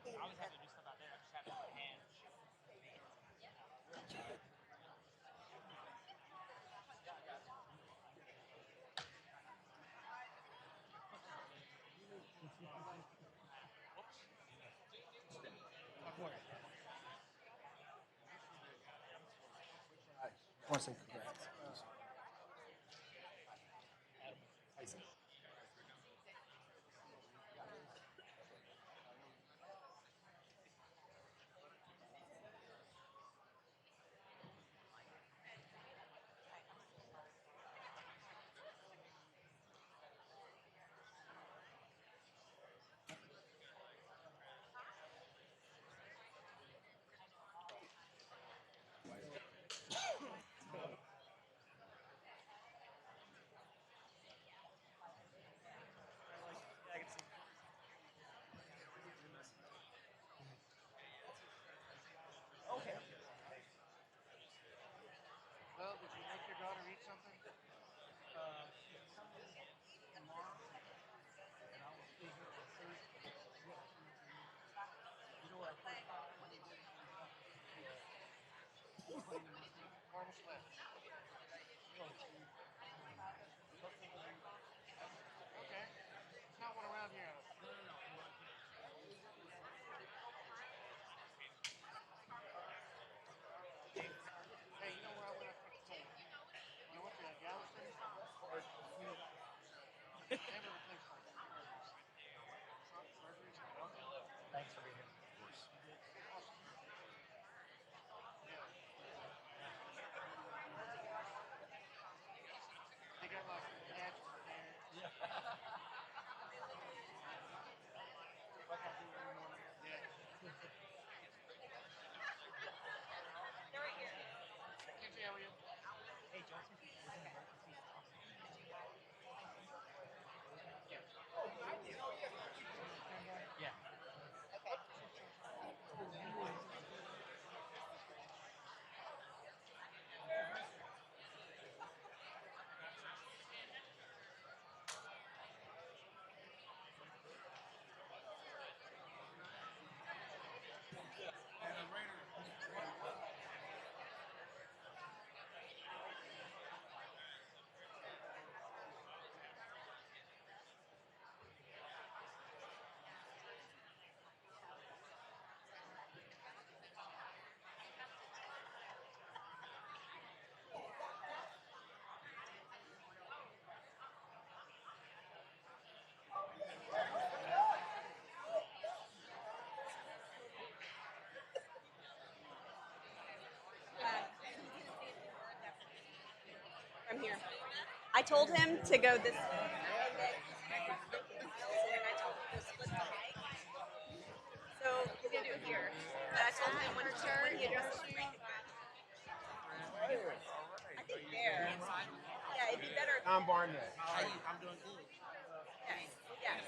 I always have to do stuff out there. I just have it in my hand. I want to say congrats. Tyson. Okay. Well, did you make your daughter eat something? Caramel smash. Okay. There's not one around here. Hey, you know where I went? I went to Galveston. They have a place like surgeries. Thanks for being here. They got like cats in there. Yeah. Kenzie, how are you? Hey, Johnson. Yeah. From here. I told him to go this way. So he's gonna do it here. But I told him when he addresses the mic, I think there. Yeah, it'd be better. Tom Barnett. I'm doing good. Yes. Yes.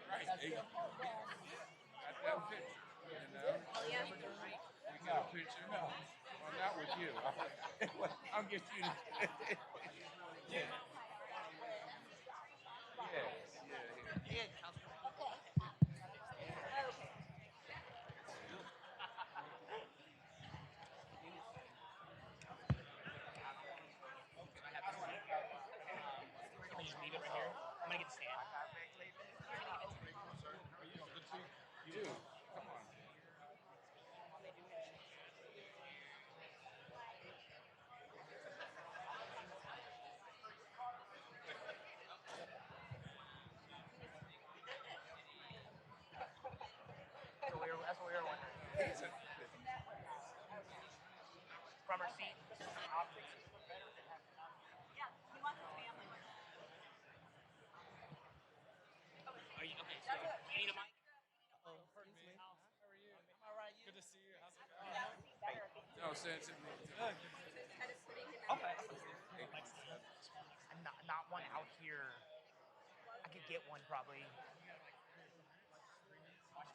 Right. Hey, got that picture, you know? Oh yeah. We got a picture. No. Well, not with you. I'll get you. Yeah. Yeah. Can we just leave it right here? I'm gonna get the stand. Dude, come on. That's what we were wondering. From her seat. Yeah. He wants his family with him. Are you okay? So you need a mic? Pardon me. How are you? I'm all right. Good to see you. How's it going? No, since Okay. Not one out here get one probably.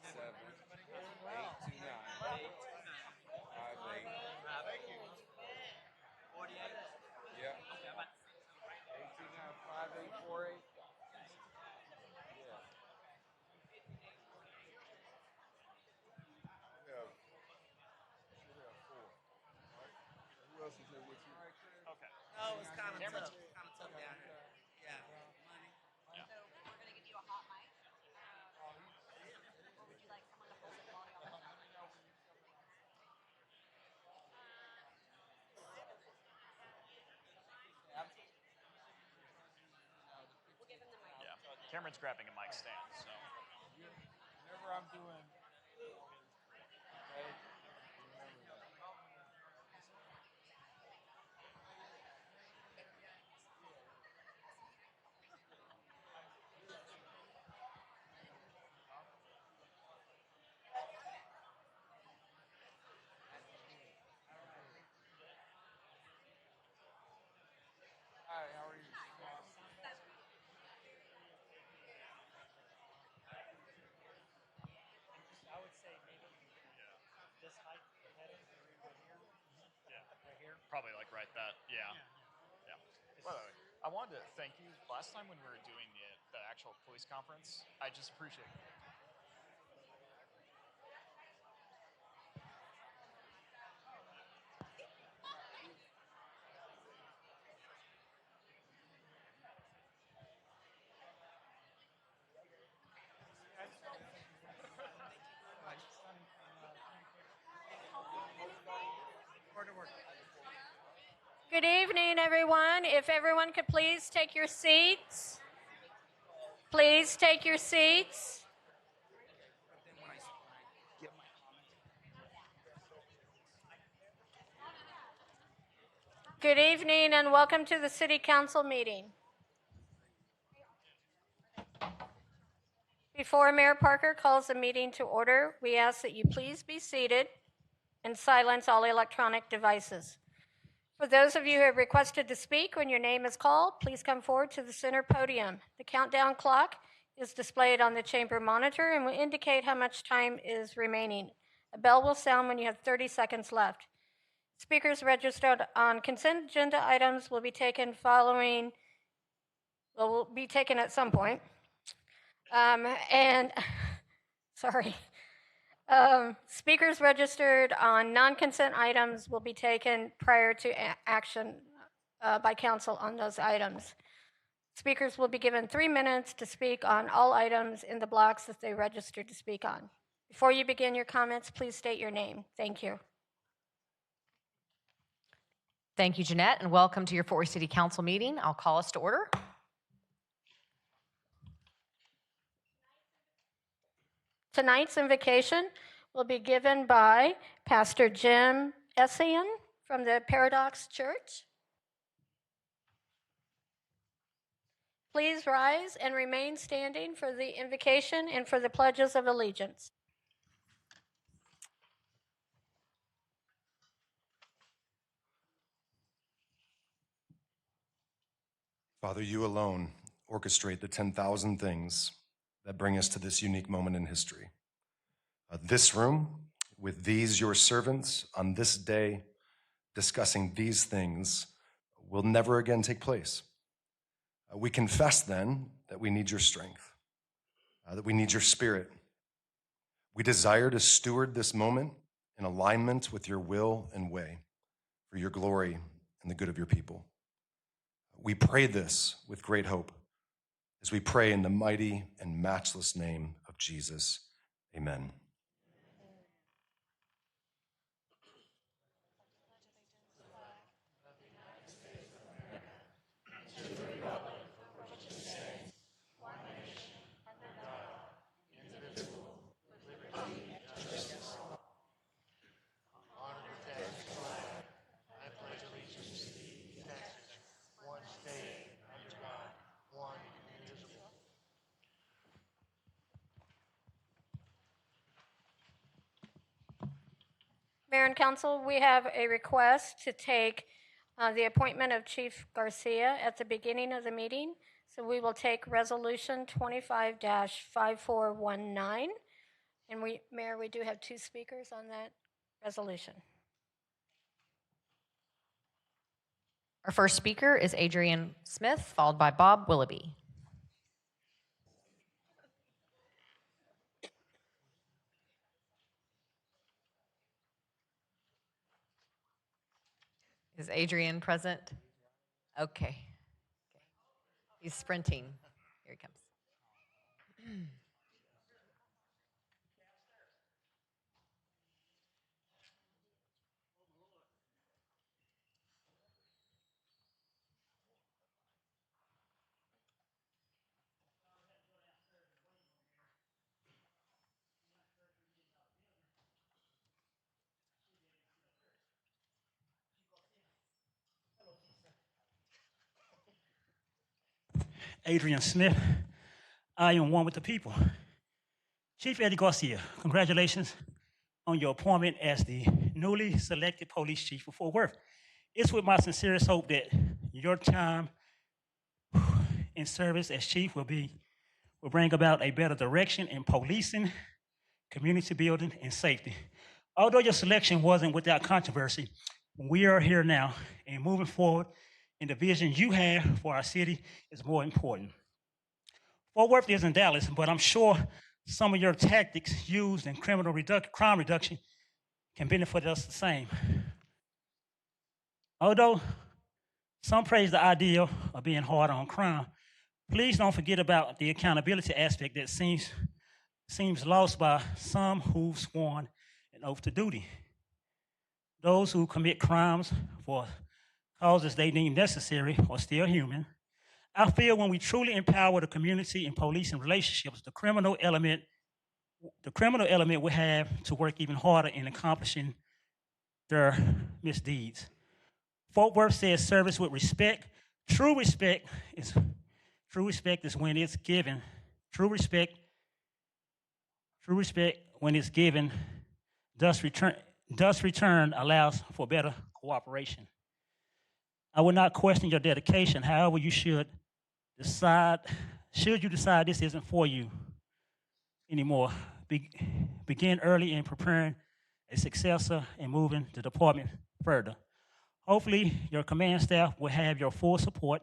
7, 8 to 9. 5, 8. Yeah. 8 to 9. 5, 8, 4, 8. Yeah. Yeah. Should have 4. Right? Who else is there with you? Okay. No, it's kind of Cameron's- tough. Kind of tough down here. Yeah. Money. So we're gonna give you a hot mic. Or would you like someone to hold it while y'all? We'll give him the mic. Yeah, Cameron's grabbing a mic stand, so. Whenever I'm doing. Okay. Remember that. Hi, how are you? I would say maybe this height, the heading, right here. Yeah. Right here. Probably like right that, yeah. Yeah. By the way, I wanted to thank you. Last time when we were doing the actual police conference, I just appreciate it. Good evening, everyone. If everyone could please take your seats. Please take your seats. Then when I get my comments. Good evening and welcome to the City Council meeting. Before Mayor Parker calls the meeting to order, we ask that you please be seated and silence all electronic devices. For those of you who have requested to speak, when your name is called, please come forward to the center podium. The countdown clock is displayed on the chamber monitor and will indicate how much time is remaining. A bell will sound when you have 30 seconds left. Speakers registered on consent agenda items will be taken will be taken at some point. Speakers registered on non-consent items will be taken prior to action by council on those items. Speakers will be given 3 minutes to speak on all items in the blocks that they registered to speak on. Before you begin your comments, please state your name. Thank you. Thank you, Jeanette, and welcome to your Fort Worth City Council meeting. I'll call us to order. Tonight's invocation will be given by Pastor Jim Essian from the Paradox Church. Please rise and remain standing for the invocation and for the pledges of allegiance. Father, you alone orchestrate the 10,000 things that bring us to this unique moment in history. This room, with these your servants on this day discussing these things, will never again take place. We confess then that we need your strength, that we need your spirit. We desire to steward this moment in alignment with your will and way for your glory and the good of your people. We pray this with great hope as we pray in the mighty and matchless name of Jesus. Amen. Mayor and Council, we have a request to take the appointment of Chief Garcia at the beginning of the meeting. So we will take Resolution 25-5419. And Mayor, we do have two speakers on that resolution. Our first speaker is Adrian Smith, followed by Bob Willoughby. Is Adrian present? Okay. He's sprinting. Here he comes. Adrian Smith, I am one with the people. Chief Eddie Garcia, congratulations on your appointment as the newly selected police chief of Fort Worth. It's with my sincerest hope that your time in service as chief will bring about a better direction in policing, community building, and safety. Although your selection wasn't without controversy, we are here now and moving forward, and the vision you have for our city is more important. Fort Worth isn't Dallas, but I'm sure some of your tactics used in crime reduction can benefit us the same. Although some praise the idea of being hard on crime, please don't forget about the accountability aspect that seems lost by some who've sworn an oath to duty. Those who commit crimes for causes they deem necessary are still human. I feel when we truly empower the community in policing relationships, the criminal element will have to work even harder in accomplishing their misdeeds. Fort Worth says service with respect. True respect is when it's given. True respect when it's given, thus return allows for better cooperation. I will not question your dedication. However, you should you decide this isn't for you anymore, begin early in preparing a successor and moving the department further. Hopefully, your command staff will have your full support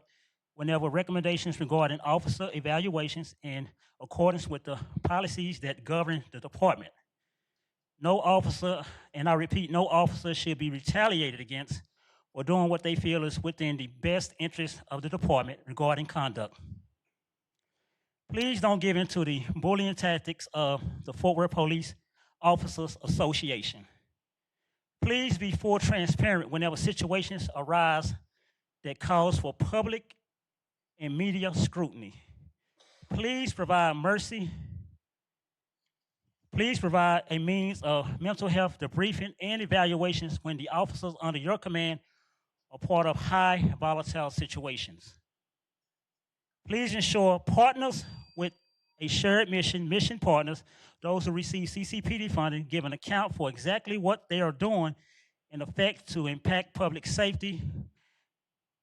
whenever recommendations regarding officer evaluations in accordance with the policies that govern the department. No officer, and I repeat, no officer should be retaliated against or doing what they feel is within the best interest of the department regarding conduct. Please don't give in to the bullying tactics of the Fort Worth Police Officers Association. Please be full transparent whenever situations arise that cause for public and media scrutiny. Please provide mercy. Please provide a means of mental health debriefing and evaluations when the officers under your command are part of high volatile situations. Please ensure partners with a shared mission partners, those who receive CCPD funding, give an account for exactly what they are doing in effect to impact public safety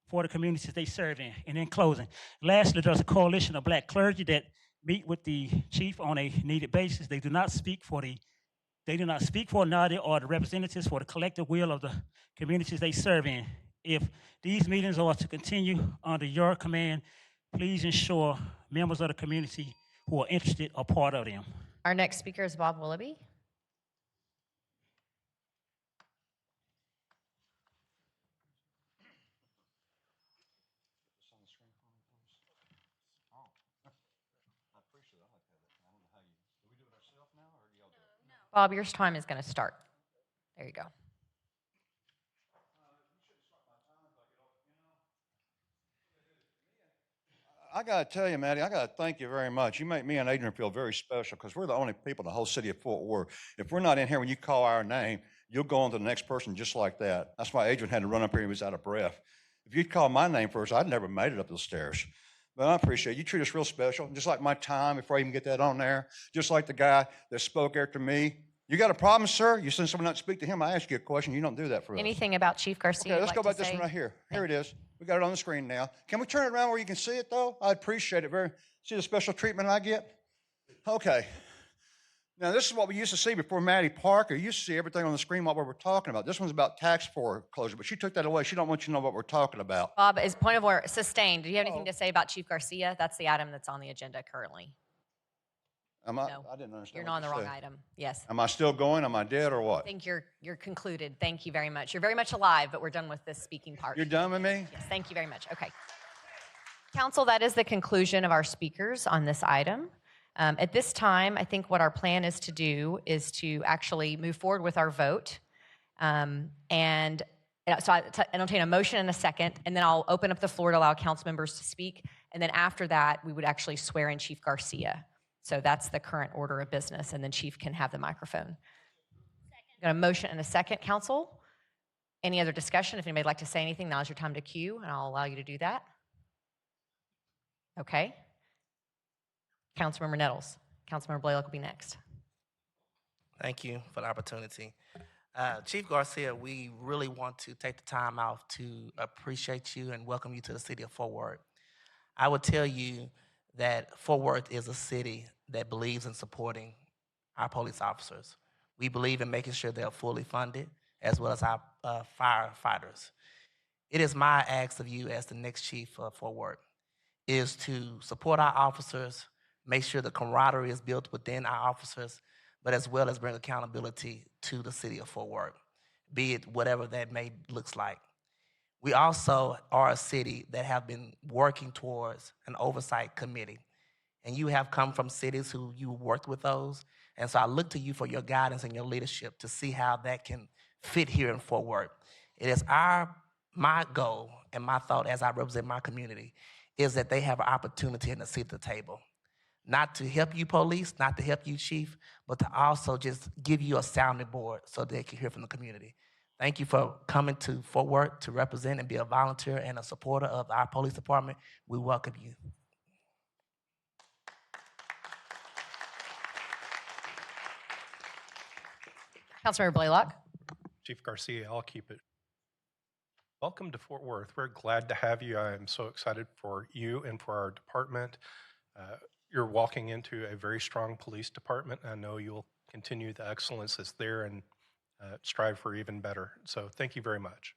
for the communities they serve in. And in closing, lastly, there's a coalition of black clergy that meet with the chief on a needed basis. They do not speak for NADI or the representatives for the collective will of the communities they serve in. If these meetings are to continue under your command, please ensure members of the community who are interested are part of them. Our next speaker is Bob Willoughby. Bob, your time is going to start. There you go. I got to tell you, Maddie, I got to thank you very much. You make me and Adrian feel very special because we're the only people in the whole city of Fort Worth. If we're not in here when you call our name, you'll go on to the next person just like that. That's why Adrian had to run up here and he was out of breath. If you'd called my name first, I'd never made it up the stairs. But I appreciate it. You treat us real special, just like my time before I even get that on there, just like the guy that spoke after me. You got a problem, sir? You send someone out to speak to him. I ask you a question. You don't do that for us. Anything about Chief Garcia? Okay, you'd let's like go to back this say? one right here. Here it is. We got it on the screen now. Can we turn it around where you can see it, though? I appreciate it very. See the special treatment I get? Okay. Now, this is what we used to see before Maddie Parker. You used to see everything on the screen what we were talking about. This one's about tax foreclosure, but she took that away. She don't want you to know what we're talking about. Bob, is point of order sustained. Do you have anything to say about Chief Garcia? That's the item that's on the agenda currently. Am I? No. I didn't understand. You're what not on the you wrong said. item. Yes. Am I still going? Am I dead or I what? think you're concluded. Thank you very much. You're very much alive, but we're done with this speaking part. You're done with me? Yes, thank you very much. Okay. Council, that is the conclusion of our speakers on this item. At this time, I think what our plan is to do is to actually move forward with our vote. And so I entertain a motion in a second, and then I'll open up the floor to allow council members to speak. And then after that, we would actually swear in Chief Garcia. So that's the current order of business, and then Chief can have the microphone. Got a motion and a second, council. Any other discussion? If anybody'd like to say anything, now's your time to cue, and I'll allow you to do that. Okay. Councilmember Nettles. Councilmember Blaylock will be next. Thank you for the opportunity. Chief Garcia, we really want to take the time out to appreciate you and welcome you to the city of Fort Worth. I would tell you that Fort Worth is a city that believes in supporting our police officers. We believe in making sure they're fully funded, as well as our firefighters. It is my ask of you as the next chief of Fort Worth is to support our officers, make sure the camaraderie is built within our officers, but as well as bring accountability to the city of Fort Worth, be it whatever that may looks like. We also are a city that have been working towards an oversight committee, and you have come from cities who you worked with those, and so I look to you for your guidance and your leadership to see how that can fit here in Fort Worth. It is my goal and my thought as I represent my community is that they have an opportunity in the seat at the table. Not to help you police, not to help you chief, but to also just give you a sounding board so they can hear from the community. Thank you for coming to Fort Worth to represent and be a volunteer and a supporter of our police department. We welcome you. Councilmember Blaylock. Chief Garcia, I'll keep it. Welcome to Fort Worth. We're glad to have you. I am so excited for you and for our department. You're walking into a very strong police department. I know you'll continue the excellence that's there and strive for even better. So thank you very much.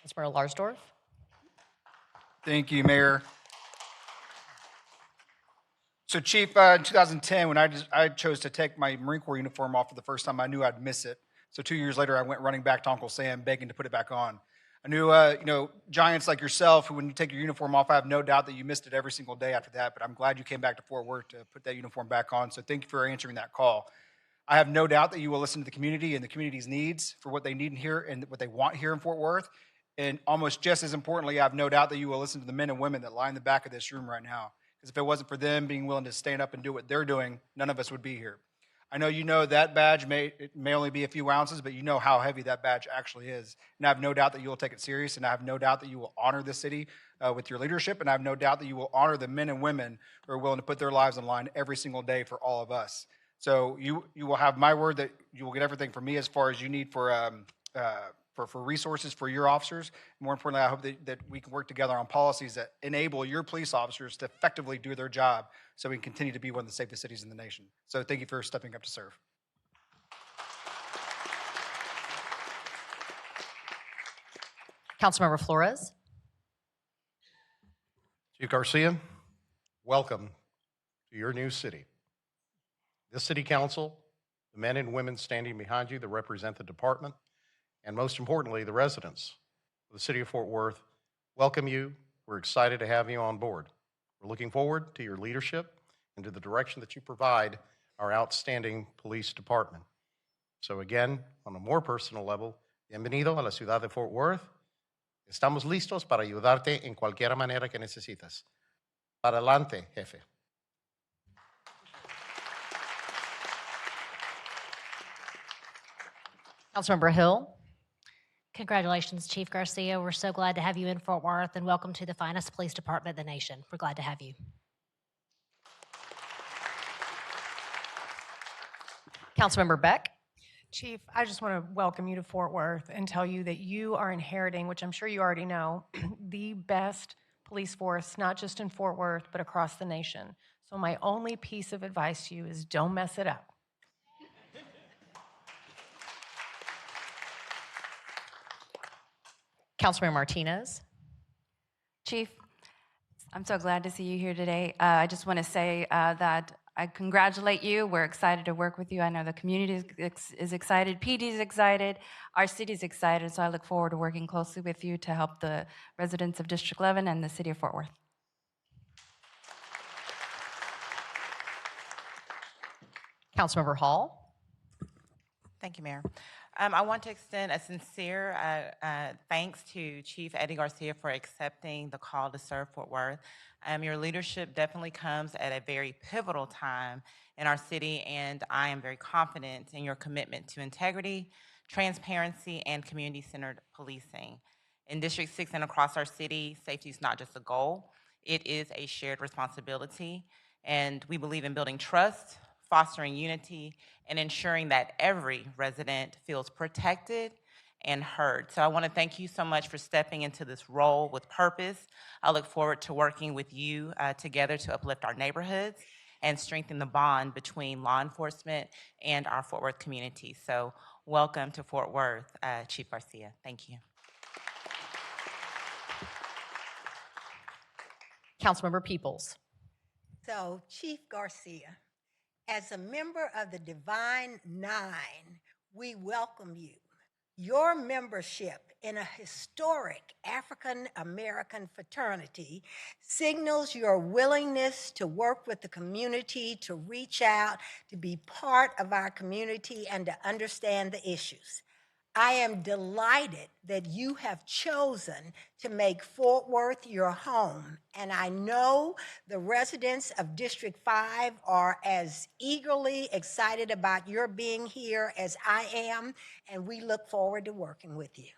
Councilmember Larsdorf. Thank you, Mayor. So, Chief, in 2010, when I chose to take my Marine Corps uniform off for the first time, I knew I'd miss it. So 2 years later, I went running back to Uncle Sam, begging to put it back on. I knew, giants like yourself, who when you take your uniform off, I have no doubt that you missed it every single day after that, but I'm glad you came back to Fort Worth to put that uniform back on, so thank you for answering that call. I have no doubt that you will listen to the community and the community's needs for what they need here and what they want here in Fort Worth, and almost just as importantly, I have no doubt that you will listen to the men and women that line the back of this room right now, because if it wasn't for them being willing to stand up and do what they're doing, none of us would be here. I know you know that badge may only be a few ounces, but you know how heavy that badge actually is. And I have no doubt that you will take it serious, and I have no doubt that you will honor the city with your leadership, and I have no doubt that you will honor the men and women who are willing to put their lives on the line every single day for all of us. So you will have my word that you will get everything from me as far as you need for resources for your officers. More importantly, I hope that we can work together on policies that enable your police officers to effectively do their job so we can continue to be one of the safest cities in the nation. So thank you for stepping up to serve. Councilmember Flores. Chief Garcia, welcome to your new city. This city council, the men and women standing behind you that represent the department, and most importantly, the residents of the city of Fort Worth, welcome you. We're excited to have you on board. We're looking forward to your leadership and to the direction that you provide our outstanding police department. So again, on a more personal level, bienvenido a la ciudad de Fort Worth. Estamos listos para ayudarte en cualquier manera que necesitas. Para adelante, jefe. Councilmember Hill. Congratulations, Chief Garcia. We're so glad to have you in Fort Worth, and welcome to the finest police department in the nation. We're glad to have you. Councilmember Beck. Chief, I just want to welcome you to Fort Worth and tell you that you are inheriting, which I'm sure you already know, the best police force, not just in Fort Worth, but across the nation. So my only piece of advice to you is don't mess it up. Councilmember Martinez. Chief, I'm so glad to see you here today. I just want to say that I congratulate you. We're excited to work with you. I know the community is excited, PD is excited, our city is excited, so I look forward to working closely with you to help the residents of District 11 and the city of Fort Worth. Councilmember Hall. Thank you, Mayor. I want to extend a sincere thanks to Chief Eddie Garcia for accepting the call to serve Fort Worth. Your leadership definitely comes at a very pivotal time in our city, and I am very confident in your commitment to integrity, transparency, and community-centered policing. In District 6 and across our city, safety is not just a goal, it is a shared responsibility, and we believe in building trust, fostering unity, and ensuring that every resident feels protected and heard. So I want to thank you so much for stepping into this role with purpose. I look forward to working with you together to uplift our neighborhoods and strengthen the bond between law enforcement and our Fort Worth community. So welcome to Fort Worth, Chief Garcia. Thank you. Councilmember Peoples. So, Chief Garcia, as a member of the Divine Nine, we welcome you. Your membership in a historic African American fraternity signals your willingness to work with the community, to reach out, to be part of our community, and to understand the issues. I am delighted that you have chosen to make Fort Worth your home, and I know the residents of District 5 are as eagerly excited about your being here as I am, and we look forward to working with you.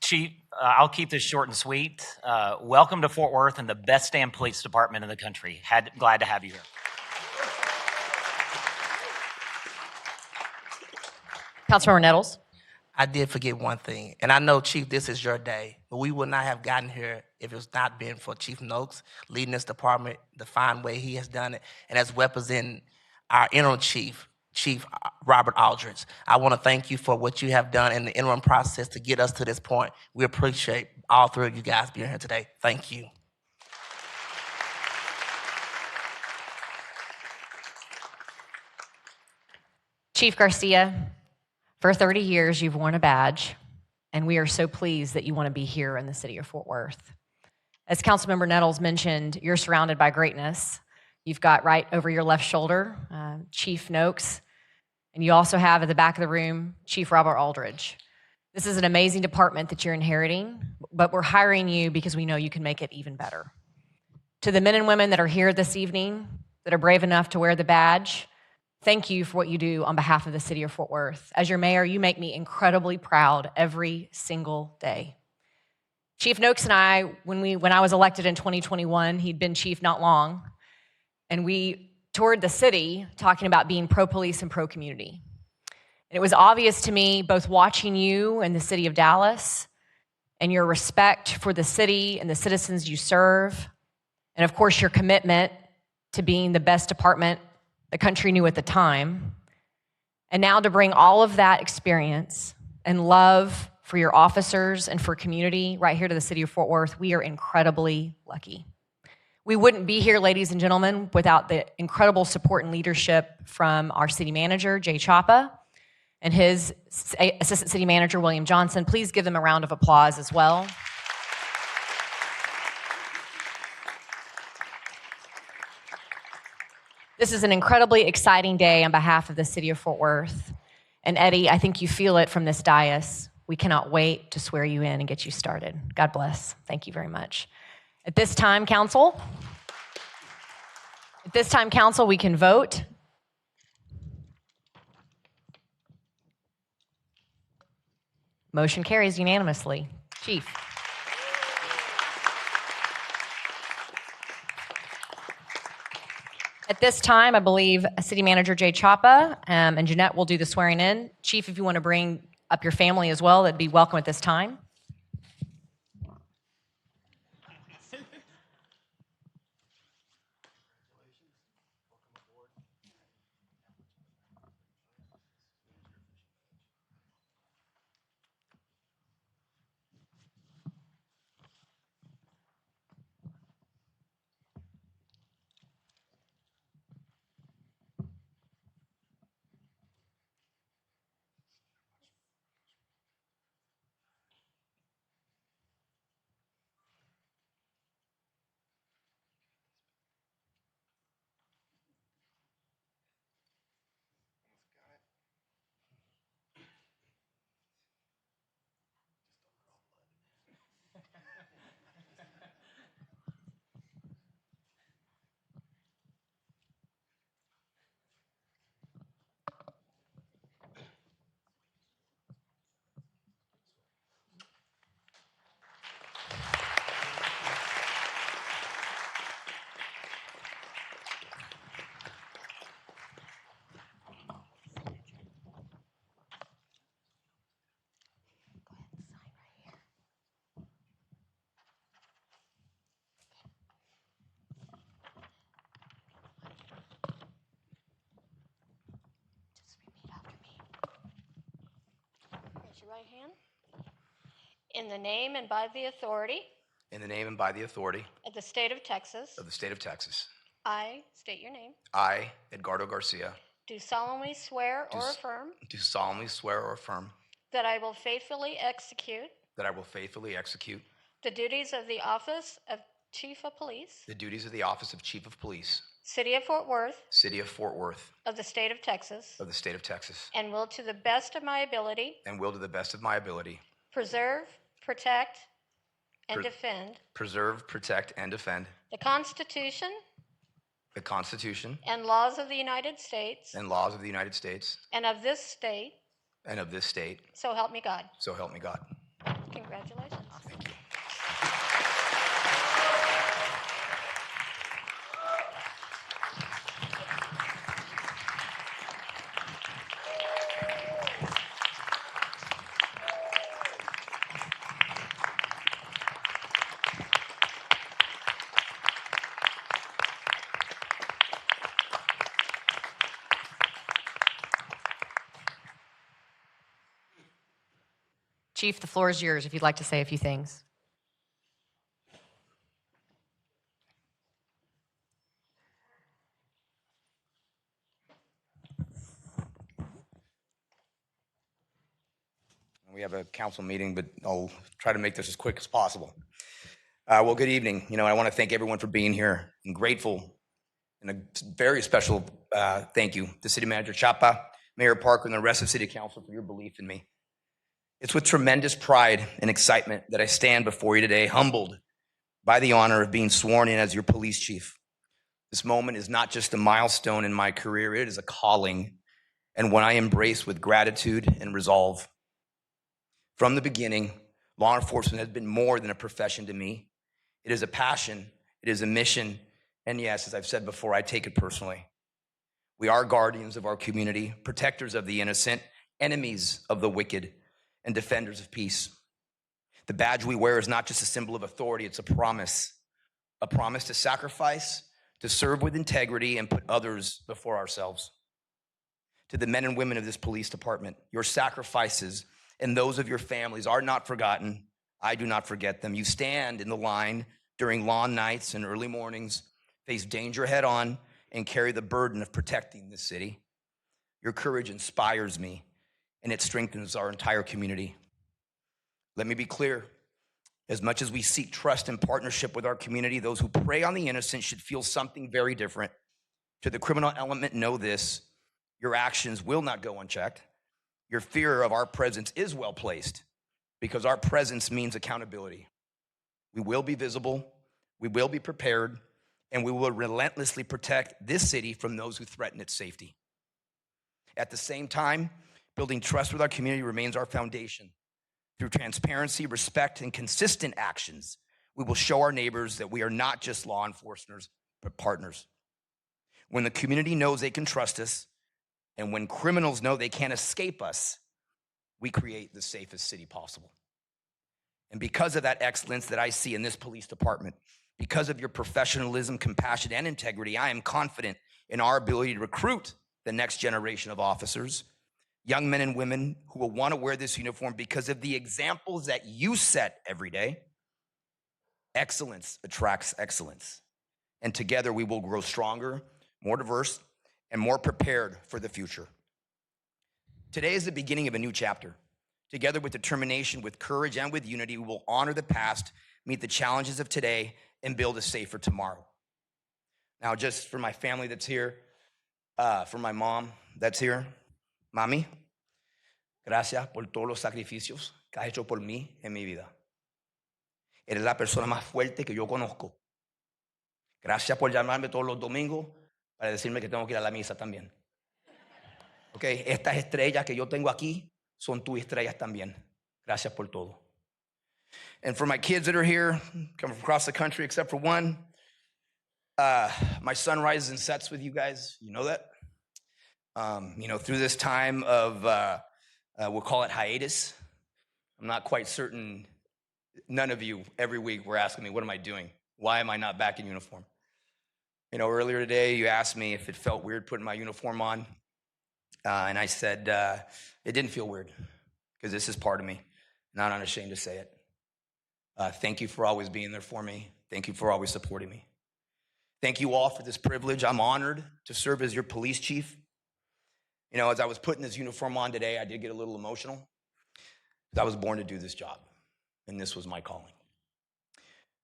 Chief, I'll keep this short and sweet. Welcome to Fort Worth and the best damn police department in the country. Glad to have you here. Councilmember Nettles. I did forget one thing, and I know, Chief, this is your day, but we would not have gotten here if it was not been for Chief Noakes leading this department the fine way he has done it, and as representing our interim chief, Chief Robert Aldridge. I want to thank you for what you have done in the interim process to get us to this point. We appreciate all three of you guys being here today. Thank you. Chief Garcia, for 30 years, you've worn a badge, and we are so pleased that you want to be here in the city of Fort Worth. As Councilmember Nettles mentioned, you're surrounded by greatness. You've got right over your left shoulder, Chief Noakes, and you also have at the back of the room, Chief Robert Aldridge. This is an amazing department that you're inheriting, but we're hiring you because we know you can make it even better. To the men and women that are here this evening, that are brave enough to wear the badge, thank you for what you do on behalf of the city of Fort Worth. As your mayor, you make me incredibly proud every single day. Chief Noakes and I, when I was elected in 2021, he'd been chief not long, and we toured the city talking about being pro-police and pro-community. And it was obvious to me, both watching you in the city of Dallas and your respect for the city and the citizens you serve, and of course your commitment to being the best department the country knew at the time, and now to bring all of that experience and love for your officers and for community right here to the city of Fort Worth, we are incredibly lucky. We wouldn't be here, ladies and gentlemen, without the incredible support and leadership from our city manager, Jay Chapa, and his assistant city manager, William Johnson. Please give them a round of applause as well. This is an incredibly exciting day on behalf of the city of Fort Worth. And Eddie, I think you feel it from this dais. We cannot wait to swear you in and get you started. God bless. Thank you very much. At this time, council, we can vote. Motion carries unanimously. Chief. At this time, I believe City Manager Jay Chapa and Jeanette will do the swearing in. Chief, if you want to bring up your family as well, that'd be welcome at this time. Raise your right hand. In the name and by the authority In the name and by the authority of the state of Texas, of the state of Texas, I state your name. I, Edgardo Garcia, Do solemnly swear or affirm do solemnly swear or affirm that I will faithfully execute that I will faithfully execute the duties of the office of Chief of Police, the duties of the office of Chief of Police, City of Fort Worth, City of Fort Worth, of the state of Texas, of the state of Texas, and will to the best of my ability and will to the best of my ability preserve, protect, and Pre- defend preserve, protect, and defend the Constitution the Constitution and laws of the United States and laws of the United States and of this state, and of this state, so help me God. so help me God. Congratulations. Thank you. Chief, the floor is yours if you'd like to say a few things. We have a council meeting, but I'll try to make this as quick as possible. Well, good evening. I want to thank everyone for being here. I'm grateful, and a very special thank you to City Manager Chapa, Mayor Parker, and the rest of City Council for your belief in me. It's with tremendous pride and excitement that I stand before you today, humbled by the honor of being sworn in as your police chief. This moment is not just a milestone in my career, it is a calling, and one I embrace with gratitude and resolve. From the beginning, law enforcement has been more than a profession to me. It is a passion, it is a mission, and yes, as I've said before, I take it personally. We are guardians of our community, protectors of the innocent, enemies of the wicked, and defenders of peace. The badge we wear is not just a symbol of authority, it's a promise to sacrifice, to serve with integrity, and put others before ourselves. To the men and women of this police department, your sacrifices and those of your families are not forgotten. I do not forget them. You stand in the line during long nights and early mornings, face danger head on, and carry the burden of protecting this city. Your courage inspires me, and it strengthens our entire community. Let me be clear. As much as we seek trust and partnership with our community, those who prey on the innocent should feel something very different. To the criminal element, know this: your actions will not go unchecked. Your fear of our presence is well placed, because our presence means accountability. We will be visible, we will be prepared, and we will relentlessly protect this city from those who threaten its safety. At the same time, building trust with our community remains our foundation. Through transparency, respect, and consistent actions, we will show our neighbors that we are not just law enforcers, but partners. when the community knows they can trust us, and when criminals know they can't escape us, we create the safest city possible. And because of that excellence that I see in this police department, because of your professionalism, compassion, and integrity, I am confident in our ability to recruit the next generation of officers, young men and women who will want to wear this uniform because of the examples that you set every day. Excellence attracts excellence. And together we will grow stronger, more diverse, and more prepared for the future. Today is the beginning of a new chapter. Together with determination, with courage, and with unity, we will honor the past, meet the challenges of today, and build a safer tomorrow. Now, just for my family that's here, for my mom that's here, Mami, gracias por todos los sacrificios que has hecho por mí en mi vida. Eres la persona más fuerte que yo conozco. Gracias por llamarme todos los domingos para decirme que tengo que ir a la misa también. Okay, estas estrellas que yo tengo aquí son tus estrellas también. Gracias por todo. And for my kids that are here, coming from across the country except for one, my sun rises and sets with you guys. You know that? Through this time of, we'll call it hiatus. I'm not quite certain. None of you every week were asking me, what am I doing? Why am I not back in uniform? Earlier today, you asked me if it felt weird putting my uniform on. And I said, it didn't feel weird because this is part of me. Not unashamed to say it. Thank you for always being there for me. Thank you for always supporting me. Thank you all for this privilege. I'm honored to serve as your police chief. As I was putting this uniform on today, I did get a little emotional. I was born to do this job, and this was my calling.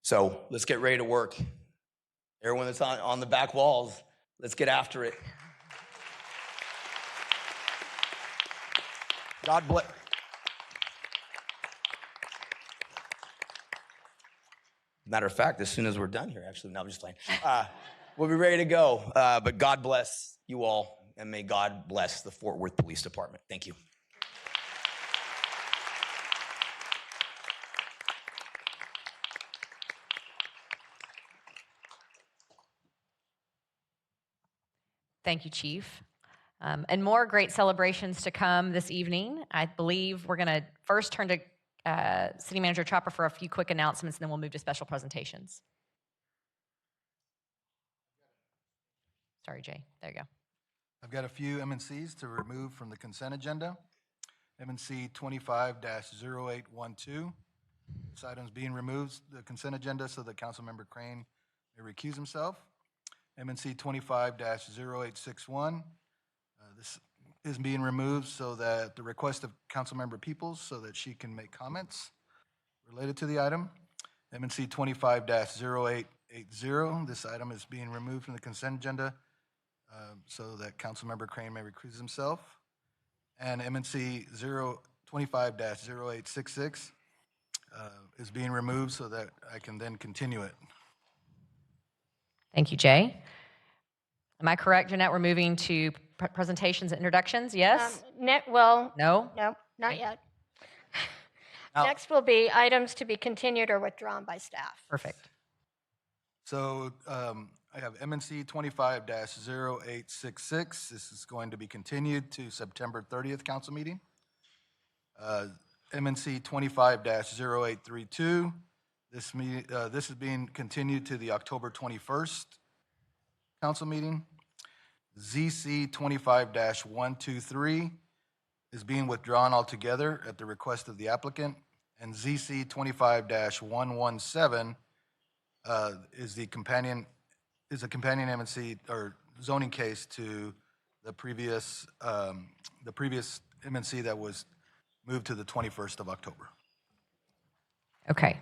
So let's get ready to work. Everyone that's on the back walls, let's get after it. God bless. Matter of fact, as soon as we're done here, actually, no, I'm just playing. We'll be ready to go. But God bless you all, and may God bless the Fort Worth Police Department. Thank you. Thank you, Chief. And more great celebrations to come this evening. I believe we're going to first turn to City Manager Chopper for a few quick announcements, and then we'll move to special presentations. Sorry, Jay. There you go. I've got a few M&Cs to remove from the consent agenda. M&C 25-0812. This item's being removed the consent agenda so that Councilmember Crane may recuse himself. M&C 25-0861. This is being removed so that the request of Councilmember Peoples so that she can make comments related to the item. M&C 25-0880. This item is being removed from the consent agenda so that Councilmember Crane may recuse himself. And M&C 25-0866 is being removed so that I can then continue it. Thank you, Jay. Am I correct, Jeanette? We're moving to presentations and introductions, yes? No, No? not yet. Next will be items to be continued or withdrawn by staff. Perfect. So I have M&C 25-0866. This is going to be continued to September 30th council meeting. M&C 25-0832. This is being continued to the October 21st council meeting. ZC 25-123 is being withdrawn altogether at the request of the applicant. And ZC 25-117 is a companion M&C or zoning case to the previous M&C that was moved to the 21st of October. Okay.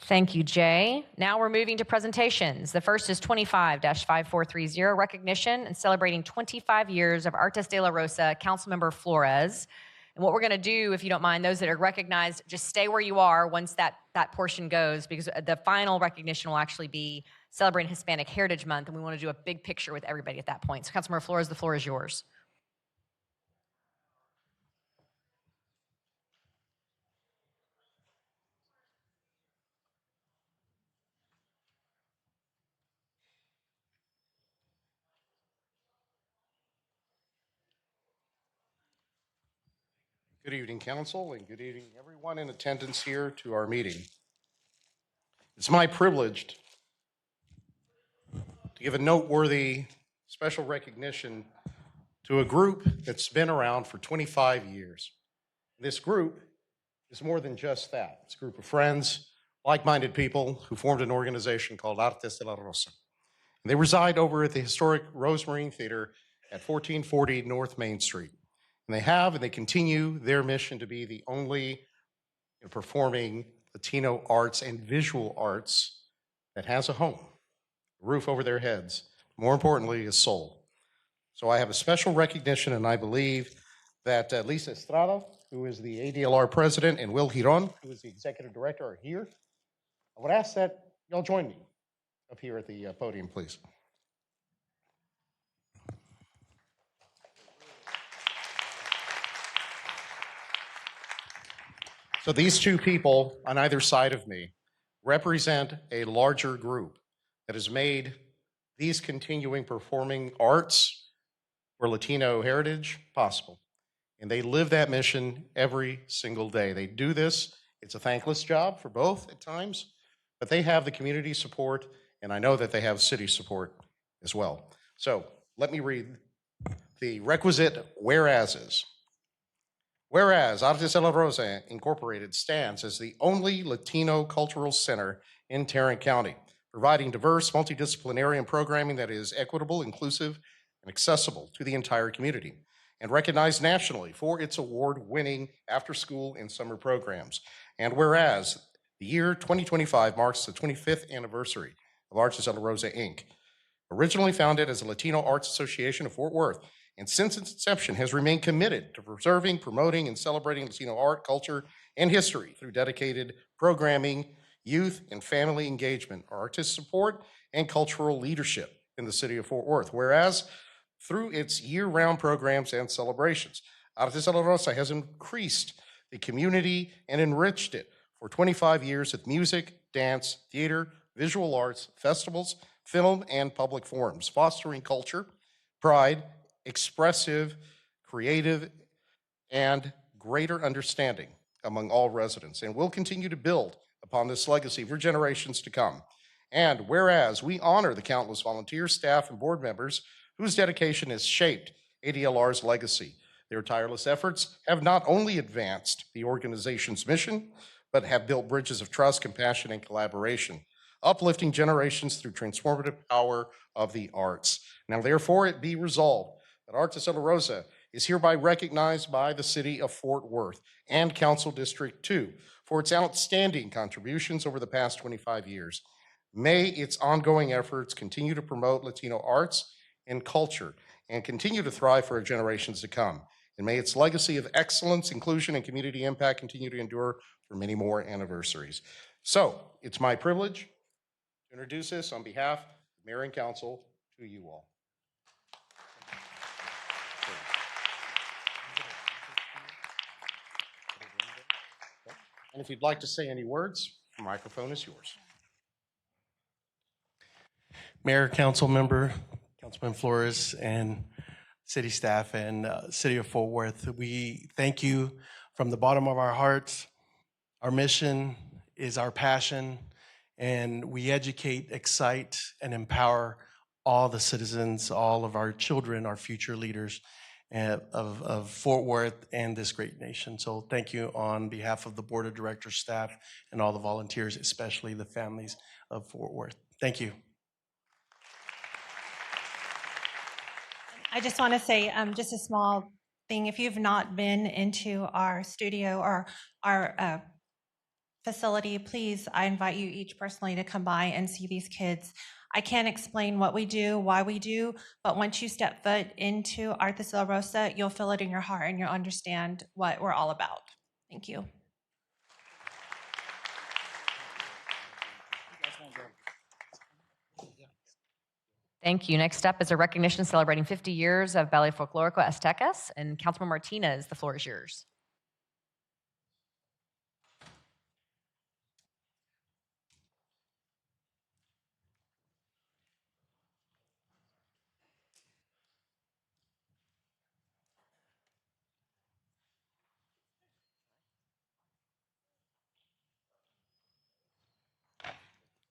Thank you, Jay. Now we're moving to presentations. The first is 25-5430, recognition and celebrating 25 years of Artes de la Rosa, Councilmember Flores. And what we're going to do, if you don't mind, those that are recognized, just stay where you are once that portion goes, because the final recognition will actually be celebrating Hispanic Heritage Month, and we want to do a big picture with everybody at that point. So Councilmember Flores, the floor is yours. Good evening, Council, and good evening, everyone in attendance here to our meeting. It's my privilege to give a noteworthy special recognition to a group that's been around for 25 years. This group is more than just that. It's a group of friends, like-minded people who formed an organization called Artes de la Rosa. And they reside over at the historic Rose Marine Theater at 1440 North Main Street. And they continue their mission to be the only performing Latino arts and visual arts that has a home, a roof over their heads, more importantly, a soul. So I have a special recognition, and I believe that Lisa Estrada, who is the ADLR president, and Will Giron, who is the executive director, are here. I would ask that y'all join me up here at the podium, please. So these two people on either side of me represent a larger group that has made these continuing performing arts for Latino heritage possible. And they live that mission every single day. They do this. It's a thankless job for both at times, but they have the community support, and I know that they have city support as well. So let me read the requisite whereases. Whereas Artes de la Rosa Incorporated stands as the only Latino cultural center in Tarrant County, providing diverse, multidisciplinary programming that is equitable, inclusive, and accessible to the entire community, and recognized nationally for its award-winning after-school and summer programs. And whereas the year 2025 marks the 25th anniversary of Artes de la Rosa, Inc., originally founded as a Latino Arts Association of Fort Worth, and since its inception has remained committed to preserving, promoting, and celebrating Latino art, culture, and history through dedicated programming, youth and family engagement, artist support, and cultural leadership in the city of Fort Worth. Whereas through its year-round programs and celebrations, Artes de la Rosa has increased the community and enriched it for 25 years with music, dance, theater, visual arts, festivals, film, and public forums, fostering culture, pride, expressive, creative, and greater understanding among all residents, and will continue to build upon this legacy for generations to come. And whereas we honor the countless volunteers, staff, and board members whose dedication has shaped ADLR's legacy, their tireless efforts have not only advanced the organization's mission, but have built bridges of trust, compassion, and collaboration, uplifting generations through transformative power of the arts. Now, therefore, it be resolved that Artes de la Rosa is hereby recognized by the City of Fort Worth and Council District 2 for its outstanding contributions over the past 25 years. May its ongoing efforts continue to promote Latino arts and culture and continue to thrive for generations to come. And may its legacy of excellence, inclusion, and community impact continue to endure for many more anniversaries. So it's my privilege to introduce this on behalf of Mayor and Council to you all. And if you'd like to say any words, the microphone is yours. Mayor, council member, Councilman Flores, and city staff and City of Fort Worth, we thank you from the bottom of our hearts. Our mission is our passion, and we educate, excite, and empower all the citizens, all of our children, our future leaders of Fort Worth and this great nation. So thank you on behalf of the Board of Directors, staff, and all the volunteers, especially the families of Fort Worth. Thank you. I just want to say just a small thing. If you've not been into our studio or our facility, please, I invite you each personally to come by and see these kids. I can't explain what we do, why we do, but once you step foot into Artes de la Rosa, you'll feel it in your heart and you'll understand what we're all about. Thank you. Thank you. Next up is a recognition celebrating 50 years of Ballet Folklorico Aztecas, and Councilman Martinez, the floor is yours.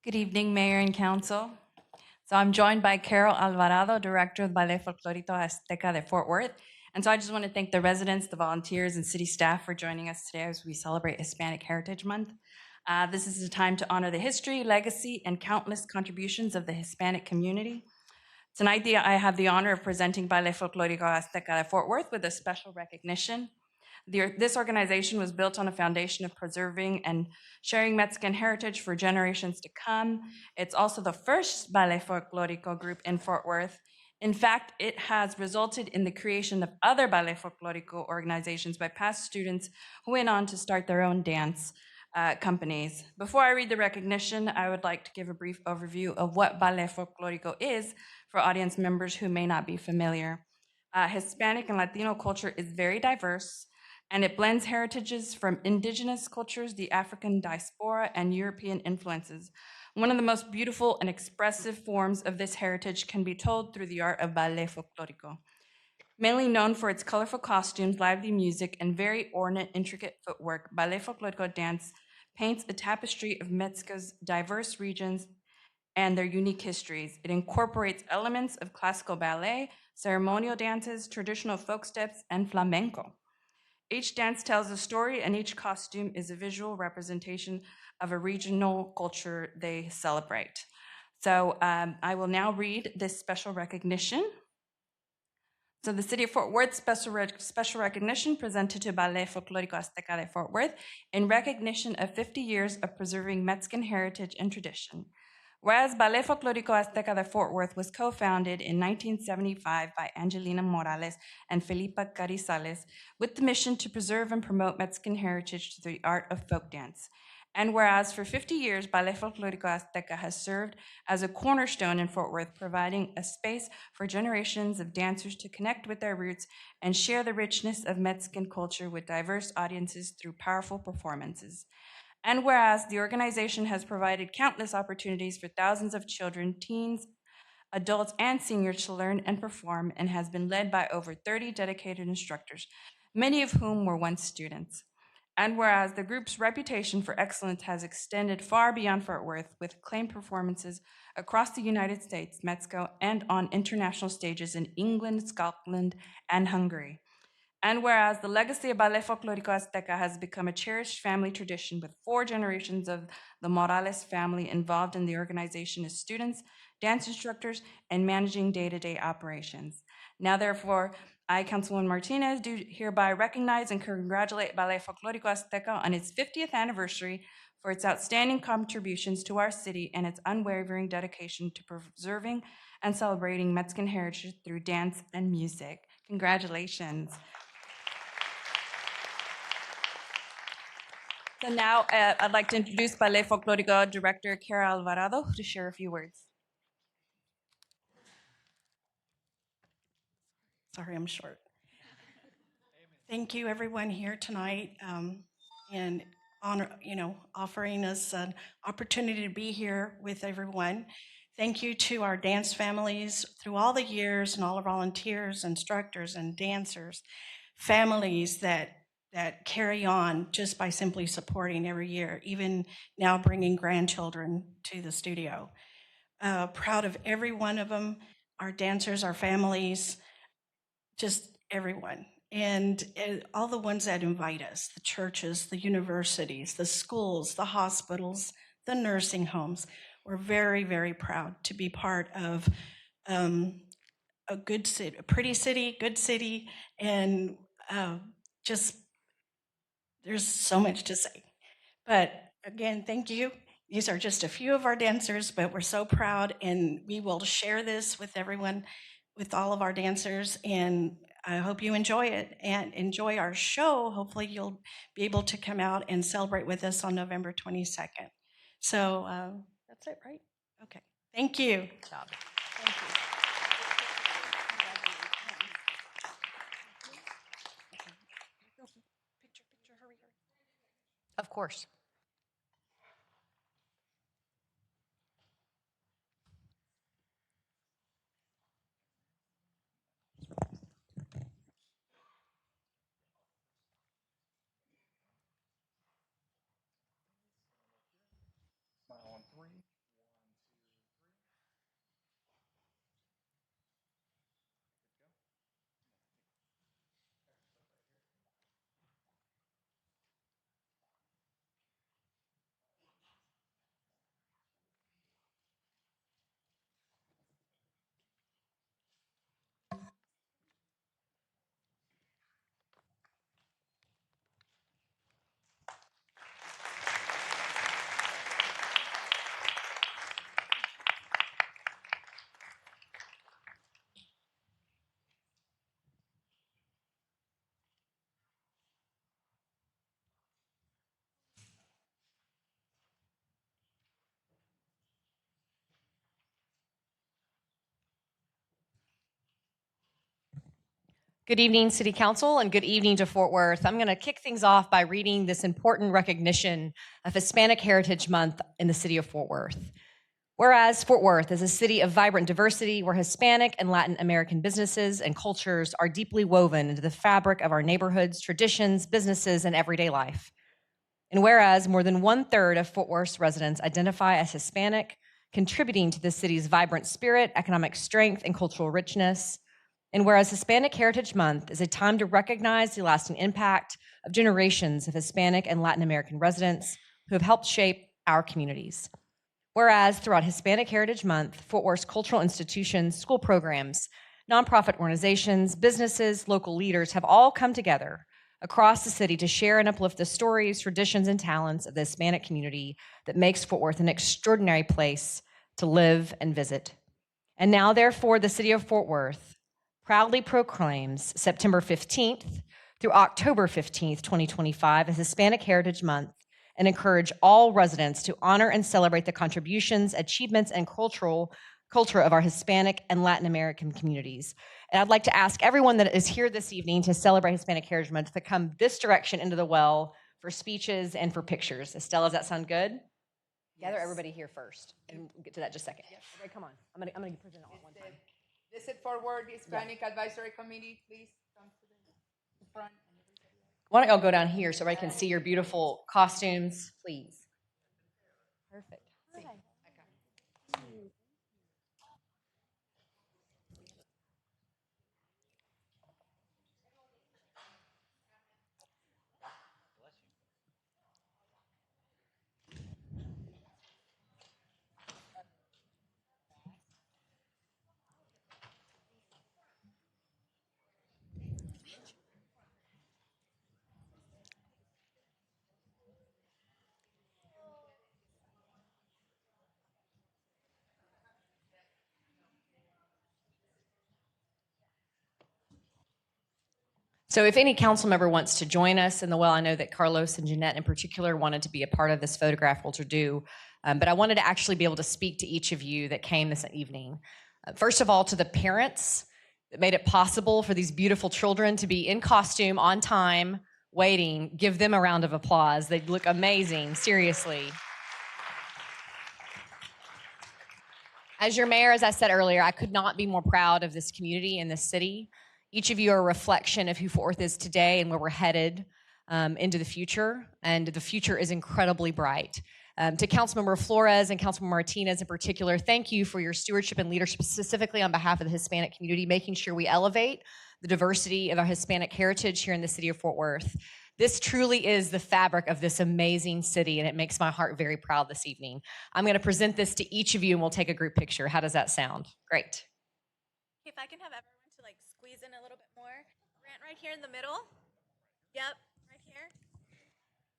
Good evening, Mayor and Council. So I'm joined by Carol Alvarado, Director of Ballet Folclórico Azteca de Fort Worth. And so I just want to thank the residents, the volunteers, and city staff for joining us today as we celebrate Hispanic Heritage Month. This is a time to honor the history, legacy, and countless contributions of the Hispanic community. Tonight, I have the honor of presenting Ballet Folclórico Azteca de Fort Worth with a special recognition. This organization was built on a foundation of preserving and sharing Mexican heritage for generations to come. It's also the first ballet folklorico group in Fort Worth. In fact, it has resulted in the creation of other ballet folklorico organizations by past students who went on to start their own dance companies. Before I read the recognition, I would like to give a brief overview of what ballet folklorico is for audience members who may not be familiar. Hispanic and Latino culture is very diverse, and it blends heritages from indigenous cultures, the African diaspora, and European influences. One of the most beautiful and expressive forms of this heritage can be told through the art of ballet folklorico. Mainly known for its colorful costumes, lively music, and very ornate, intricate footwork, ballet folklorico dance paints a tapestry of Mexico's diverse regions and their unique histories. It incorporates elements of classical ballet, ceremonial dances, traditional folk steps, and flamenco. Each dance tells a story, and each costume is a visual representation of a regional culture they celebrate. So I will now read this special recognition. So the City of Fort Worth special recognition presented to Ballet Folclórico Azteca de Fort Worth in recognition of 50 years of preserving Mexican heritage and tradition. Whereas Ballet Folclórico Azteca de Fort Worth was co-founded in 1975 by Angelina Morales and Felipa Carizales with the mission to preserve and promote Mexican heritage through the art of folk dance. And whereas for 50 years, Ballet Folclórico Azteca has served as a cornerstone in Fort Worth, providing a space for generations of dancers to connect with their roots and share the richness of Mexican culture with diverse audiences through powerful performances. And whereas the organization has provided countless opportunities for thousands of children, teens, adults, and seniors to learn and perform, and has been led by over 30 dedicated instructors, many of whom were once students. And whereas the group's reputation for excellence has extended far beyond Fort Worth, with acclaimed performances across the United States, Mexico, and on international stages in England, Scotland, and Hungary. And whereas the legacy of Ballet Folclórico Azteca has become a cherished family tradition with 4 generations of the Morales family involved in the organization as students, dance instructors, and managing day-to-day operations. Now, therefore, I, Councilwoman Martinez, do hereby recognize and congratulate Ballet Folclórico Azteca on its 50th anniversary for its outstanding contributions to our city and its unwavering dedication to preserving and celebrating Mexican heritage through dance and music. Congratulations. So now I'd like to introduce Ballet Folclórico Director Cara Alvarado to share a few words. Sorry, I'm short. Thank you, everyone here tonight, and offering us an opportunity to be here with everyone. Thank you to our dance families through all the years, and all our volunteers, instructors, and dancers, families that carry on just by simply supporting every year, even now bringing grandchildren to the studio. Proud of every one of them, our dancers, our families, just everyone. And all the ones that invite us, the churches, the universities, the schools, the hospitals, the nursing homes. We're very, very proud to be part of a good city, a pretty city, good city, and just there's so much to say. But again, thank you. These are just a few of our dancers, but we're so proud, and we will share this with everyone, with all of our dancers, and I hope you enjoy it and enjoy our show. Hopefully you'll be able to come out and celebrate with us on November 22nd. So that's it, right? Okay. Thank you. Good job. Thank you. Of course. Smile on 3, Good evening, City Council, and good evening to Fort Worth. I'm going to kick things off by reading this important recognition of Hispanic Heritage Month in the city of Fort Worth. Whereas Fort Worth is a city of vibrant diversity where Hispanic and Latin American businesses and cultures are deeply woven into the fabric of our neighborhoods, traditions, businesses, and everyday life. And whereas more than 1/3 of Fort Worth's residents identify as Hispanic, contributing to the city's vibrant spirit, economic strength, and cultural richness. And whereas Hispanic Heritage Month is a time to recognize the lasting impact of generations of Hispanic and Latin American residents who have helped shape our communities. Whereas throughout Hispanic Heritage Month, Fort Worth's cultural institutions, school programs, nonprofit organizations, businesses, local leaders have all come together across the city to share and uplift the stories, traditions, and talents of the Hispanic community that makes Fort Worth an extraordinary place to live and visit. And now, therefore, the city of Fort Worth proudly proclaims September 15th through October 15th, 2025 as Hispanic Heritage Month and encourage all residents to honor and celebrate the contributions, achievements, and culture of our Hispanic and Latin American communities. And I'd like to ask everyone that is here this evening to celebrate Hispanic Heritage Month to come this direction into the well for speeches and for pictures. Estella, does that sound good? Gather everybody here first, and we'll get to that in just a second. Yes. Everybody, come on. I'm gonna present it all at one time. Visit Forward Hispanic Advisory Committee, please come to the front. Why don't y'all go down here so everybody can see your beautiful costumes, please? Perfect. So if any council member wants to join us in the well, I know that Carlos and Jeanette in particular wanted to be a part of this photograph, which are due, but I wanted to actually be able to speak to each of you that came this evening. First of all, to the parents that made it possible for these beautiful children to be in costume, on time, waiting, give them a round of applause. They look amazing, seriously. As your mayor, as I said earlier, I could not be more proud of this community and this city. Each of you are a reflection of who Fort Worth is today and where we're headed into the future, and the future is incredibly bright. To Councilmember Flores and Councilmember Martinez in particular, thank you for your stewardship and leadership, specifically on behalf of the Hispanic community, making sure we elevate the diversity of our Hispanic heritage here in the city of Fort Worth. This truly is the fabric of this amazing city, and it makes my heart very proud this evening. I'm going to present this to each of you, and we'll take a group picture. How does that sound? Great. If I can have everyone to like squeeze in a little bit more. Grant right here in the middle. Yep, right here.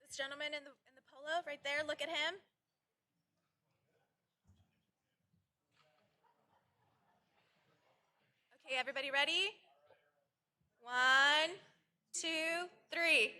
This gentleman in the polo right there, look at him. Okay, everybody ready? 1, 2, 3.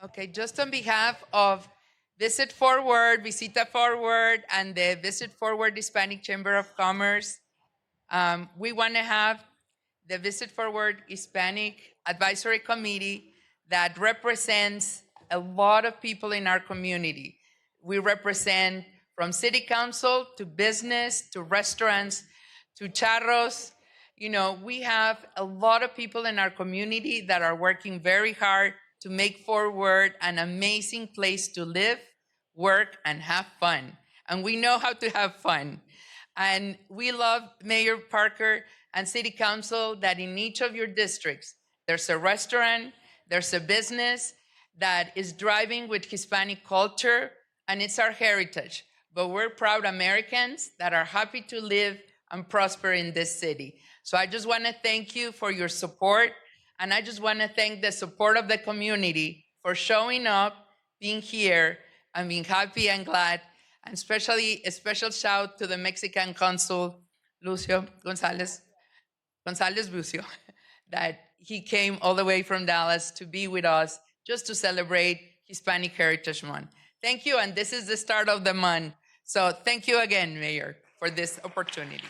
Okay, just on behalf of Visit Forward, Visita Forward, and the Visit Forward Hispanic Chamber of Commerce, we want to have the Visit Forward Hispanic Advisory Committee that represents a lot of people in our community. We represent from city council to business to restaurants to charros. You know, we have a lot of people in our community that are working very hard to make Fort Worth an amazing place to live, work, and have fun. And we know how to have fun. And we love Mayor Parker and City Council that in each of your districts, there's a restaurant, there's a business that is driving with Hispanic culture, and it's our heritage. But we're proud Americans that are happy to live and prosper in this city. So I just want to thank you for your support, and I just want to thank the support of the community for showing up, being here, and being happy and glad, and especially a special shout to the Mexican consul, Lucio Gonzalez Bucio, that he came all the way from Dallas to be with us just to celebrate Hispanic Heritage Month. Thank you, and this is the start of the month. So thank you again, Mayor, for this opportunity.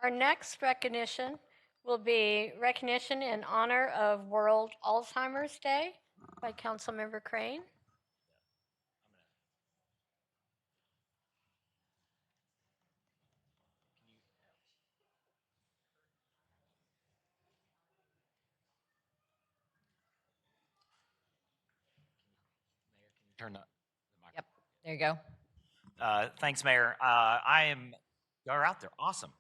Our next recognition will be recognition in honor of World Alzheimer's Day by Councilmember Crane. Turn up. Yep, there you go. Thanks, Mayor. You're out there. Awesome.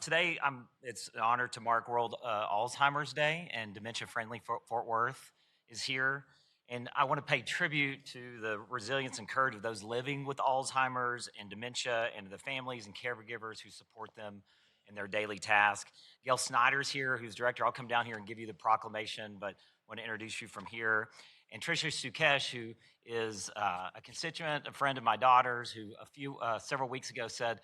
Today, it's an honor to mark World Alzheimer's Day, and Dementia Friendly Fort Worth is here. And I want to pay tribute to the resilience and courage of those living with Alzheimer's and dementia, and the families and caregivers who support them in their daily task. Gail Snyder's here, who's director. I'll come down here and give you the proclamation, but I want to introduce you from here. And Tricia Sukesh, who is a constituent, a friend of my daughter's, who several weeks ago said,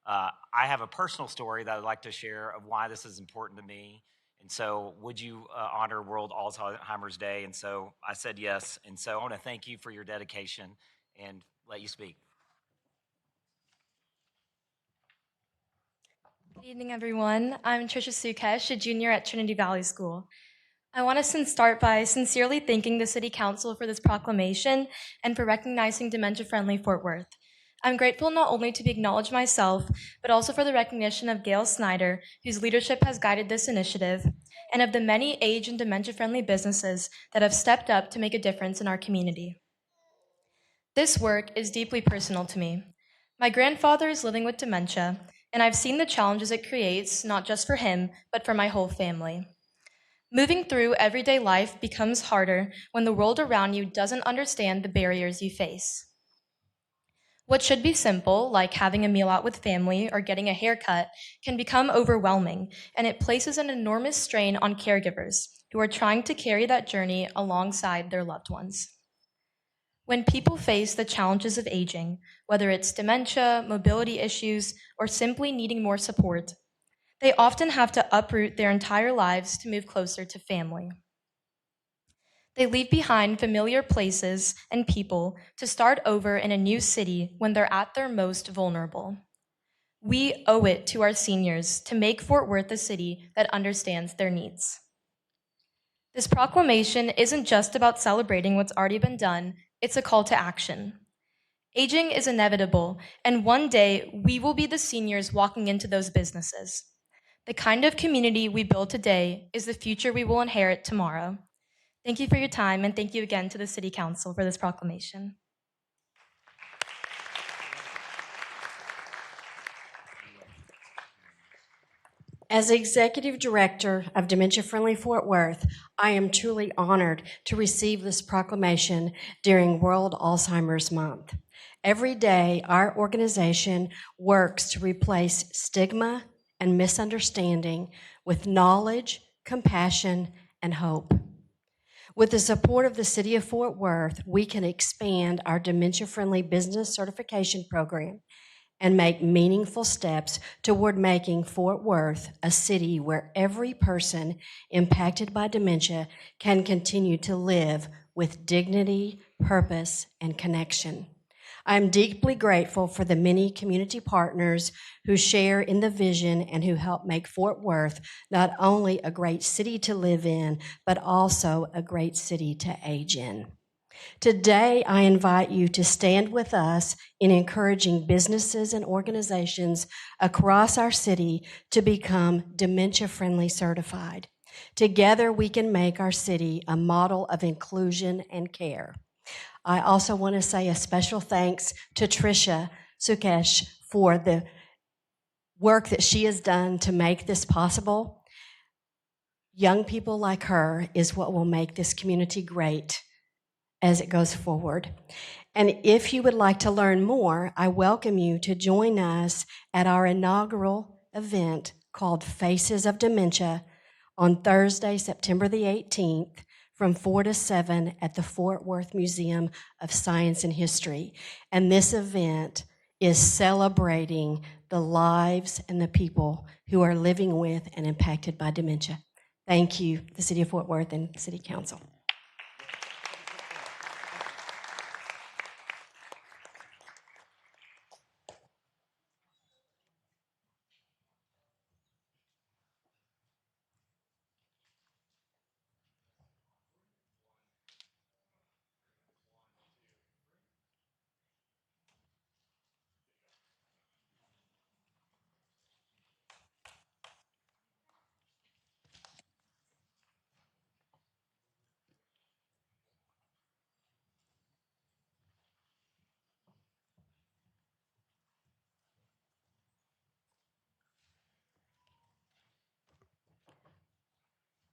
I have a personal story that I'd like to share of why this is important to me. And so would you honor World Alzheimer's Day? And so I said yes. And so I want to thank you for your dedication and let you speak. Good evening, everyone. I'm Tricia Sukesh, a junior at Trinity Valley School. I want to start by sincerely thanking the City Council for this proclamation and for recognizing Dementia Friendly Fort Worth. I'm grateful not only to be acknowledged myself, but also for the recognition of Gail Snyder, whose leadership has guided this initiative, and of the many age and dementia-friendly businesses that have stepped up to make a difference in our community. This work is deeply personal to me. My grandfather is living with dementia, and I've seen the challenges it creates, not just for him, but for my whole family. Moving through everyday life becomes harder when the world around you doesn't understand the barriers you face. What should be simple, like having a meal out with family or getting a haircut, can become overwhelming, and it places an enormous strain on caregivers who are trying to carry that journey alongside their loved ones. When people face the challenges of aging, whether it's dementia, mobility issues, or simply needing more support, they often have to uproot their entire lives to move closer to family. They leave behind familiar places and people to start over in a new city when they're at their most vulnerable. We owe it to our seniors to make Fort Worth a city that understands their needs. This proclamation isn't just about celebrating what's already been done, it's a call to action. Aging is inevitable, and one day we will be the seniors walking into those businesses. The kind of community we build today is the future we will inherit tomorrow. Thank you for your time, and thank you again to the City Council for this proclamation. As Executive Director of Dementia Friendly Fort Worth, I am truly honored to receive this proclamation during World Alzheimer's Month. Every day, our organization works to replace stigma and misunderstanding with knowledge, compassion, and hope. With the support of the City of Fort Worth, we can expand our dementia-friendly business certification program and make meaningful steps toward making Fort Worth a city where every person impacted by dementia can continue to live with dignity, purpose, and connection. I am deeply grateful for the many community partners who share in the vision and who help make Fort Worth not only a great city to live in, but also a great city to age in. Today, I invite you to stand with us in encouraging businesses and organizations across our city to become dementia-friendly certified. Together, we can make our city a model of inclusion and care. I also want to say a special thanks to Tricia Sukesh for the work that she has done to make this possible. Young people like her is what will make this community great as it goes forward. And if you would like to learn more, I welcome you to join us at our inaugural event called Faces of Dementia on Thursday, September the 18th, from 4 to 7 at the Fort Worth Museum of Science and History. And this event is celebrating the lives and the people who are living with and impacted by dementia. Thank you, the City of Fort Worth and City Council.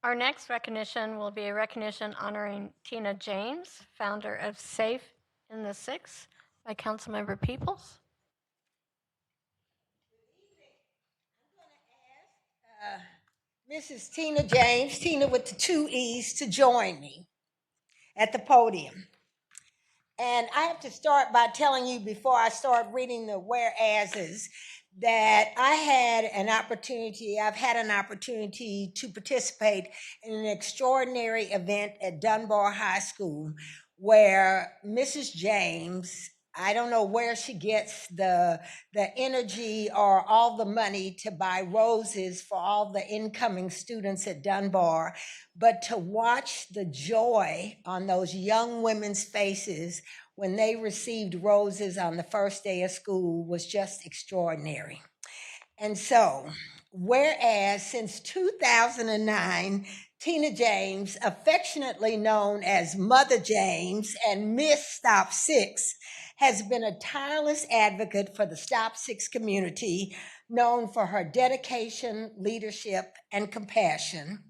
Our next recognition will be a recognition honoring Tina James, founder of Safe in the Six, by Councilmember Peoples. Mrs. Tina James, Tina with the 2 E's, to join me at the podium. And I have to start by telling you, before I start reading the whereases, that I've had an opportunity to participate in an extraordinary event at Dunbar High School where Mrs. James, I don't know where she gets the energy or all the money to buy roses for all the incoming students at Dunbar, but to watch the joy on those young women's faces when they received roses on the first day of school was just extraordinary. And so, whereas since 2009, Tina James, affectionately known as Mother James and Miss Stop 6, has been a tireless advocate for the Stop Six community, known for her dedication, leadership, and compassion.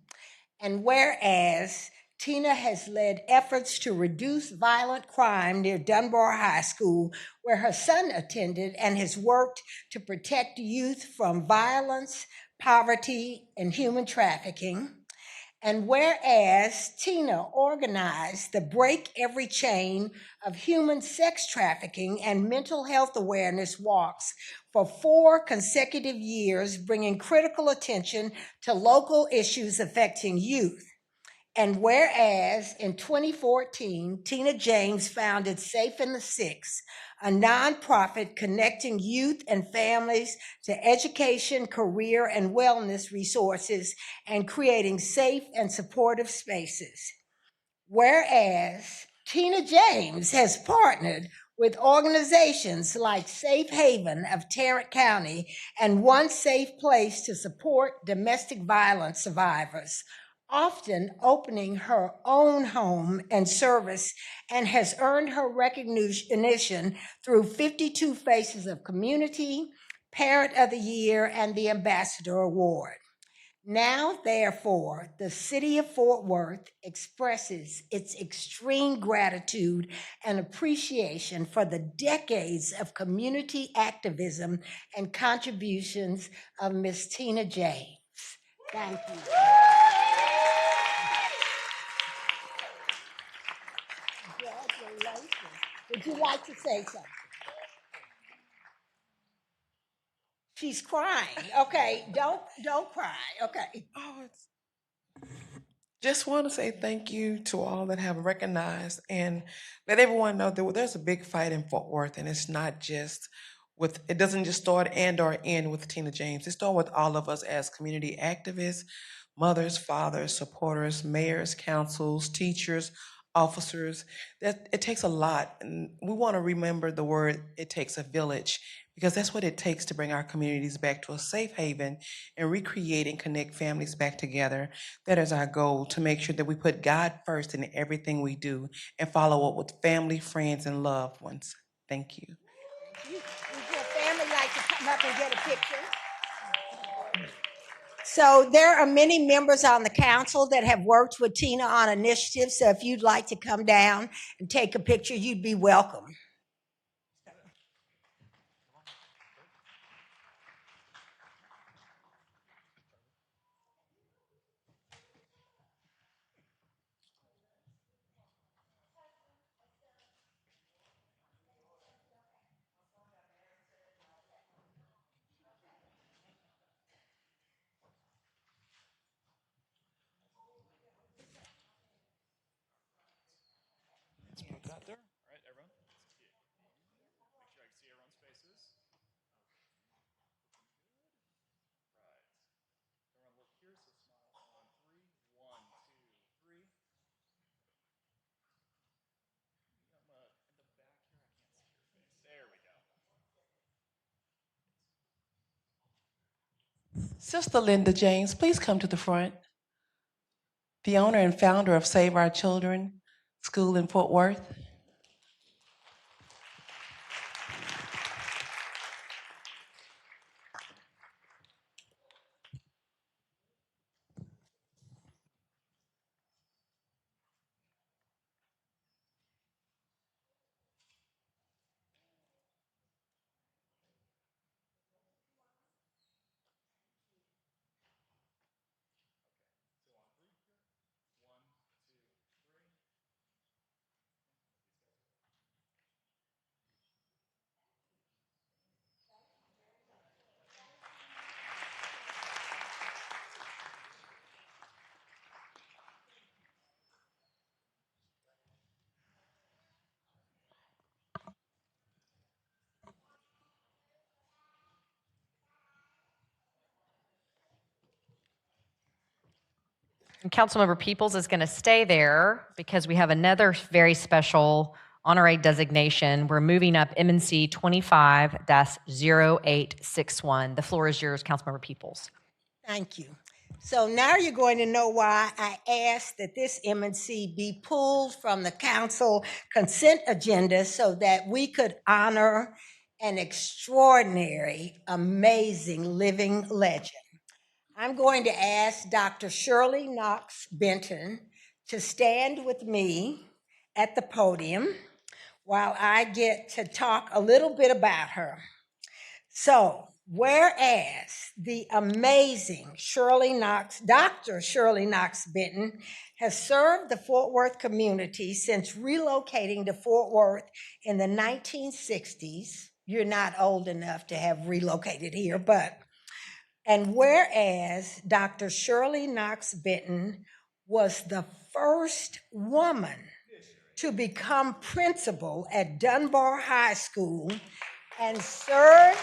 And whereas Tina has led efforts to reduce violent crime near Dunbar High School, where her son attended, and has worked to protect youth from violence, poverty, and human trafficking. And whereas Tina organized the Break Every Chain of Human Sex Trafficking and Mental Health Awareness Walks for 4 consecutive years, bringing critical attention to local issues affecting youth. And whereas in 2014, Tina James founded Safe in the Six, a nonprofit connecting youth and families to education, career, and wellness resources and creating safe and supportive spaces. Whereas Tina James has partnered with organizations like Safe Haven of Tarrant County and One Safe Place to support domestic violence survivors, often opening her own home and service, and has earned her recognition through 52 Faces of Community, Parent of the Year, and the Ambassador Award. Now, therefore, the City of Fort Worth expresses its extreme gratitude and appreciation for the decades of community activism and contributions of Ms. Tina James. Thank you. Congratulations. Would you like to say something? She's crying. Okay, don't cry. Okay. Just want to say thank you to all that have recognized and let everyone know that there's a big fight in Fort Worth, and it's not just with, it doesn't just start and or end with Tina James. It starts with all of us as community activists, mothers, fathers, supporters, mayors, councils, teachers, officers. That it takes a lot, and we want to remember the word, it takes a village, because that's what it takes to bring our communities back to a safe haven and recreate and connect families back together. That is our goal, to make sure that we put God first in everything we do and follow up with family, friends, and loved ones. Thank you. Would your family like to come up and get a picture? So there are many members on the council that have worked with Tina on initiatives, so if you'd like to come down and take a picture, you'd be welcome. Sister Linda James, please come to the front. The owner and founder of Save Our Children School in Fort Worth. And Councilmember Peoples is going to stay there because we have another very special honorary designation. We're moving up M&C 25-0861. The floor is yours, Councilmember Peoples. Thank you. So now you're going to know why I asked that this M&C be pulled from the council consent agenda so that we could honor an extraordinary, amazing living legend. I'm going to ask Dr. Shirley Knox Benton to stand with me at the podium while I get to talk a little bit about her. So, whereas the amazing Dr. Shirley Knox Benton has served the Fort Worth community since relocating to Fort Worth in the 1960s. You're not old enough to have relocated here, and whereas Dr. Shirley Knox Benton was the first woman to become principal at Dunbar High School and served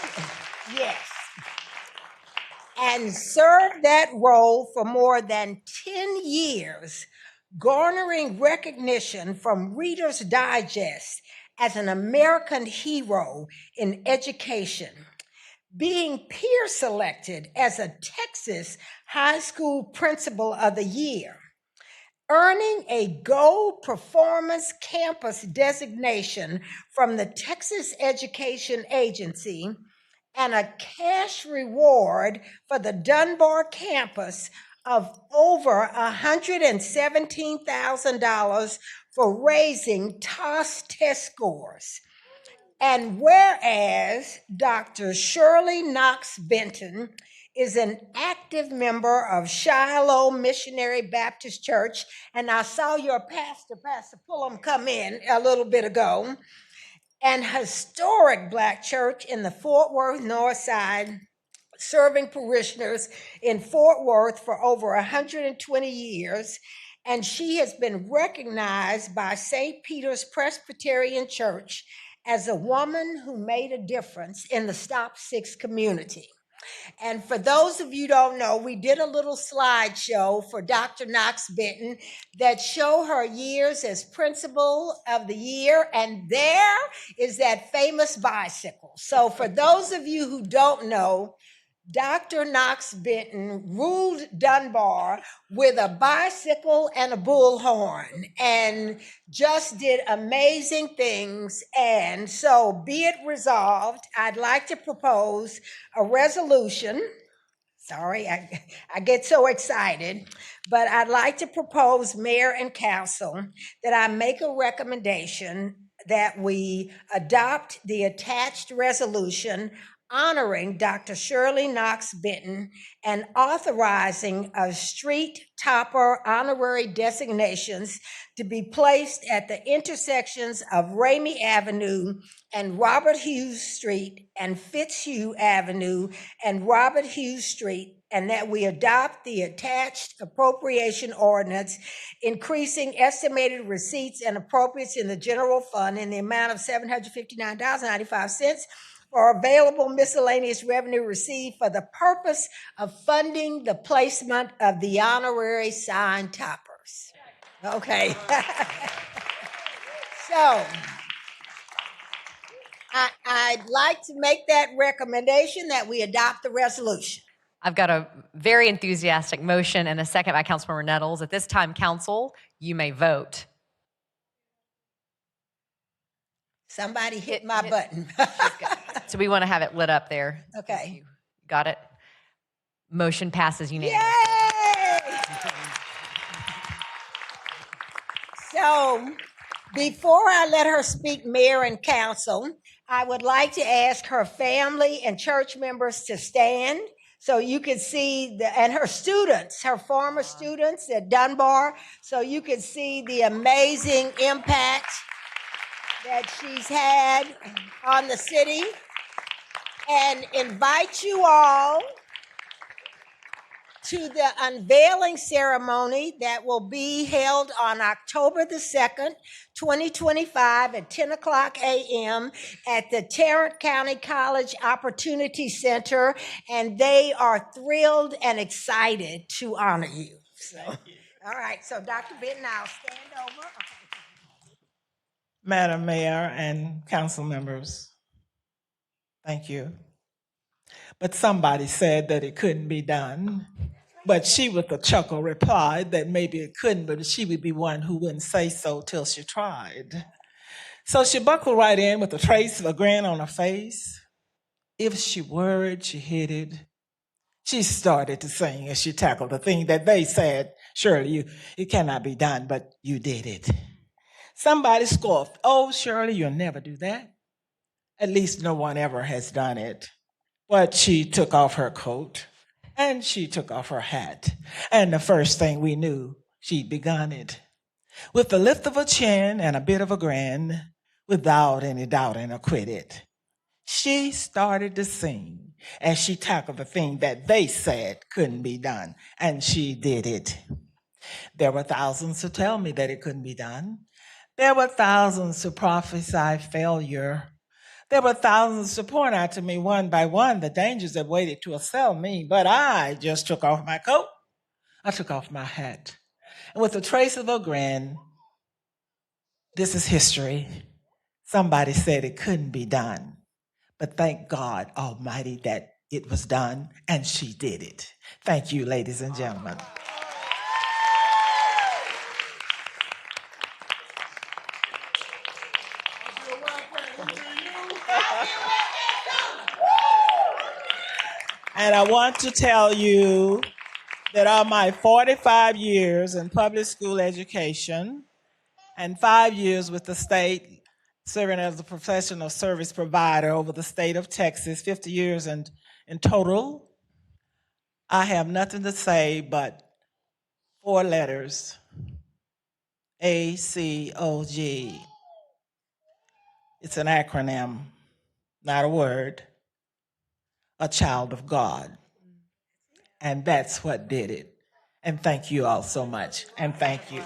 that role for more than 10 years, garnering recognition from Reader's Digest as an American hero in education, being peer selected as a Texas High School Principal of the Year, earning a Gold Performance Campus designation from the Texas Education Agency, and a cash reward for the Dunbar campus of over $117,000 for raising TOS test scores. And whereas Dr. Shirley Knox Benton is an active member of Shiloh Missionary Baptist Church, and I saw your pastor, Pastor Pullum, come in a little bit ago, an historic Black church in the Fort Worth North Side, serving parishioners in Fort Worth for over 120 years, and she has been recognized by St. Peter's Presbyterian Church as a woman who made a difference in the Stop Six community. And for those of you who don't know, we did a little slideshow for Dr. Knox Benton that show her years as Principal of the Year, and there is that famous bicycle. So for those of you who don't know, Dr. Knox Benton ruled Dunbar with a bicycle and a bullhorn and just did amazing things. And so be it resolved, I'd like to propose a resolution. Sorry, I get so excited, but I'd like to propose, Mayor and Council, that I make a recommendation that we adopt the attached resolution honoring Dr. Shirley Knox Benton and authorizing a street topper honorary designations to be placed at the intersections of Ramey Avenue and Robert Hughes Street and Fitzhugh Avenue and Robert Hughes Street, and that we adopt the attached appropriation ordinance, increasing estimated receipts and appropriates in the general fund in the amount of $759.95 for available miscellaneous revenue received for the purpose of funding the placement of the honorary sign toppers. Okay. So I'd like to make that recommendation that we adopt the resolution. I've got a very enthusiastic motion and a second by Councilmember Nettles. At this time, council, you may vote. Somebody hit my button. So we want to have it lit up there. Okay. Got it? Motion passes unanimously. Yay! So before I let her speak, Mayor and Council, I would like to ask her family and church members to stand so you can see and her students, her former students at Dunbar, so you can see the amazing impact that she's had on the city, and invite you all to the unveiling ceremony that will be held on October the 2nd, 2025 at 10 o'clock a.m. at the Tarrant County College Opportunity Center, and they are thrilled and excited to honor you. All right, so Dr. Benton, I'll stand over. Madam Mayor and council members, thank you. But somebody said that it couldn't be done. But she, with a chuckle, replied that maybe it couldn't, but she would be one who wouldn't say so till she tried. So she buckled right in with a trace of a grin on her face. If she worried, she hid it. She started to sing as she tackled the thing that they said, Shirley, it cannot be done, but you did it. Somebody scoffed, oh, Shirley, you'll never do that. At least no one ever has done it. But she took off her coat and she took off her hat. And the first thing we knew, she'd begun it. With the lift of her chin and a bit of a grin, without any doubting or quit it. She started to sing as she tackled the thing that they said couldn't be done, and she did it. There were thousands who tell me that it couldn't be done. There were thousands who prophesy failure. There were thousands who point out to me one by one the dangers that waited to assail me, but I just took off my coat. I took off my hat. And with a trace of a grin, this is history. Somebody said it couldn't be done. But thank God Almighty that it was done, and she did it. Thank you, ladies and gentlemen. And I want to tell you that of my 45 years in public school education and 5 years with the state, serving as a professional service provider over the state of Texas, 50 years in total, I have nothing to say but 4 letters, ACOG. It's an acronym, not a word, a child of God. And that's what did it. And thank you all so much. And thank you.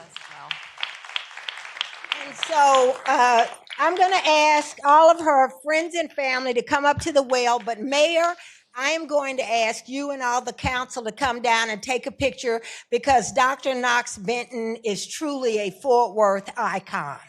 And so I'm going to ask all of her friends and family to come up to the well, but Mayor, I am going to ask you and all the council to come down and take a picture because Dr. Knox Benton is truly a Fort Worth icon.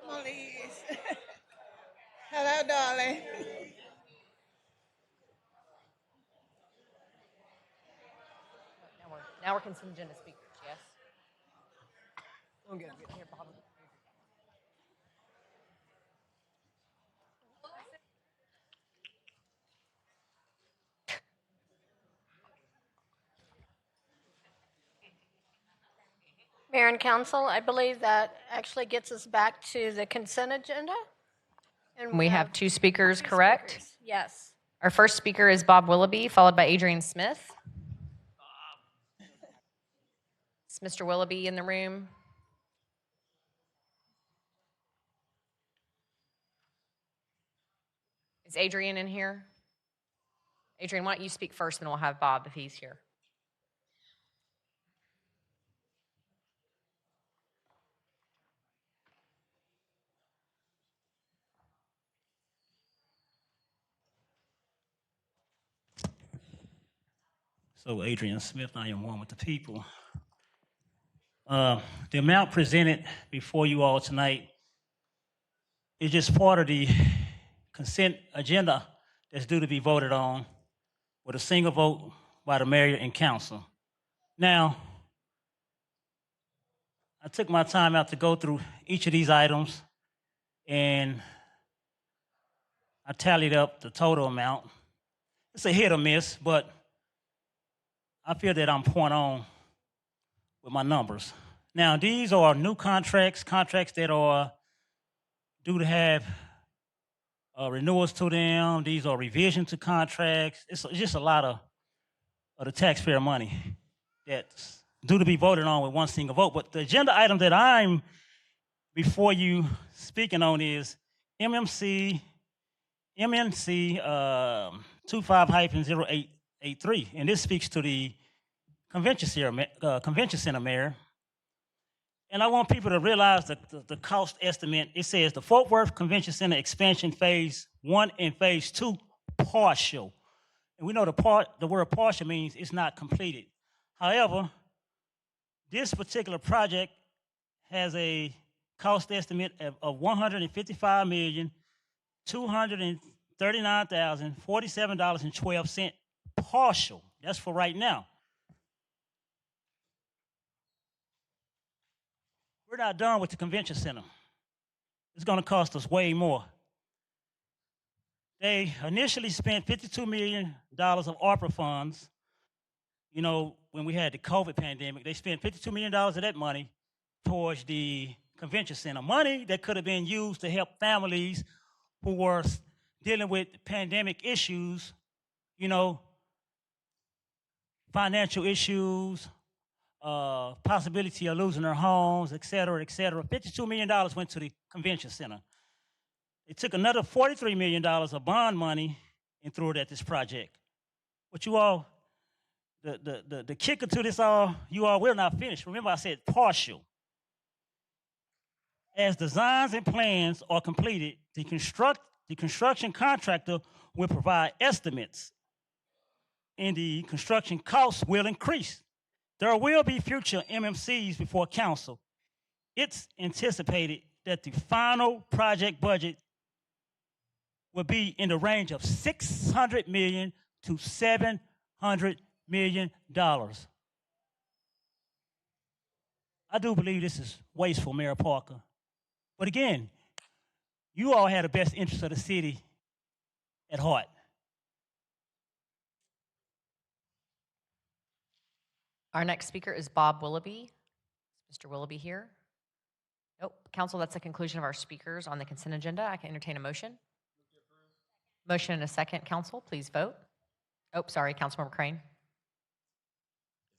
Come on, Liz. Hello, darling. Now we're consent agenda speakers, yes? Okay, here, Bob. Mayor and council, I believe that actually gets us back to the consent agenda. And We have two speakers, correct? speakers. Yes. Our first speaker is Bob Willoughby, followed by Adrian Smith. Is Mr. Willoughby in the room? Is Adrian in here? Adrian, why don't you speak first, then we'll have Bob if he's here. So Adrian Smith, I am one with the people. The amount presented before you all tonight is just part of the consent agenda that's due to be voted on with a single vote by the mayor and council. Now, I took my time out to go through each of these items, and I tallied up the total amount. It's a hit or miss, but I feel that I'm point on with my numbers. Now, these are new contracts that are due to have renewals to them. These are revisions to contracts. It's just a lot of the taxpayer money that's due to be voted on with one single vote. But the agenda item that I'm before you speaking on is MNC 25-0883, and this speaks to the convention center mayor. And I want people to realize that the cost estimate, it says the Fort Worth Convention Center expansion phase 1 and phase 2 partial. And we know the word partial means it's not completed. However, this particular project has a cost estimate of $155,239,047.12 partial. That's for right now. We're not done with the convention center. It's going to cost us way more. They initially spent $52 million of ARPA funds. You know, when we had the COVID pandemic, they spent $52 million of that money towards the convention center. Money that could have been used to help families who were dealing with pandemic issues, you know, financial issues, possibility of losing their homes, et cetera, et cetera. $52 million went to the convention center. They took another $43 million of bond money and threw it at this project. But you all, the kicker to this all, you all, we're not finished. Remember I said partial. As designs and plans are completed, the construction contractor will provide estimates, and the construction costs will increase. There will be future MMCs before council. It's anticipated that the final project budget will be in the range of $600 million to $700 million. I do believe this is wasteful, Mayor Parker. But again, you all had the best interest of the city at heart. Our next speaker is Bob Willoughby. Is Mr. Willoughby here? Nope. Council, that's the conclusion of our speakers on the consent agenda. I can entertain a motion. Motion and a second. Council, please vote. Oh, sorry, Councilmember Crane. Is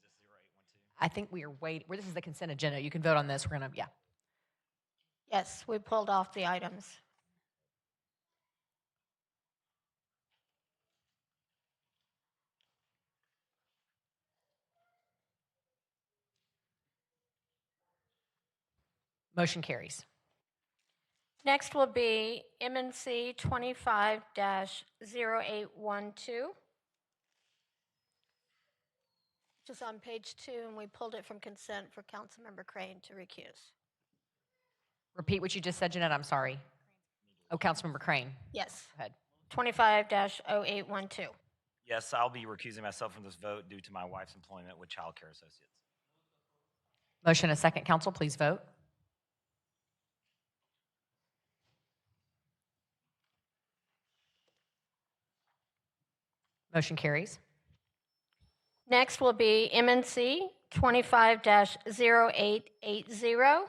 this the right one too? I think we are waiting. This is the consent agenda. You can vote on this. We're gonna, yeah. Yes, we pulled off the items. Motion carries. Next will be MNC 25-0812, which is on page 2, and we pulled it from consent for Councilmember Crane to recuse. Repeat what you just said, Jeanette, I'm sorry. Oh, Councilmember Crane. Yes. Go ahead. 25-0812. Yes, I'll be recusing myself from this vote due to my wife's employment with Child Care Associates. Motion a second, council, please vote. Motion carries. Next will be MNC 25-0880.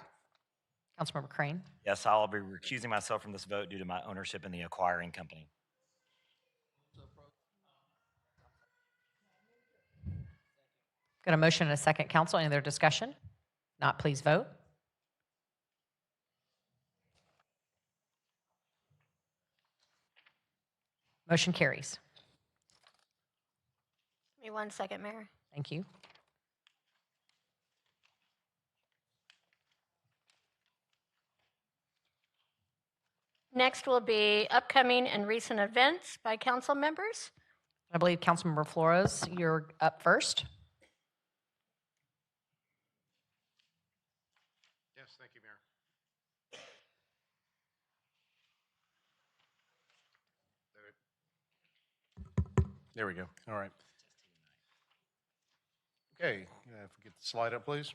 Councilmember Crane. Yes, I'll be recusing myself from this vote due to my ownership in the acquiring company. Got a motion and a second, council. Any other discussion? Not, please vote. Motion carries. Give me 1 second, Mayor. Thank you. Next will be upcoming and recent events by council members. I believe Councilmember Flores, you're up first. Yes, thank you, Mayor. There we go. All right. Okay, if we get the slide up, please.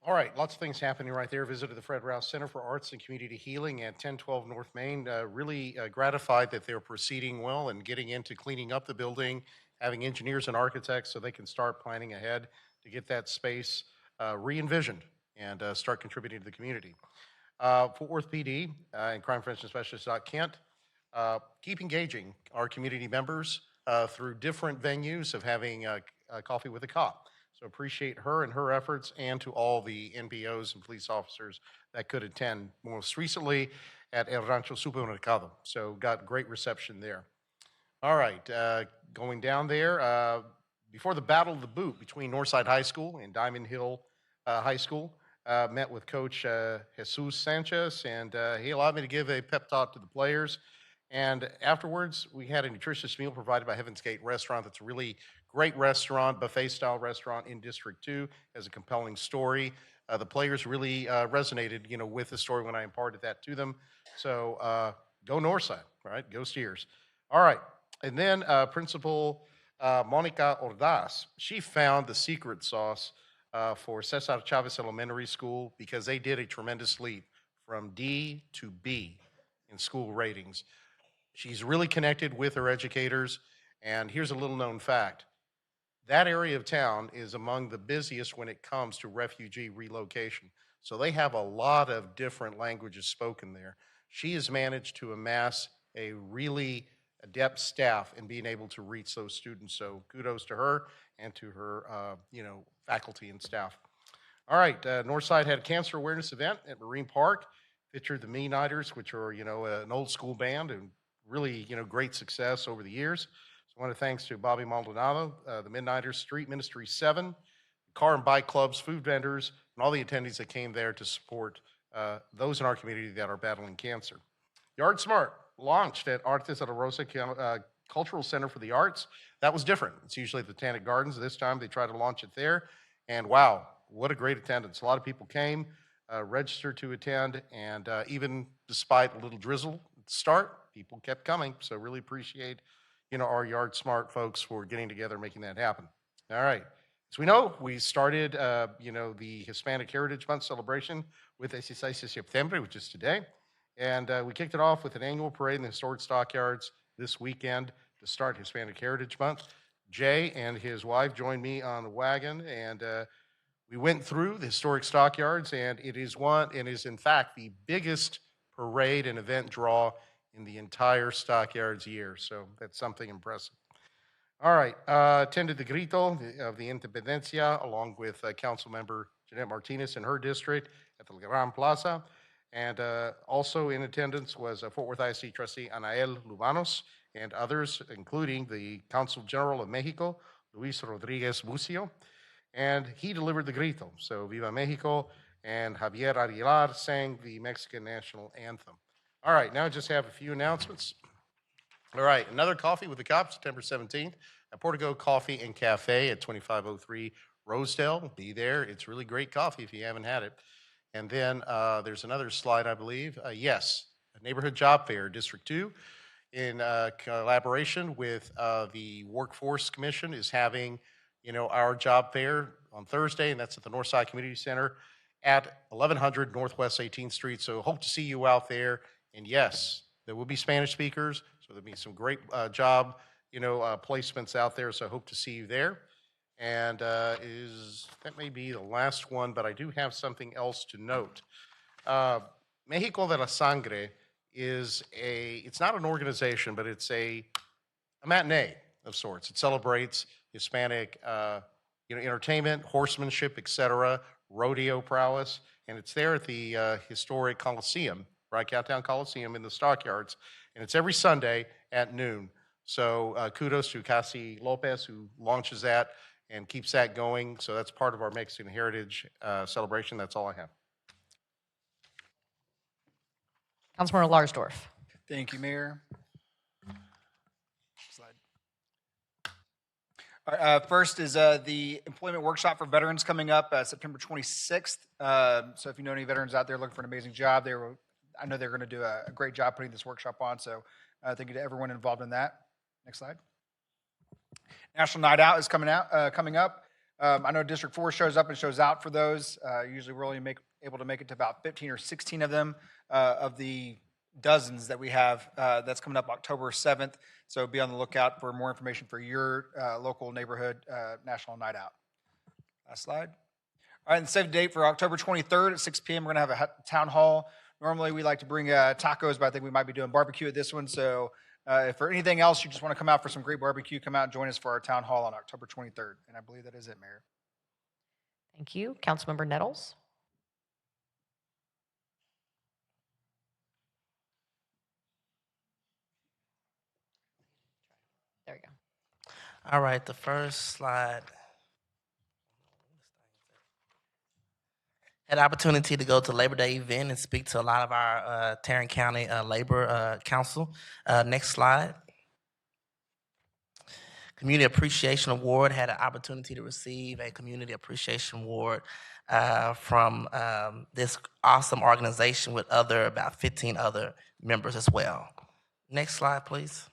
All right, lots of things happening right there. Visited the Fred Rouse Center for Arts and Community Healing at 1012 North Main. Really gratified that they're proceeding well and getting into cleaning up the building, having engineers and architects so they can start planning ahead to get that space re-envisioned and start contributing to the community. Fort Worth PD and Crime Prevention Specialist Doc Kent keep engaging our community members through different venues of having coffee with a cop. So appreciate her and her efforts, and to all the NPOs and police officers that could attend, most recently at El Rancho Supermercado. So got great reception there. All right, going down there, before the Battle of the Boot between Northside High School and Diamond Hill High School, met with Coach Jesus Sanchez, and he allowed me to give a pep talk to the players. And afterwards, we had a nutritious meal provided by Heaven's Gate Restaurant. That's a really great restaurant, buffet-style restaurant in District 2. Has a compelling story. The players really resonated, with the story when I imparted that to them. So go Northside, right? Go Steers. All right, and then Principal Monica Ordaz. She found the secret sauce for Cesar Chavez Elementary School because they did a tremendous leap from D to B in school ratings. She's really connected with her educators, and here's a little known fact. That area of town is among the busiest when it comes to refugee relocation. So they have a lot of different languages spoken there. She has managed to amass a really adept staff in being able to reach those students. So kudos to her and to her, faculty and staff. All right, Northside had a cancer awareness event at Marine Park, featured the Midnighters, which are, an old school band and really, great success over the years. So I want to thanks to Bobby Maldonado, the Midnighters, Street Ministry 7, car and bike clubs, food vendors, and all the attendees that came there to support those in our community that are battling cancer. Yard Smart launched at Artes de la Rosa Cultural Center for the Arts. That was different. It's usually at the Botanic Gardens. This time they tried to launch it there. And wow, what a great attendance. A lot of people came, registered to attend, and even despite a little drizzle at the start, people kept coming. So really appreciate, our Yard Smart folks for getting together, making that happen. All right. As we know, we started, the Hispanic Heritage Month celebration with 16 de Septiembre, which is today. And we kicked it off with an annual parade in the historic stockyards this weekend to start Hispanic Heritage Month. Jay and his wife joined me on the wagon, and we went through the historic stockyards, and it is in fact the biggest parade and event draw in the entire stockyards year. So that's something impressive. All right, attended the Grito of the Independencia along with Council Member Jeanette Martinez in her district at the Gran Plaza. And also in attendance was Fort Worth ISD trustee Anael Lubanos and others, including the Consul General of Mexico, Luis Rodriguez Bucio. And he delivered the Grito. So Viva Mexico, and Javier Aguilar sang the Mexican national anthem. All right, now I just have a few announcements. All right, another Coffee with the Cop, September 17th at Portico Coffee and Cafe at 2503 Rosedale, be there. It's really great coffee if you haven't had it. And then there's another slide, I believe. Yes, a neighborhood job fair, District 2, in collaboration with the Workforce Commission, is having, our job fair on Thursday, and that's at the Northside Community Center at 1100 Northwest 18th Street. So hope to see you out there. And yes, there will be Spanish speakers, so there'll be some great job, placements out there. So I hope to see you there. And that may be the last one, but I do have something else to note. Mexico de la Sangre is it's not an organization, but it's a matinee of sorts. It celebrates Hispanic, entertainment, horsemanship, etc., rodeo prowess, and it's there at the historic Coliseum, right, Cowtown Coliseum in the Stockyards, and it's every Sunday at noon. So kudos to Casi Lopez, who launches that and keeps that going. So that's part of our Mexican heritage celebration. That's all I have. Councilmember Larsdorf. Thank you, Mayor. Slide. All right, first is the employment workshop for veterans coming up September 26th. So if you know any veterans out there looking for an amazing job, I know they're going to do a great job putting this workshop on. So thank you to everyone involved in that. Next slide. National Night Out is coming up. I know District 4 shows up and shows out for those. Usually we're only able to make it to about 15 or 16 of them, of the dozens that we have. That's coming up October 7th. So be on the lookout for more information for your local neighborhood National Night Out. Last slide. All right, and save the date for October 23rd at 6 p.m. We're going to have a town hall. Normally we like to bring tacos, but I think we might be doing barbecue at this one. So if for anything else, you just want to come out for some great barbecue, come out and join us for our town hall on October 23rd. And I believe that is it, Mayor. Thank you. Councilmember Nettles. There you go. All right, the first slide. Had the opportunity to go to Labor Day event and speak to a lot of our Tarrant County Labor Council. Next slide. Community Appreciation Award, had an opportunity to receive a Community Appreciation Award from this awesome organization with about 15 other members as well. Next slide, please.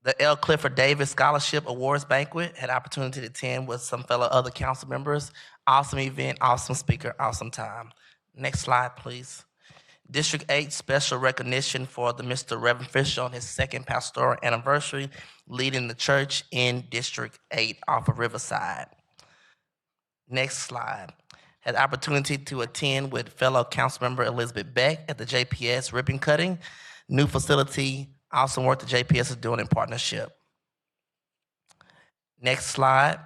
The L. Clifford Davis Scholarship Awards Banquet, had opportunity to attend with some fellow other council members. Awesome event, awesome speaker, awesome time. Next slide, please. District 8 special recognition for the Mr. Reverend Fisher on his second pastoral anniversary, leading the church in District 8 off of Riverside. Next slide. Had the opportunity to attend with fellow councilmember Elizabeth Beck at the JPS ribbon cutting. New facility, awesome work the JPS is doing in partnership. Next slide.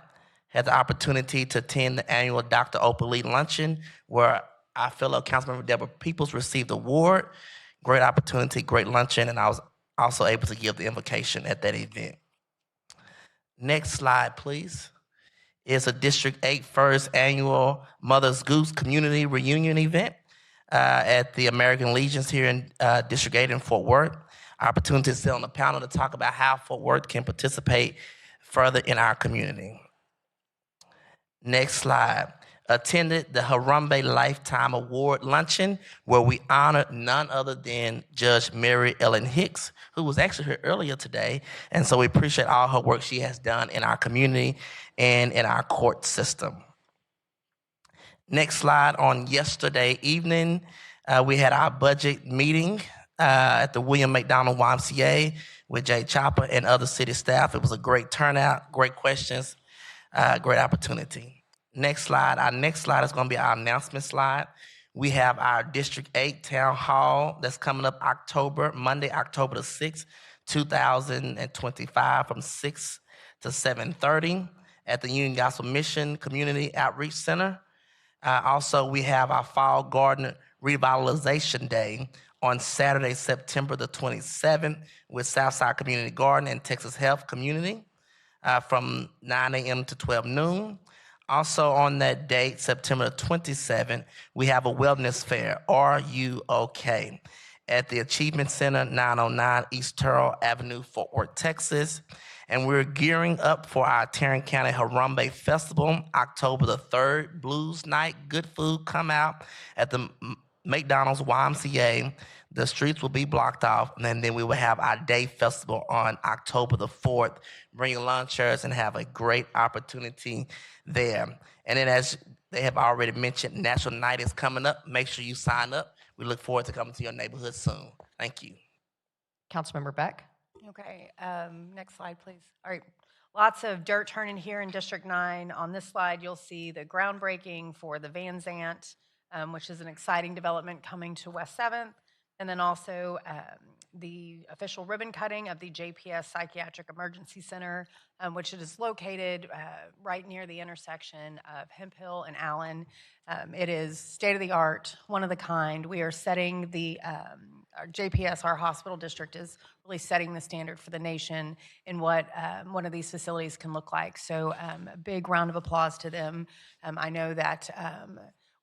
Had the opportunity to attend the annual Dr. Oprah Lee Luncheon, where our fellow councilmember Deborah Peoples received the award. Great opportunity, great luncheon, and I was also able to give the invocation at that event. Next slide, please. Is a District 8 first annual Mother's Goose Community Reunion event at the American Legions here in District 8 in Fort Worth. Opportunity to sit on the panel to talk about how Fort Worth can participate further in our community. Next slide. Attended the Harambe Lifetime Award Luncheon, where we honored none other than Judge Mary Ellen Hicks, who was actually here earlier today. And so we appreciate all her work she has done in our community and in our court system. Next slide. On yesterday evening, we had our budget meeting at the William McDonald YMCA with Jay Chopper and other city staff. It was a great turnout, great questions, great opportunity. Next slide. Our next slide is going to be our announcement slide. We have our District 8 Town Hall that's coming up Monday, October the 6th, 2025 from 6 to 7:30 at the Union Gospel Mission Community Outreach Center. Also, we have our Fall Garden Revitalization Day on Saturday, September the 27th with Southside Community Garden and Texas Health Community from 9 a.m. to 12 noon. Also on that date, September 27th, we have a wellness fair, RUOK. at the Achievement Center, 909 East Terrell Avenue, Fort Worth, Texas. And we're gearing up for our Tarrant County Harambe Festival, October the 3rd, Blues Night, good food, come out at the McDonald's YMCA. The streets will be blocked off, and then we will have our day festival on October the 4th. Bring your lawn chairs and have a great opportunity there. And then as they have already mentioned, National Night is coming up. Make sure you sign up. We look forward to coming to your neighborhood soon. Thank you. Councilmember Beck? Okay, next slide, please. All right, lots of dirt turning here in District 9. On this slide, you'll see the groundbreaking for the Van Zant, which is an exciting development coming to West 7th, and then also the official ribbon cutting of the JPS Psychiatric Emergency Center, which is located right near the intersection of Hemphill and Allen. It is state-of-the-art, one of the kind. We are setting our JPS, our hospital district, is really setting the standard for the nation in what one of these facilities can look like. So a big round of applause to them. I know that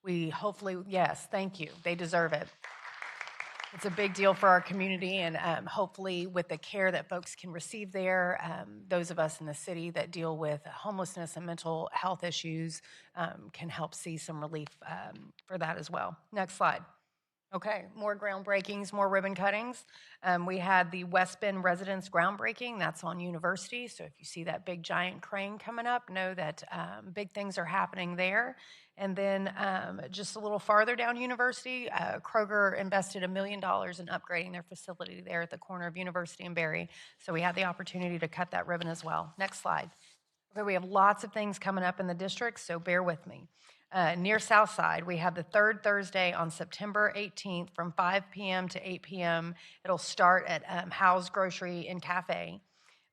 we hopefully, yes, thank you. They deserve it. It's a big deal for our community, and hopefully with the care that folks can receive there, those of us in the city that deal with homelessness and mental health issues can help see some relief for that as well. Next slide. Okay, more groundbreakings, more ribbon cuttings. We had the West Bend residence groundbreaking. That's on University. So if you see that big giant crane coming up, know that big things are happening there. And then just a little farther down University, Kroger invested $1 million in upgrading their facility there at the corner of University and Berry. So we had the opportunity to cut that ribbon as well. Next slide. Okay, we have lots of things coming up in the district, so bear with me. Near Southside, we have the third Thursday on September 18th from 5 p.m. to 8 p.m. It'll start at Howe's Grocery and Cafe.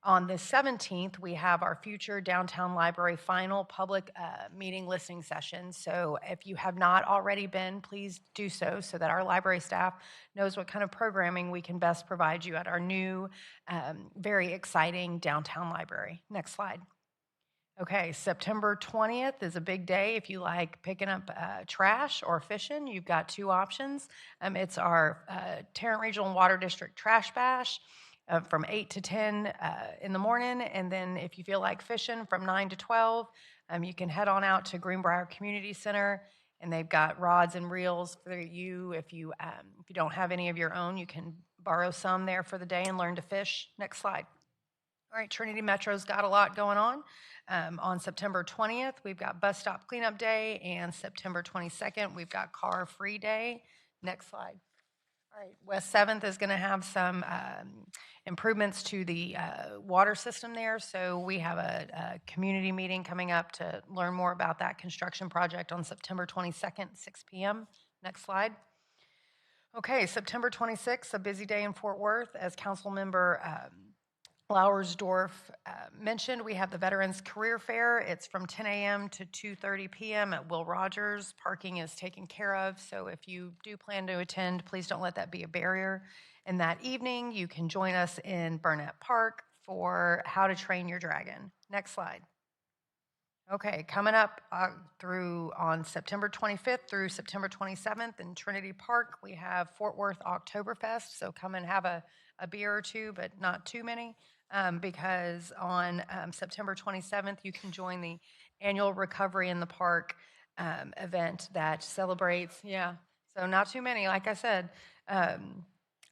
On the 17th, we have our future Downtown Library final public meeting listening session. So if you have not already been, please do so that our library staff knows what kind of programming we can best provide you at our new, very exciting downtown library. Next slide. Okay, September 20th is a big day. If you like picking up trash or fishing, you've got two options. It's our Tarrant Regional Water District Trash Bash from 8 to 10 in the morning. And then if you feel like fishing from 9 to 12, you can head on out to Greenbrier Community Center, and they've got rods and reels for you. If you don't have any of your own, you can borrow some there for the day and learn to fish. Next slide. All right, Trinity Metro's got a lot going on. On September 20th, we've got Bus Stop Cleanup Day, and September 22nd, we've got Car Free Day. Next slide. All right, West 7th is going to have some improvements to the water system there, so we have a community meeting coming up to learn more about that construction project on September 22nd, 6 p.m. Next slide. Okay, September 26th, a busy day in Fort Worth. As Councilmember Lauersdorf mentioned, we have the Veterans Career Fair. It's from 10 a.m. to 2:30 p.m. at Will Rogers. Parking is taken care of, so if you do plan to attend, please don't let that be a barrier. And that evening, you can join us in Burnett Park for How to Train Your Dragon. Next slide. Okay, coming up on September 25th through September 27th in Trinity Park, we have Fort Worth Oktoberfest, so come and have a beer or two, but not too many. Because on September 27th, you can join the annual Recovery in the Park event that celebrates, so not too many, like I said,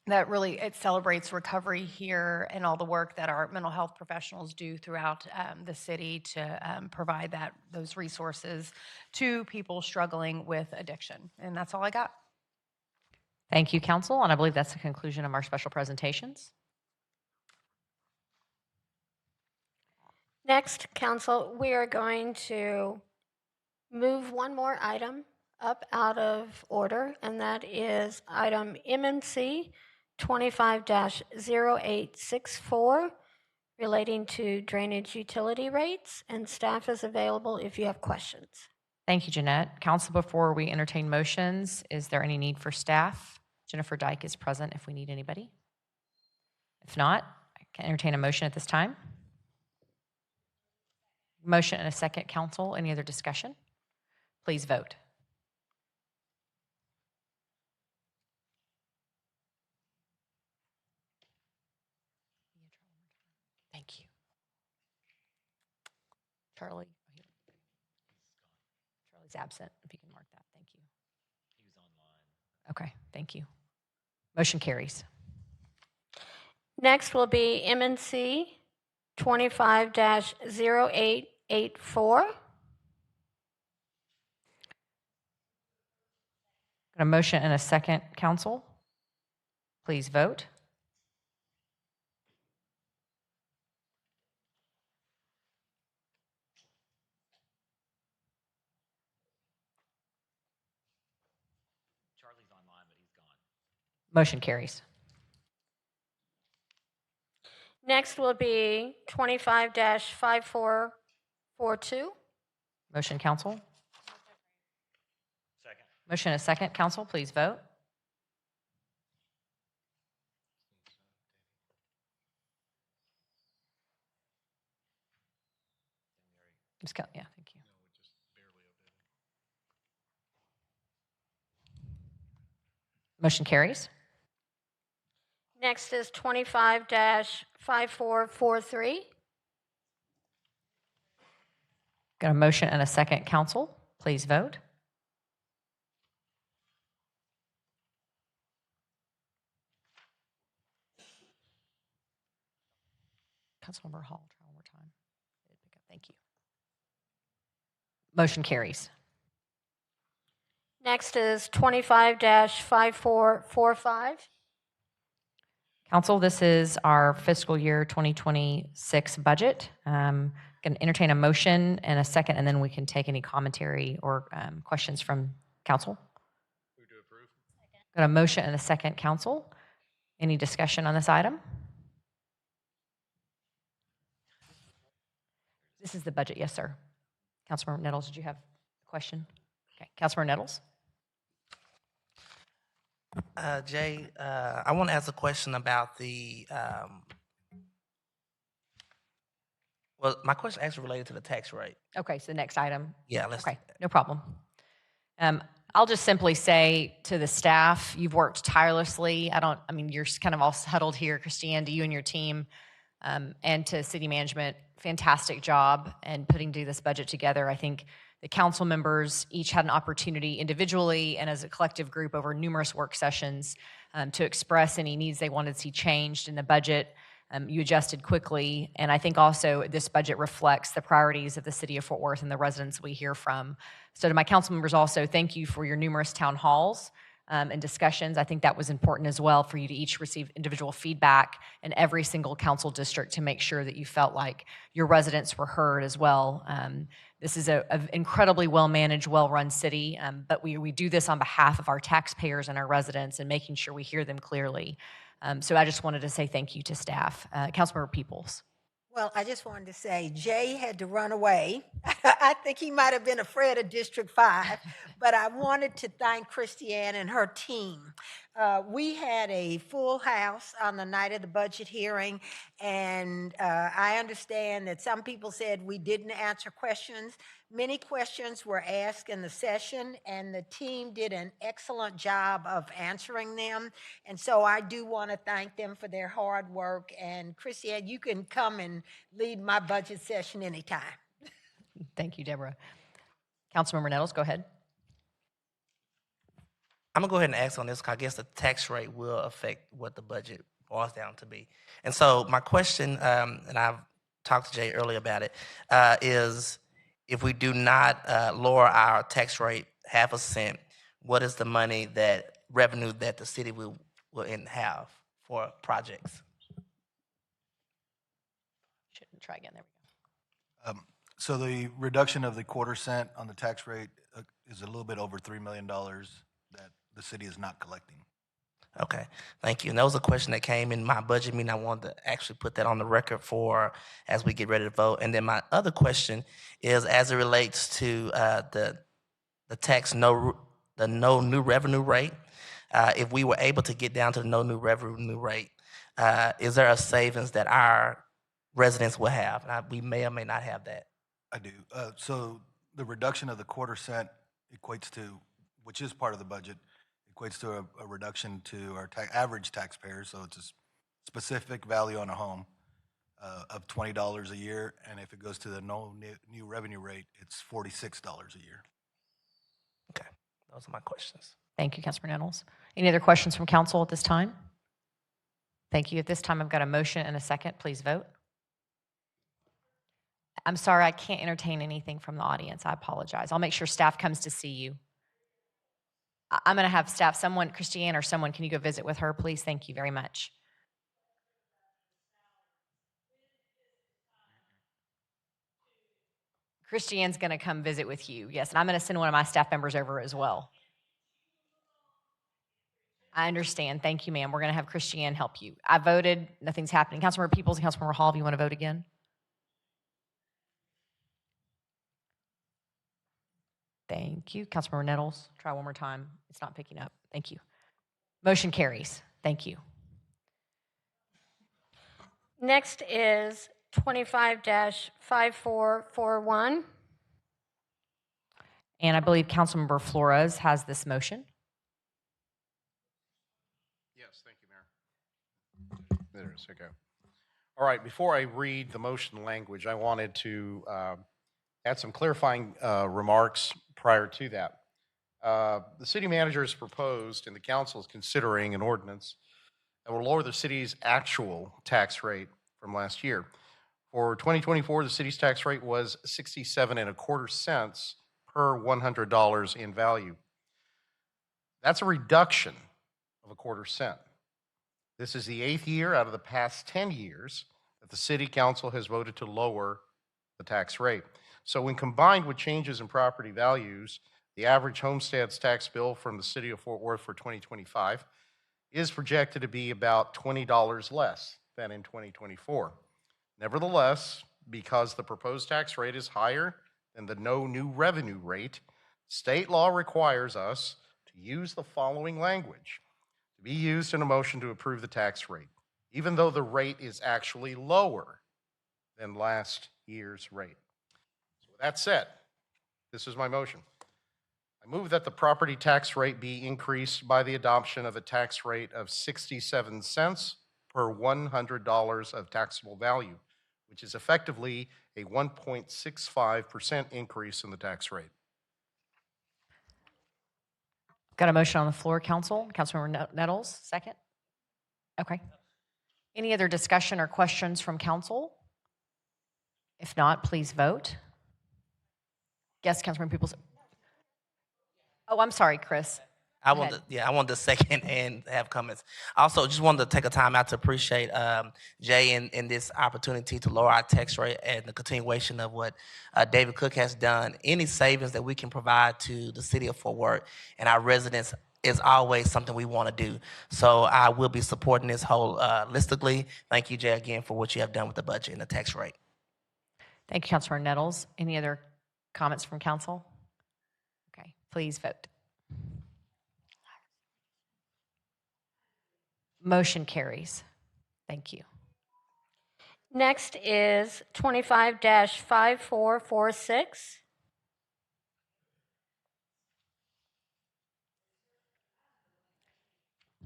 it celebrates recovery here and all the work that our mental health professionals do throughout the city to provide those resources to people struggling with addiction. And that's all I got. Thank you, Council, and I believe that's the conclusion of our special presentations. Next, Council, we are going to move one more item up out of order, and that is item MMC 25-0864 relating to drainage utility rates, and staff is available if you have questions. Thank you, Jeanette. Council, before we entertain motions, is there any need for staff? Jennifer Dyke is present if we need anybody. If not, I can entertain a motion at this time. Motion and a second, Council. Any other discussion? Please vote. Thank you. Charlie? Charlie's absent, if you can mark that. Thank you. He was online. Okay, thank you. Motion carries. Next will be MNC 25-0884. Got a motion and a second, council. Please vote. Charlie's online, but he's gone. Motion carries. Next will be 25-5442. Motion, council. Second. Motion and a second, council. Please vote. Yeah, thank you. Motion carries. Next is 25-5443. Got a motion and a second, council. Please vote. Councilmember Hall, try one more time. Thank you. Motion carries. Next is 25-5445. Council, this is our fiscal year 2026 budget. Going to entertain a motion and a second, and then we can take any commentary or questions from council. Move to approve. Got a motion and a second, council. Any discussion on this item? This is the budget, yes, sir. Councilmember Nettles, did you have a question? Okay, Councilmember Nettles. Jay, I want to ask a question about the, well, my question actually related to the tax rate. Okay, so the next item. Yeah, let's. Okay, no problem. I'll just simply say to the staff, you've worked tirelessly. I mean, you're kind of all huddled here, Christiane, to you and your team, and to city management, fantastic job in putting this budget together. I think the council members each had an opportunity individually and as a collective group over numerous work sessions to express any needs they wanted to see changed in the budget. You adjusted quickly, and I think also this budget reflects the priorities of the city of Fort Worth and the residents we hear from. So to my council members also, thank you for your numerous town halls and discussions. I think that was important as well for you to each receive individual feedback in every single council district to make sure that you felt like your residents were heard as well. This is an incredibly well-managed, well-run city, but we do this on behalf of our taxpayers and our residents and making sure we hear them clearly. So I just wanted to say thank you to staff. Councilmember Peoples. Well, I just wanted to say Jay had to run away. I think he might have been afraid of District 5, but I wanted to thank Christiane and her team. We had a full house on the night of the budget hearing, and I understand that some people said we didn't answer questions. Many questions were asked in the session, and the team did an excellent job of answering them. And so I do want to thank them for their hard work. And Christiane, you can come and lead my budget session anytime. Thank you, Deborah. Councilmember Nettles, go ahead. I'm going to go ahead and ask on this because I guess the tax rate will affect what the budget boils down to be. And so my question, and I've talked to Jay earlier about it, is if we do not lower our tax rate 0.5%, what is the money revenue that the city will have for projects? Shouldn't try again. There we go. So the reduction of the 1/4 on the tax rate is a little bit over $3 million that the city is not collecting. Okay, thank you. And that was a question that came in my budget meeting. I wanted to actually put that on the record for as we get ready to vote. And then my other question is as it relates to the tax no new revenue rate. If we were able to get down to the no new revenue rate, is there a savings that our residents will have? We may or may not have that. I do. So the reduction of the 1/4 equates to, which is part of the budget, equates to a reduction to our average taxpayer. So it's a specific value on a home. of $20 a year, and if it goes to the no new revenue rate, it's $46 a year. Okay, those are my questions. Thank you, Councilmember Nettles. Any other questions from council at this time? Thank you. At this time, I've got a motion and a second. Please vote. I'm sorry, I can't entertain anything from the audience. I apologize. I'll make sure staff comes to see you. I'm going to have staff, someone, Christiane or someone, can you go visit with her, please? Thank you very much. Christiane's going to come visit with you, yes, and I'm going to send one of my staff members over as well. I understand. Thank you, ma'am. We're going to have Christiane help you. I voted. Nothing's happening. Councilmember Peoples and Councilmember Hall, if you want to vote again? Thank you. Councilmember Nettles, try one more time. It's not picking up. Thank you. Motion carries. Thank you. Next is 25-5441. And I believe Councilmember Flores has this motion. Yes, thank you, Mayor. There it is. Okay. All right, before I read the motion language, I wanted to add some clarifying remarks prior to that. The city manager has proposed, and the council is considering an ordinance that will lower the city's actual tax rate from last year. For 2024, the city's tax rate was 67.25 cents per $100 in value. That's a reduction of 1/4 cent. This is the 8th year out of the past 10 years that the city council has voted to lower the tax rate. So when combined with changes in property values, the average homestead's tax bill from the city of Fort Worth for 2025 is projected to be about $20 less than in 2024. Nevertheless, because the proposed tax rate is higher than the no new revenue rate, state law requires us to use the following language to be used in a motion to approve the tax rate, even though the rate is actually lower than last year's rate. So with that said, this is my motion. I move that the property tax rate be increased by the adoption of a tax rate of 67 cents per $100 of taxable value, which is effectively a 1.65% increase in the tax rate. Got a motion on the floor, council. Councilmember Nettles, second. Okay. Any other discussion or questions from council? If not, please vote. Yes, Councilmember Peoples. Oh, I'm sorry, Chris. I wanted to second and have comments. Also, just wanted to take a time out to appreciate Jay in this opportunity to lower our tax rate and the continuation of what David Cook has done. Any savings that we can provide to the city of Fort Worth and our residents is always something we want to do. So I will be supporting this holistically. Thank you, Jay, again, for what you have done with the budget and the tax rate. Thank you, Councilmember Nettles. Any other comments from council? Okay, please vote. Motion carries. Thank you. Next is 25-5446.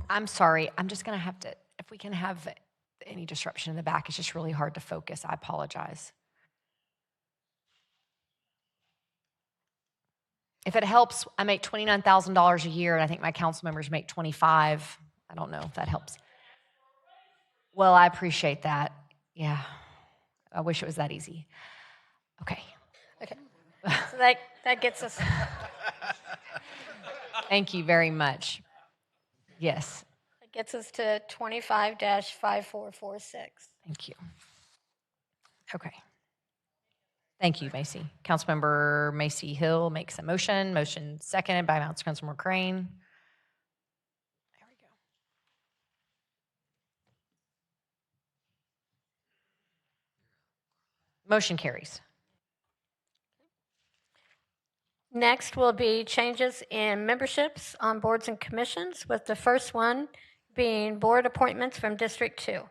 I'm sorry. I'm just going to have to, if we can have any disruption in the back, it's just really hard to focus. I apologize. If it helps, I make $29,000 a year, and I think my council members make 25. I don't know if that helps. Well, I appreciate that. Yeah. I wish it was that easy. Okay. Okay. So that gets us. Thank you very much. Yes. That gets us to 25-5446. Thank you. Okay. Thank you, Macy. Councilmember Macy Hill makes a motion. Motion seconded by Councilmember Crane. Motion carries. Next will be changes in memberships on boards and commissions, with the first one being board appointments from District 2.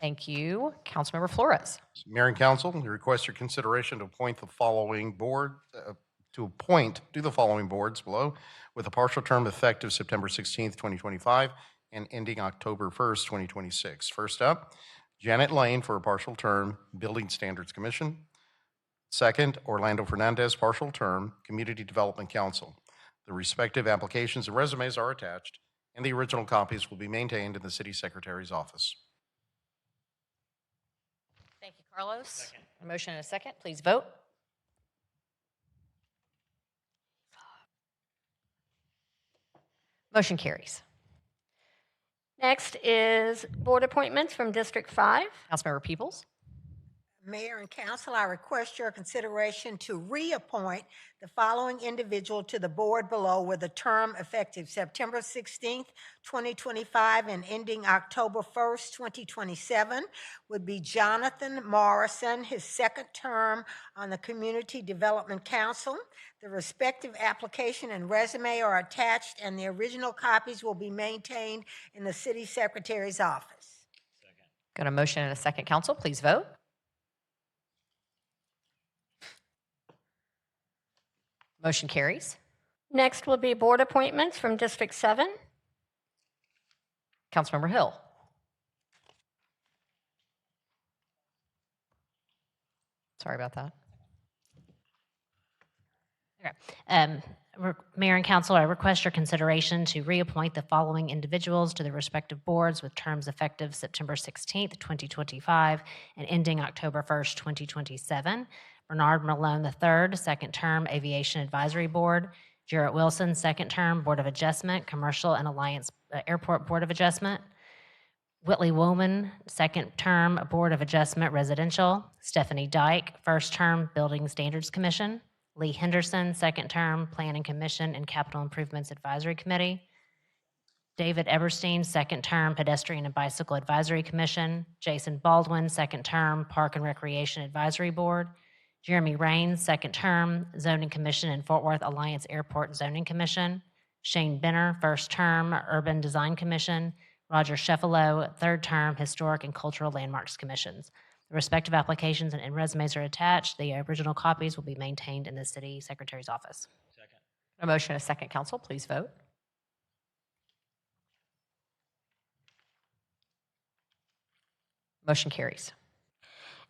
Thank you. Councilmember Flores. Mayor and council, we request your consideration to appoint the following board, do the following boards below with a partial term effective September 16th, 2025 and ending October 1st, 2026. First up, Janet Lane for a partial term, Building Standards Commission. Second, Orlando Fernandez, partial term, Community Development Council. The respective applications and resumes are attached, and the original copies will be maintained in the City Secretary's office. Thank you, Carlos. A motion and a second. Please vote. Motion carries. Next is board appointments from District 5. Councilmember Peoples. Mayor and council, I request your consideration to reappoint the following individual to the board below with a term effective September 16th, 2025 and ending October 1st, 2027 would be Jonathan Morrison, his second term on the Community Development Council. The respective application and resume are attached and the original copies will be maintained in the city secretary's office. Got a motion and a second, council. Please vote. Motion carries. Next will be board appointments from District 7. Councilmember Hill. Sorry about that. Mayor and council, I request your consideration to reappoint the following individuals to the respective boards with terms effective September 16th, 2025 and ending October 1st, 2027. Bernard Malone III, second term, Aviation Advisory Board. Jarrett Wilson, second term, Board of Adjustment, Commercial and Alliance Airport Board of Adjustment. Whitley Woolman, second term, Board of Adjustment, Residential. Stephanie Dyke, first term, Building Standards Commission. Lee Henderson, second term, Planning Commission and Capital Improvements Advisory Committee. David Eberstein, second term, Pedestrian and Bicycle Advisory Commission. Jason Baldwin, second term, Park and Recreation Advisory Board. Jeremy Raines, second term, Zoning Commission and Fort Worth Alliance Airport Zoning Commission. Shane Benner, first term, Urban Design Commission. Roger Sheffalo, third term, Historic and Cultural Landmarks Commissions. The respective applications and resumes are attached. The original copies will be maintained in the city secretary's office. A motion and a second, council. Please vote. Motion carries.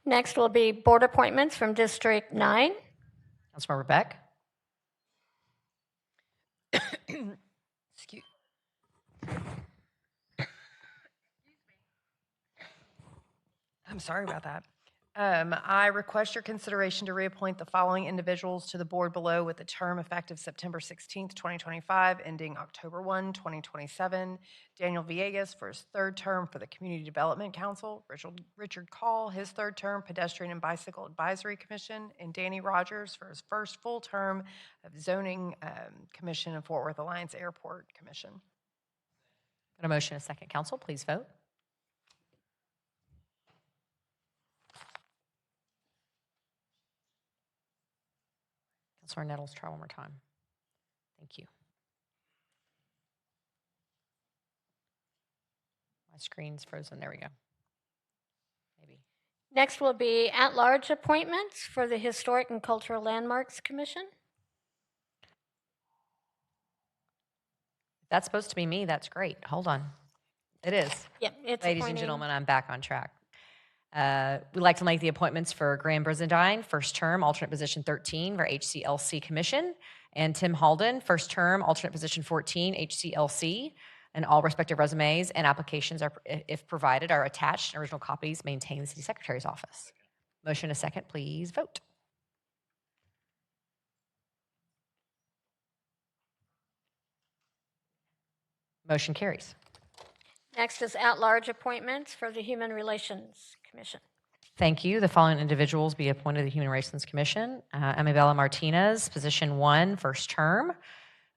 Next will be board appointments from District 9. Councilmember Beck. Excuse. I'm sorry about that. I request your consideration to reappoint the following individuals to the board below with a term effective September 16th, 2025, ending October 1, 2027. Daniel Villegas for his third term for the Community Development Council. Richard Call, his third term, Pedestrian and Bicycle Advisory Commission. And Danny Rogers for his first full term of Zoning Commission and Fort Worth Alliance Airport Commission. Got a motion and a second, council. Please vote. Councilor Nettles, try one more time. Thank you. My screen's frozen. There we go. Maybe. Next will be at-large appointments for the Historic and Cultural Landmarks Commission. If that's supposed to be me, that's great. Hold on. It is. Yep, it's Ladies and appointing- gentlemen, I'm back on track. We'd like to make the appointments for Graham Brizendine, first term, alternate position 13 for HCLC Commission, and Tim Halden, first term, alternate position 14, HCLC, and all respective resumes and applications are, if provided, are attached and original copies maintained in the city secretary's office. Motion a second, please vote. Motion carries. Next is at-large appointments for the Human Relations Commission. Thank you. The following individuals be appointed to the Human Relations Commission. Amabella Martinez, position 1, first term.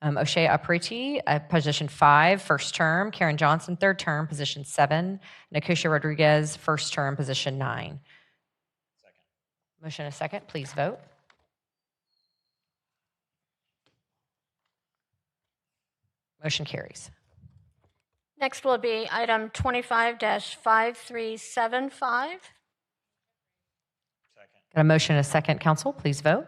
O'Shea Apriti, position 5, first term. Karen Johnson, third term, position 7. Nikusha Rodriguez, first term, position 9. Motion a second. Please vote. Motion carries. Next will be item 25-5375. Got a motion and a second, council. Please vote.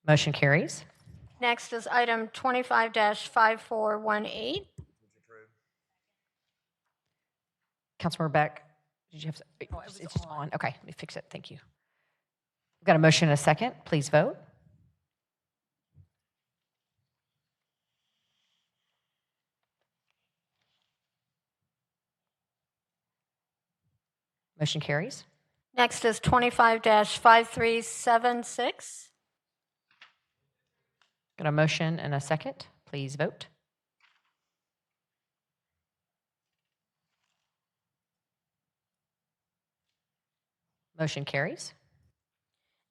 Motion carries. Next is item 25-5418. Councilmember Beck, did you have, it's just on. Okay, let me fix it. Thank you. We've got a motion and a second. Please vote. Motion carries. Next is 25-5376. Got a motion and a second. Please vote. Motion carries.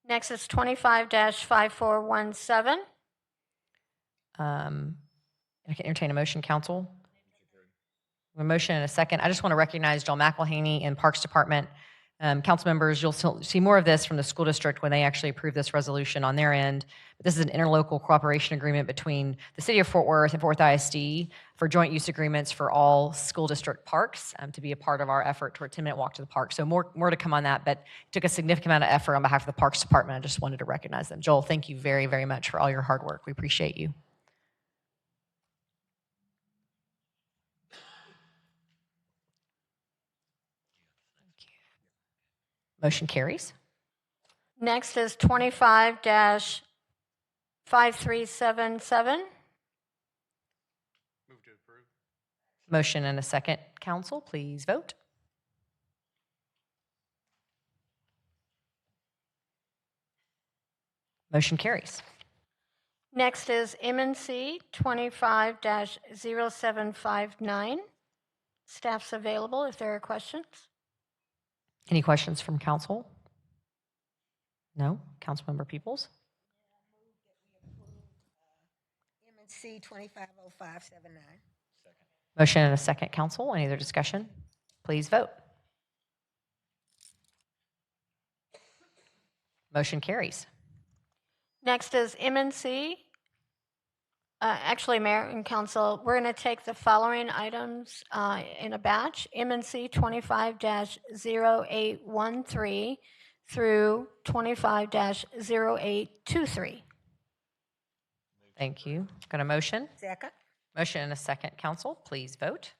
Next is 25-5417. I can entertain a motion, council. A motion and a second. I just want to recognize Joel McElhaney in Parks Department. Council members, you'll see more of this from the school district when they actually approve this resolution on their end. But this is an interlocal cooperation agreement between the city of Fort Worth and Fort Worth ISD for joint use agreements for all school district parks to be a part of our effort toward 10-minute walk to the park. So more to come on that, but it took a significant amount of effort on behalf of the Parks Department. I just wanted to recognize them. Joel, thank you very, very much for all your hard work. We appreciate you. Motion carries. Next is 25-5377. Motion and a second. Council, please vote. Motion carries. Next is MNC 25-0759. Staff's available if there are questions. Any questions from council? No? Councilmember Peoples? MNC 250579. Motion and a second, council. Any other discussion? Please vote. Motion carries. Next is MNC. Actually, Mayor and Council, we're going to take the following items in a batch. MNC 25-0813 through 25-0823. Thank you. Got a motion? Second. Motion and a second, council. Please vote.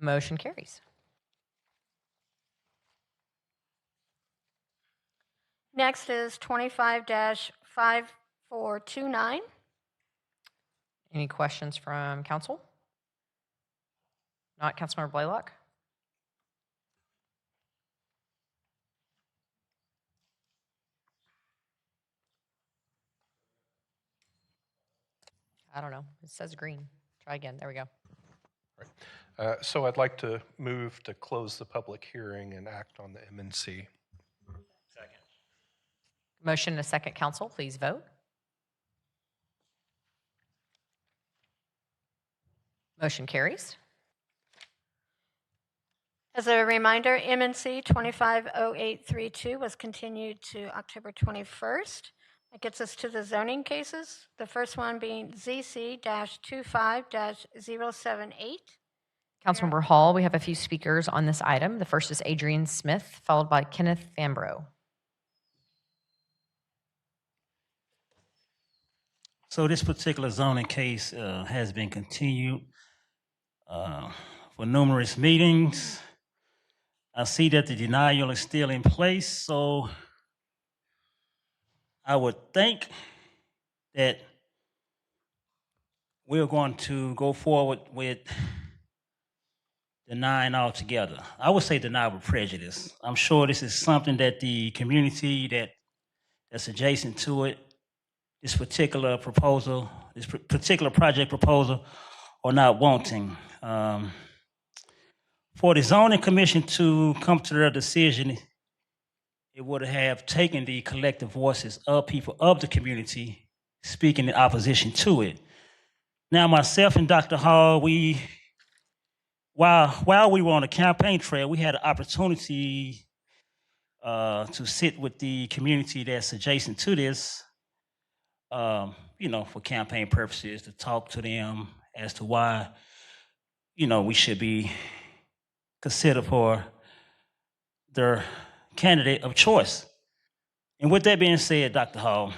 Motion carries. Next is 25-5429. Any questions from council? Not Councilmember Blaylock? I don't know. It says green. Try again. There we go. So I'd like to move to close the public hearing and act on the MNC. Second. Motion and a second, council. Please vote. Motion carries. As a reminder, MNC 250832 was continued to October 21st. That gets us to the zoning cases. The first one being ZC-25-078. Councilmember Hall, we have a few speakers on this item. The first is Adrienne Smith, followed by Kenneth Fambro. So this particular zoning case has been continued for numerous meetings. I see that the denial is still in place, so I would think that we're going to go forward with denying altogether. I would say deny with prejudice. I'm sure this is something that the community that's adjacent to it, this particular proposal, this particular project proposal, are not wanting. For the zoning commission to come to their decision, it would have taken the collective voices of people of the community speaking in opposition to it. Now, myself and Dr. Hall, while we were on the campaign trail, we had an opportunity to sit with the community that's adjacent to this, for campaign purposes, to talk to them as to why, we should be considered for their candidate of choice. And with that being said, Dr. Hall,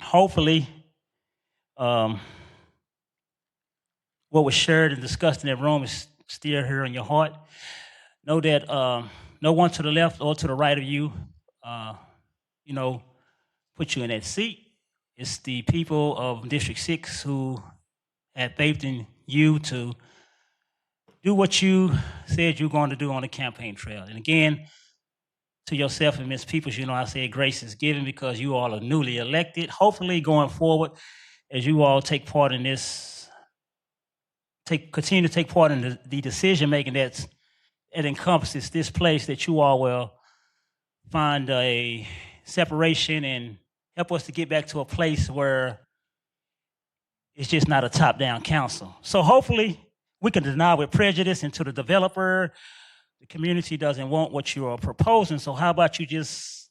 hopefully what was shared and discussed in that room is still here in your heart. Know that no one to the left or to the right of you, put you in that seat. It's the people of District 6 who had faith in you to do what you said you're going to do on the campaign trail. And again, to yourself and Ms. Peoples, I said grace is given because you all are newly elected. Hopefully going forward, as you all take part in this, continue to take part in the decision-making that encompasses this place, that you all will find a separation and help us to get back to a place where it's just not a top-down council. So hopefully we can deny with prejudice into the developer. The community doesn't want what you are proposing, so how about you just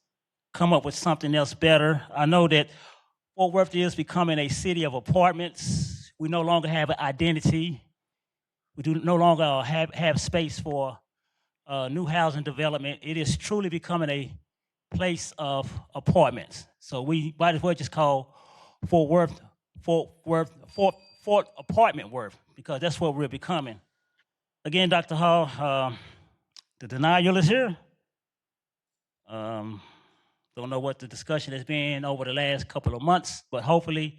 come up with something else better? I know that Fort Worth is becoming a city of apartments. We no longer have an identity. We do no longer have space for new housing development. It is truly becoming a place of apartments. So we might as well just call Fort Apartment Worth, because that's what we're becoming. Again, Dr. Hall, the denial is here. Don't know what the discussion has been over the last couple of months, but hopefully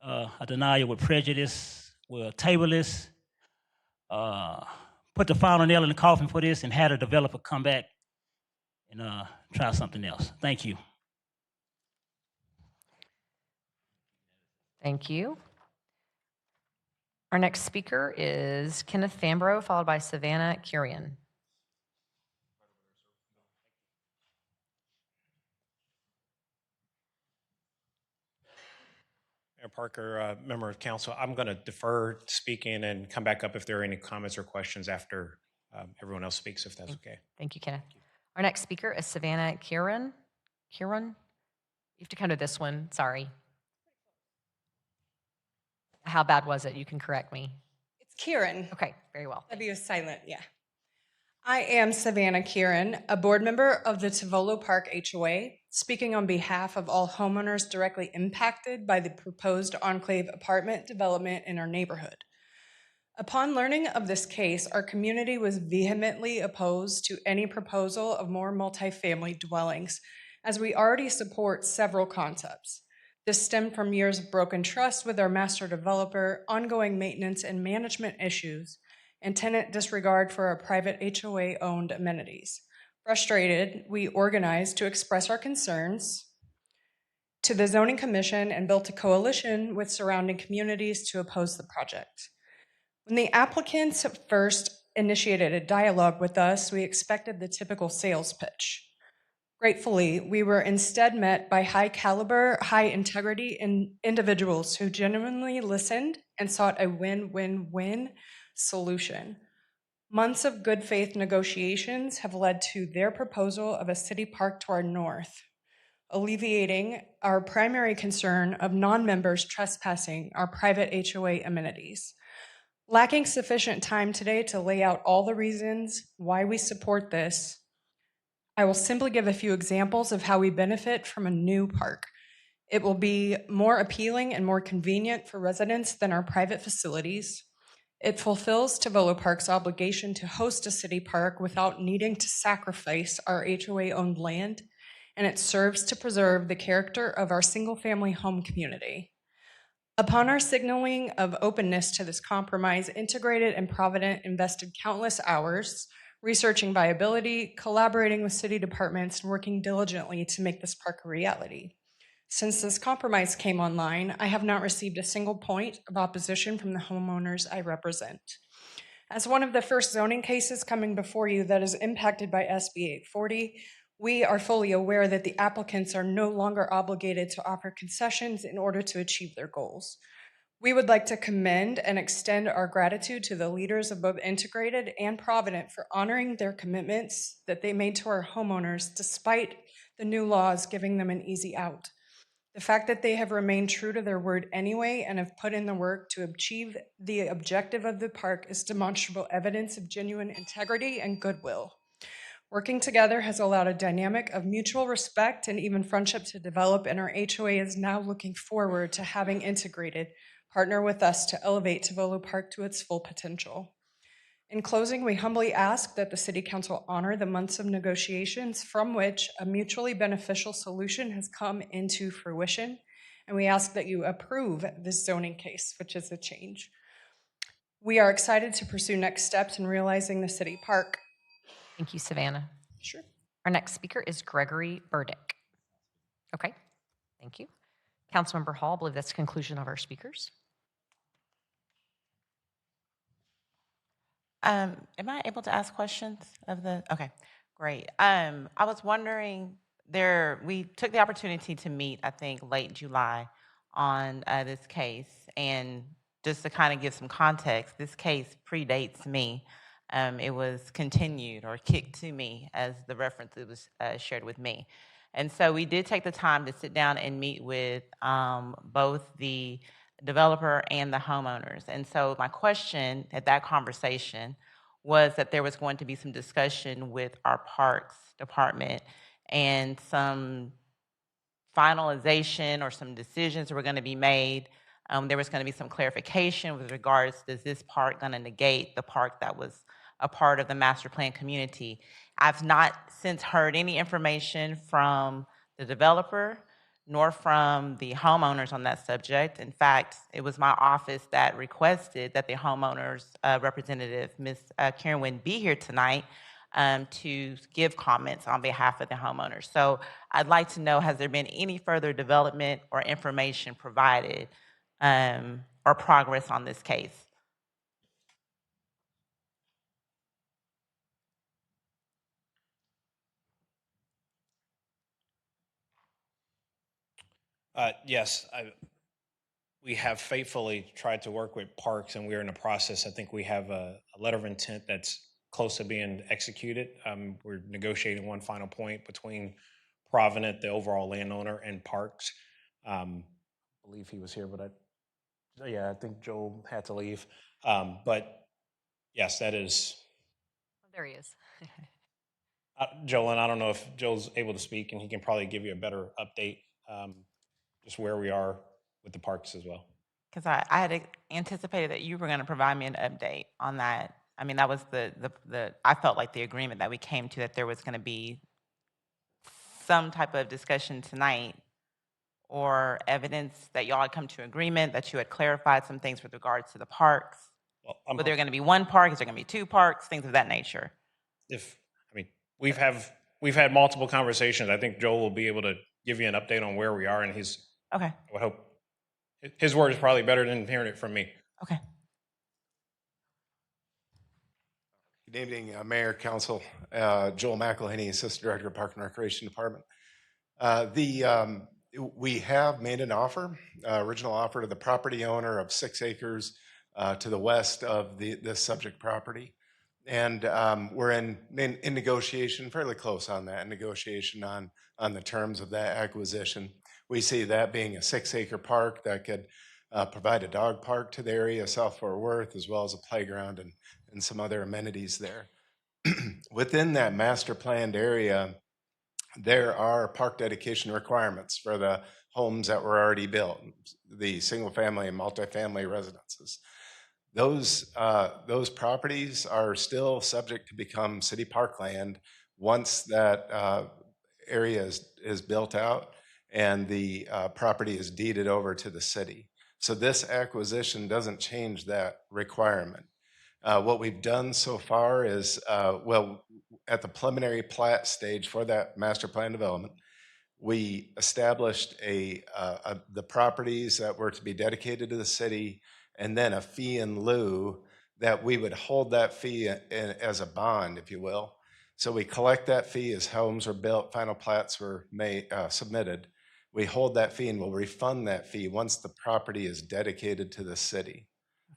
a denial with prejudice will table this, put the final nail in the coffin for this, and have the developer come back and try something else. Thank you. Thank you. Our next speaker is Kenneth Fambro, followed by Savannah Curian. Mayor Parker, member of council, I'm going to defer speaking and come back up if there are any comments or questions after everyone else speaks, if that's okay. Thank you, Kenneth. Our next speaker is Savannah Curian. You have to come to this one, sorry. How bad was it? You can correct me. It's Kieran. Okay, very well. W is silent, yeah. I am Savannah Kieran, a board member of the Tivolo Park HOA, speaking on behalf of all homeowners directly impacted by the proposed enclave apartment development in our neighborhood. Upon learning of this case, our community was vehemently opposed to any proposal of more multifamily dwellings, as we already support several concepts. This stemmed from years of broken trust with our master developer, ongoing maintenance and management issues, and tenant disregard for our private HOA-owned amenities. Frustrated, we organized to express our concerns to the Zoning Commission and built a coalition with surrounding communities to oppose the project. When the applicants first initiated a dialogue with us, we expected the typical sales pitch. Gratefully, we were instead met by high caliber, high integrity individuals who genuinely listened and sought a win-win-win solution. Months of good faith negotiations have led to their proposal of a city park to our north, alleviating our primary concern of non-members trespassing our private HOA amenities. Lacking sufficient time today to lay out all the reasons why we support this, I will simply give a few examples of how we benefit from a new park. It will be more appealing and more convenient for residents than our private facilities. It fulfills Tivolo Park's obligation to host a city park without needing to sacrifice our HOA-owned land, and it serves to preserve the character of our single-family home community. Upon our signaling of openness to this compromise, Integrated and Provident invested countless hours researching viability, collaborating with city departments, and working diligently to make this park a reality. Since this compromise came online, I have not received a single point of opposition from the homeowners I represent. As one of the first zoning cases coming before you that is impacted by SB 840, we are fully aware that the applicants are no longer obligated to offer concessions in order to achieve their goals. We would like to commend and extend our gratitude to the leaders of both Integrated and Provident for honoring their commitments that they made to our homeowners despite the new laws giving them an easy out. The fact that they have remained true to their word anyway and have put in the work to achieve the objective of the park is demonstrable evidence of genuine integrity and goodwill. Working together has allowed a dynamic of mutual respect and even friendship to develop, and our HOA is now looking forward to having Integrated partner with us to elevate Tavolo Park to its full potential. In closing, we humbly ask that the City Council honor the months of negotiations from which a mutually beneficial solution has come into fruition, and we ask that you approve this zoning case, which is a change. We are excited to pursue next steps in realizing the city park. Thank you, Savannah. Sure. Our next speaker is Gregory Burdick. Okay, thank you. Councilmember Hall, I believe that's the conclusion of our speakers. Am I able to ask questions of the? Okay, great. I was wondering, we took the opportunity to meet, I think, late July on this case, and just to kind of give some context, this case predates me. It was continued or kicked to me as the reference that was shared with me. And so we did take the time to sit down and meet with both the developer and the homeowners. And so my question at that conversation was that there was going to be some discussion with our parks department and some finalization or some decisions were going to be made. There was going to be some clarification with regards to, is this park going to negate the park that was a part of the master plan community? I've not since heard any information from the developer nor from the homeowners on that subject. In fact, it was my office that requested that the homeowners representative, Ms. Karen Wynn, be here tonight to give comments on behalf of the homeowners. So I'd like to know, has there been any further development or information provided or progress on this case? Yes, we have faithfully tried to work with parks, and we're in the process. I think we have a letter of intent that's close to being executed. We're negotiating one final point between Provident, the overall landowner, and parks. I believe he was here, but I think Joel had to leave. But yes, that is. There he is. Joel, and I don't know if Joel's able to speak, and he can probably give you a better update, just where we are with the parks as well. Because I had anticipated that you were going to provide me an update on that. I mean, that was I felt like the agreement that we came to, that there was going to be some type of discussion tonight or evidence that y'all had come to agreement, that you had clarified some things with regards to the parks. Well, Whether there going to be one park, is there going to be two parks, things of that nature. We've had multiple conversations. I think Joel will be able to give you an update on where we are, and Okay. I would hope his word is probably better than hearing it from me. Okay. Good evening, Mayor, Council. Joel McElhaney, Assistant Director of Park and Recreation Department. We have made an offer, original offer to the property owner of 6 acres to the west of this subject property. And we're in negotiation, fairly close on that, negotiation on the terms of that acquisition. We see that being a 6-acre park that could provide a dog park to the area of South Fort Worth, as well as a playground and some other amenities there. Within that master planned area, there are park dedication requirements for the homes that were already built, the single family and multifamily residences. Those properties are still subject to become city parkland once that area is built out and the property is deeded over to the city. So this acquisition doesn't change that requirement. What we've done so far is, at the preliminary plat stage for that master plan development, we established the properties that were to be dedicated to the city, and then a fee in lieu that we would hold that fee as a bond, if you will. So we collect that fee as homes are built, final plats were submitted. We hold that fee and we'll refund that fee once the property is dedicated to the city.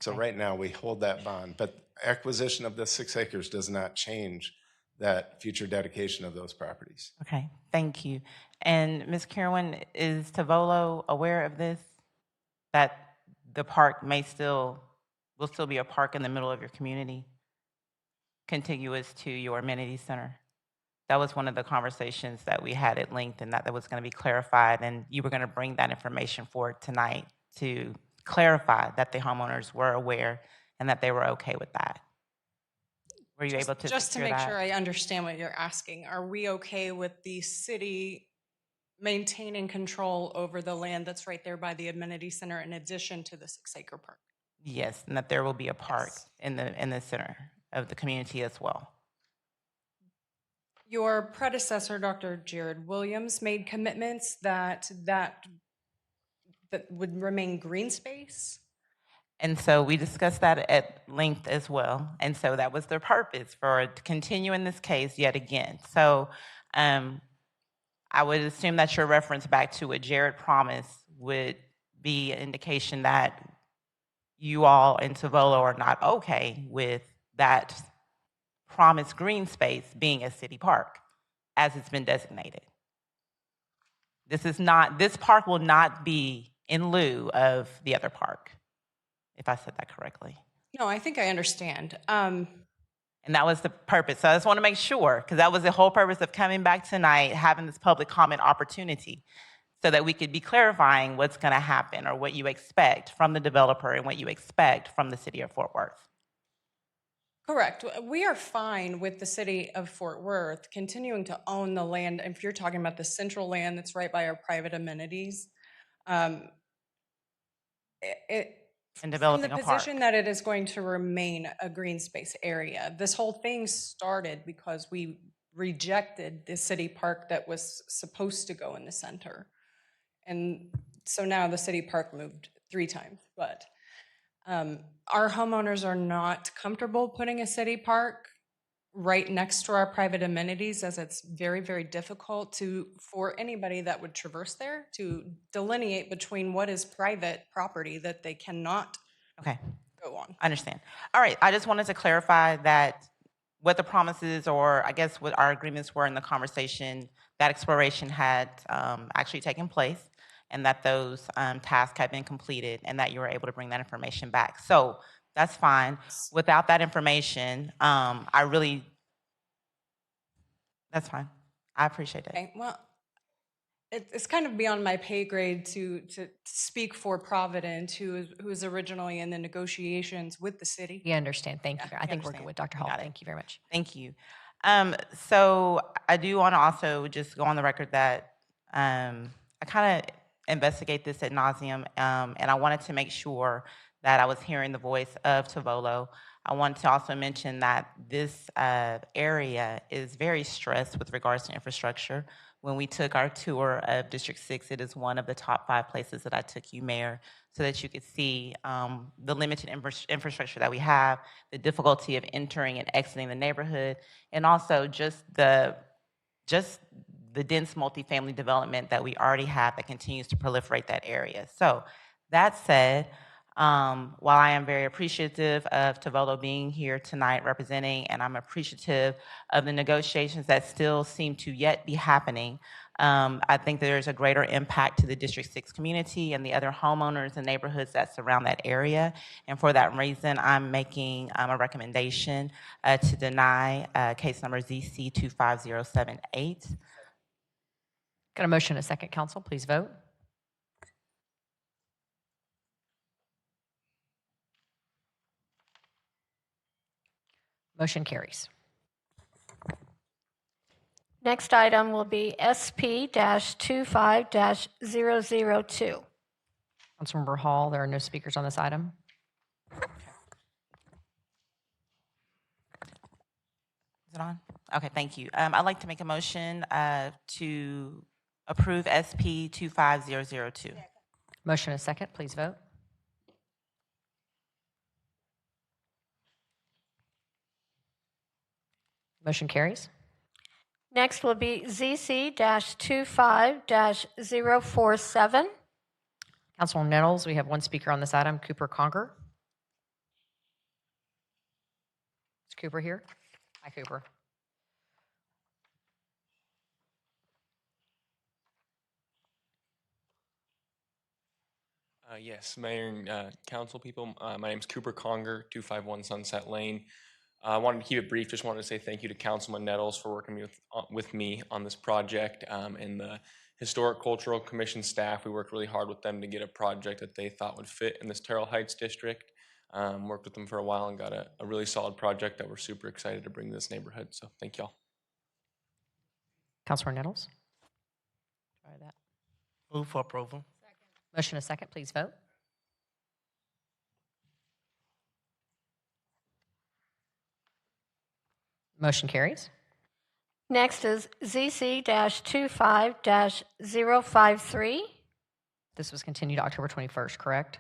So right now we hold that bond, but acquisition of the 6 acres does not change that future dedication of those properties. Okay, thank you. And Ms. Kirwan, is Tavolo aware of this? That the park will still be a park in the middle of your community, contiguous to your amenity center? That was one of the conversations that we had at length, and that was going to be clarified, and you were going to bring that information forward tonight to clarify that the homeowners were aware and that they were okay with that. Were you able to Just to secure make that? sure I understand what you're asking, are we okay with the city maintaining control over the land that's right there by the amenity center in addition to the 6-acre park? Yes, and that there will be a park in the center of the community as well. Your predecessor, Dr. Jared Williams, made commitments that would remain green space. And so we discussed that at length as well. And so that was the purpose for continuing this case yet again. So I would assume that your reference back to what Jared promised would be an indication that you all in Tavolo are not okay with that promised green space being a city park as it's been designated. This park will not be in lieu of the other park, if I said that correctly. No, I think I understand. And that was the purpose. So I just want to make sure, because that was the whole purpose of coming back tonight, having this public comment opportunity, so that we could be clarifying what's going to happen or what you expect from the developer and what you expect from the city of Fort Worth. Correct. We are fine with the city of Fort Worth continuing to own the land. If you're talking about the central land that's right by our private amenities, And from developing the a park. position that it is going to remain a green space area. This whole thing started because we rejected the city park that was supposed to go in the center. And so now the city park moved 3 times, but our homeowners are not comfortable putting a city park right next to our private amenities, as it's very, very difficult for anybody that would traverse there to delineate between what is private property that they cannot go on. I understand. All right, I just wanted to clarify that what the promises, or I guess what our agreements were in the conversation, that exploration had actually taken place, and that those tasks had been completed, and that you were able to bring that information back. So that's fine. Without that information, that's fine. I appreciate it. Okay, well, it's kind of beyond my pay grade to speak for Providence, who was originally in the negotiations with the city. We understand. Thank you. I think we're good understand. with Dr. Hall. Got it. Thank you very much. Thank you. So I do want to also just go on the record that I kind of investigate this ad nauseum, and I wanted to make sure that I was hearing the voice of Tavolo. I want to also mention that this area is very stressed with regards to infrastructure. When we took our tour of District 6, it is one of the top 5 places that I took you, Mayor, so that you could see the limited infrastructure that we have, the difficulty of entering and exiting the neighborhood, and also just the dense multifamily development that we already have that continues to proliferate that area. So that said, while I am very appreciative of Tavolo being here tonight representing, and I'm appreciative of the negotiations that still seem to yet be happening, I think there's a greater impact to the District 6 community and the other homeowners and neighborhoods that surround that area. And for that reason, I'm making a recommendation to deny case number ZC 25078. Got a motion, a second, council. Please vote. Motion carries. Next item will be SP-25-002. Councilmember Hall, there are no speakers on this item. Is it on? Okay, thank you. I'd like to make a motion to approve SP 25002. Motion, a second. Please vote. Motion carries. Next will be ZC-25-047. Councilwoman Nettles, we have one speaker on this item, Cooper Conger. Is Cooper here? Hi, Cooper. Yes, Mayor and council people. My name is Cooper Conger, 251 Sunset Lane. I wanted to keep it brief. Just wanted to say thank you to Councilman Nettles for working with me on this project, and the Historic Cultural Commission staff. We worked really hard with them to get a project that they thought would fit in this Terrell Heights district. Worked with them for a while and got a really solid project that we're super excited to bring to this neighborhood. So thank y'all. Councilor Nettles? Try that. Move for approval. Motion and a second, please vote. Motion carries. Next is ZC-25-053. This was continued October 21st, correct?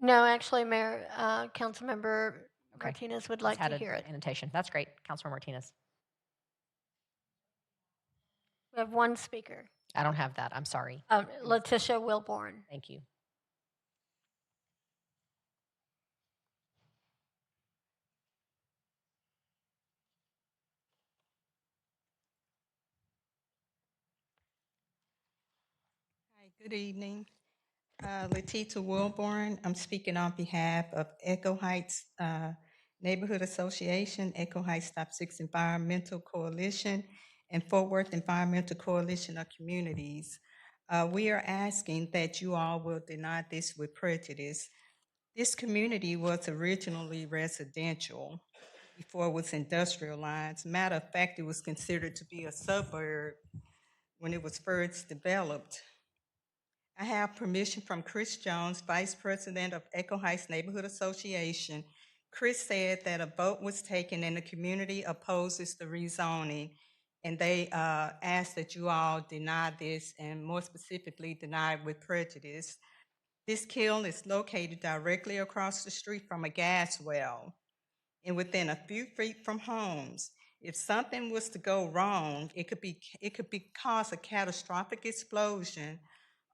No, actually, Mayor, Councilmember Martinez would like to hear it. Annotation. That's great. Councilor Martinez. We have one speaker, I don't have that. I'm sorry. Letitia Wilborn. Thank you. Hi, good evening. Letitia Wilborn. I'm speaking on behalf of Echo Heights Neighborhood Association, Echo Heights Top 6 Environmental Coalition, and Fort Worth Environmental Coalition of Communities. We are asking that you all will deny this with prejudice. This community was originally residential before it was industrialized. Matter of fact, it was considered to be a suburb when it was first developed. I have permission from Chris Jones, Vice President of Echo Heights Neighborhood Association. Chris said that a vote was taken and the community opposes the rezoning, and they asked that you all deny this, and more specifically, deny it with prejudice. This kiln is located directly across the street from a gas well and within a few feet from homes. If something was to go wrong, it could cause a catastrophic explosion,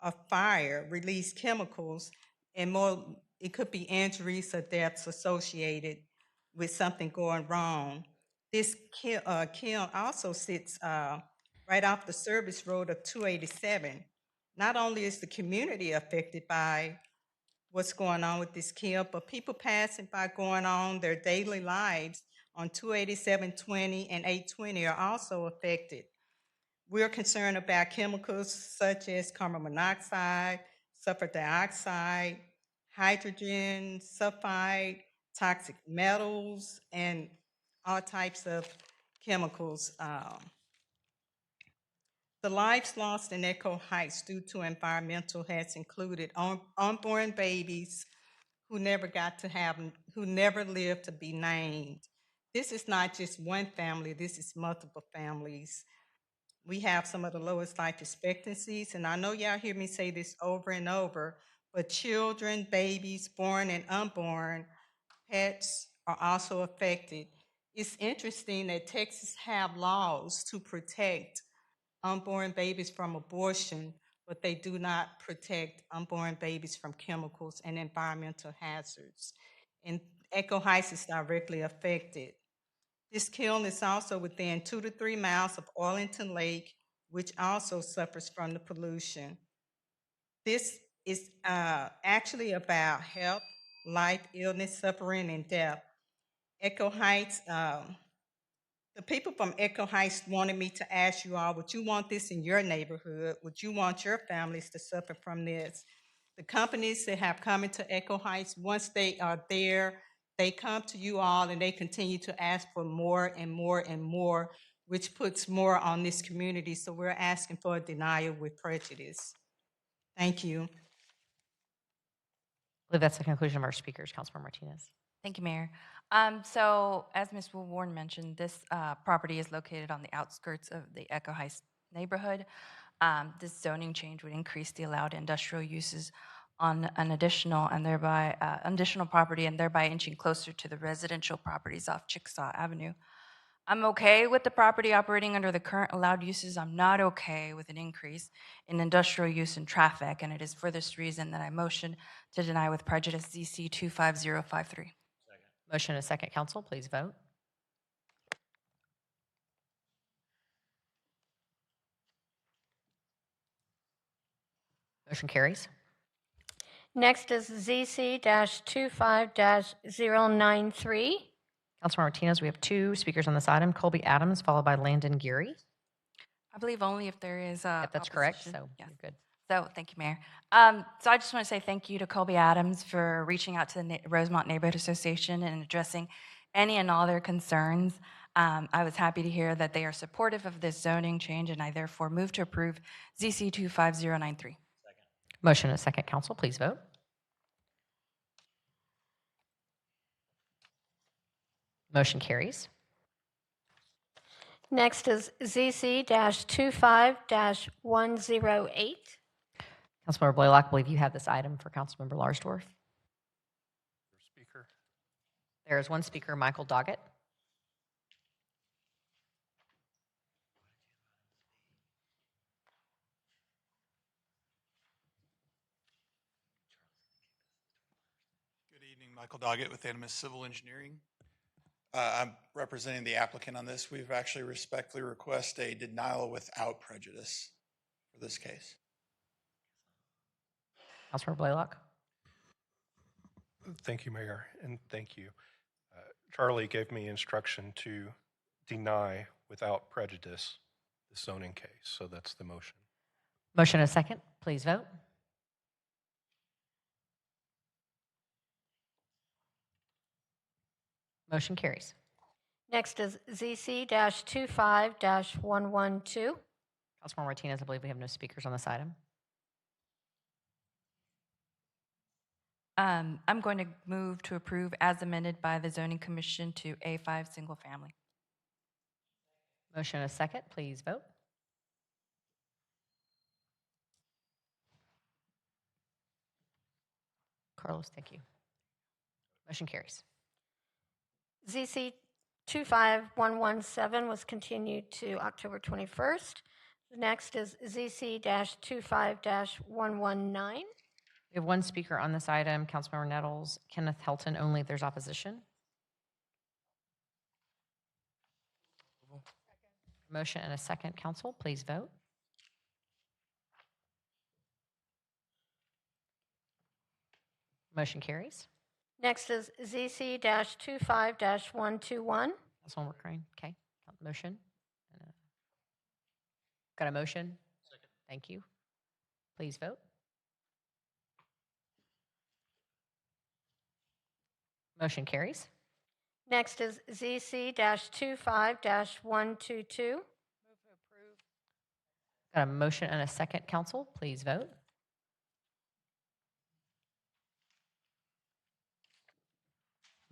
a fire, release chemicals, and more. It could be injuries or deaths associated with something going wrong. This kiln also sits right off the service road of 287. Not only is the community affected by what's going on with this kiln, but people passing by going on their daily lives on 287, 20, and 820 are also affected. We're concerned about chemicals such as carbon monoxide, sulfur dioxide, hydrogen sulfide, toxic metals, and all types of chemicals. The lives lost in Echo Heights due to environmental has included unborn babies who never lived to be named. This is not just one family, this is multiple families. We have some of the lowest life expectancies, and I know y'all hear me say this over and over, but children, babies, born and unborn, pets are also affected. It's interesting that Texas have laws to protect unborn babies from abortion, but they do not protect unborn babies from chemicals and environmental hazards. And Echo Heights is directly affected. This kiln is also within 2 to 3 miles of Arlington Lake, which also suffers from the pollution. This is actually about health, life, illness, suffering, and death. Echo Heights, the people from Echo Heights wanted me to ask you all, would you want this in your neighborhood? Would you want your families to suffer from this? The companies that have come into Echo Heights, once they are there, they come to you all and they continue to ask for more and more and more, which puts more on this community. So we're asking for a denial with prejudice. Thank you. I believe that's the conclusion of our speakers. Councilmember Martinez. Thank you, Mayor. So as Ms. Wilborn mentioned, this property is located on the outskirts of the Echo Heights neighborhood. This zoning change would increase the allowed industrial uses on an additional property and thereby inching closer to the residential properties off Chickasaw Avenue. I'm okay with the property operating under the current allowed uses. I'm not okay with an increase in industrial use and traffic, and it is for this reason that I motion to deny with prejudice ZC 25053. Motion and a second, council, please vote. Motion carries. Next is ZC-25-093. Councilmember Martinez, we have two speakers on this item, Colby Adams, followed by Landon Geary. I believe only if there is Yep, that's correct, opposition. so Yes. you're good. So thank you, Mayor. So I just want to say thank you to Colby Adams for reaching out to the Rosemont Neighborhood Association and addressing any and all their concerns. I was happy to hear that they are supportive of this zoning change, and I therefore move to approve ZC 25093. Motion and a second, council, please vote. Motion carries. Next is ZC-25-108. Councilmember Blaylock, I believe you have this item for Councilmember Larsdorf. Speaker. There is one speaker, Michael Doggett. Good evening, Michael Doggett with Animus Civil Engineering. I'm representing the applicant on this. We've actually respectfully request a denial without prejudice for this case. Councilmember Blaylock. Thank you, Mayor, and thank you. Charlie gave me instruction to deny without prejudice the zoning case, so that's the motion. Motion and a second, please vote. Motion carries. Next is ZC-25-112. Councilmember Martinez, I believe we have no speakers on this item. I'm going to move to approve as amended by the Zoning Commission to A5 single family. Motion and a second, please vote. Carlos, thank you. Motion carries. ZC 25117 was continued to October 21st. The next is ZC-25-119. We have one speaker on this item, Councilmember Nettles, Kenneth Helton, only if there's opposition. Motion and a second, council, please vote. Motion carries. Next is ZC-25-121. Councilmember Crane, okay, motion. Got a motion? Second. Thank you. Please vote. Motion carries. Next is ZC-25-122. Got a motion and a second, council, please vote.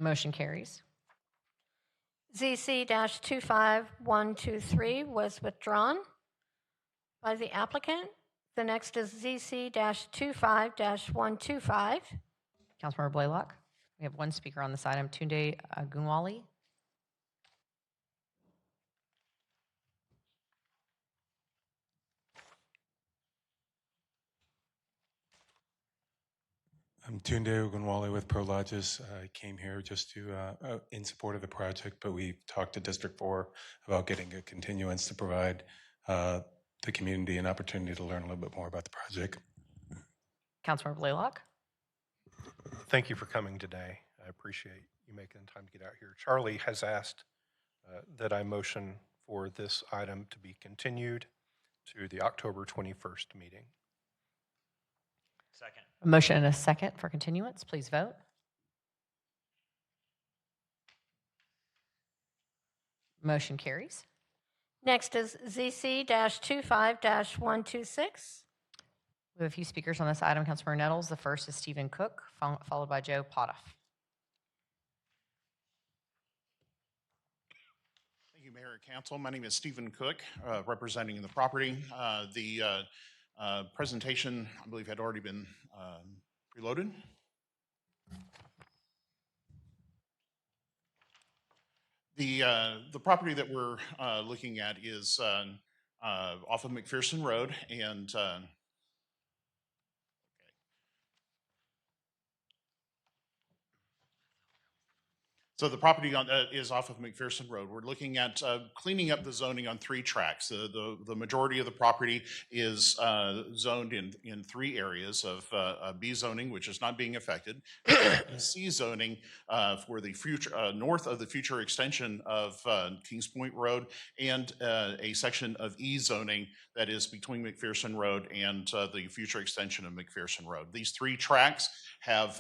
Motion carries. ZC-25123 was withdrawn by the applicant. The next is ZC-25-125. Councilmember Blaylock. We have one speaker on this item, Tunde Gunwali. I'm Tunde Ogunwale with Prologis. I came here just to, in support of the project, but we talked to District 4 about getting a continuance to provide the community an opportunity to learn a little bit more about the project. Councilmember Blaylock. Thank you for coming today. I appreciate you making the time to get out here. Charlie has asked that I motion for this item to be continued to the October 21st meeting. Second. A motion and a second for continuance. Please vote. Motion carries. Next is ZC-25-126. We have a few speakers on this item. Councilmember Nettles. The first is Stephen Cook, followed by Joe Potoff. Thank you, Mayor and Council. My name is Stephen Cook, representing the property. The presentation, I believe, had already been preloaded. The property that we're looking at is off of McPherson Road, and So the property is off of McPherson Road. We're looking at cleaning up the zoning on 3 tracks. The majority of the property is zoned in 3 areas of B zoning, which is not being affected, C zoning for the future north of the future extension of Kings Point Road, and a section of E zoning that is between McPherson Road and the future extension of McPherson Road. These 3 tracks have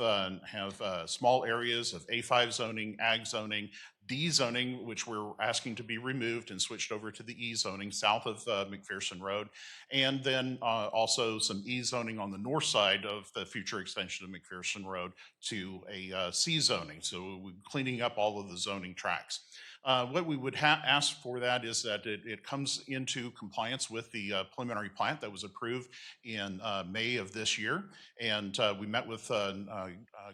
small areas of A5 zoning, ag zoning, D zoning, which we're asking to be removed and switched over to the E zoning south of McPherson Road, and then also some E zoning on the north side of the future extension of McPherson Road to a C zoning. So we're cleaning up all of the zoning tracks. What we would ask for that is that it comes into compliance with the preliminary plat that was approved in May of this year. And we met with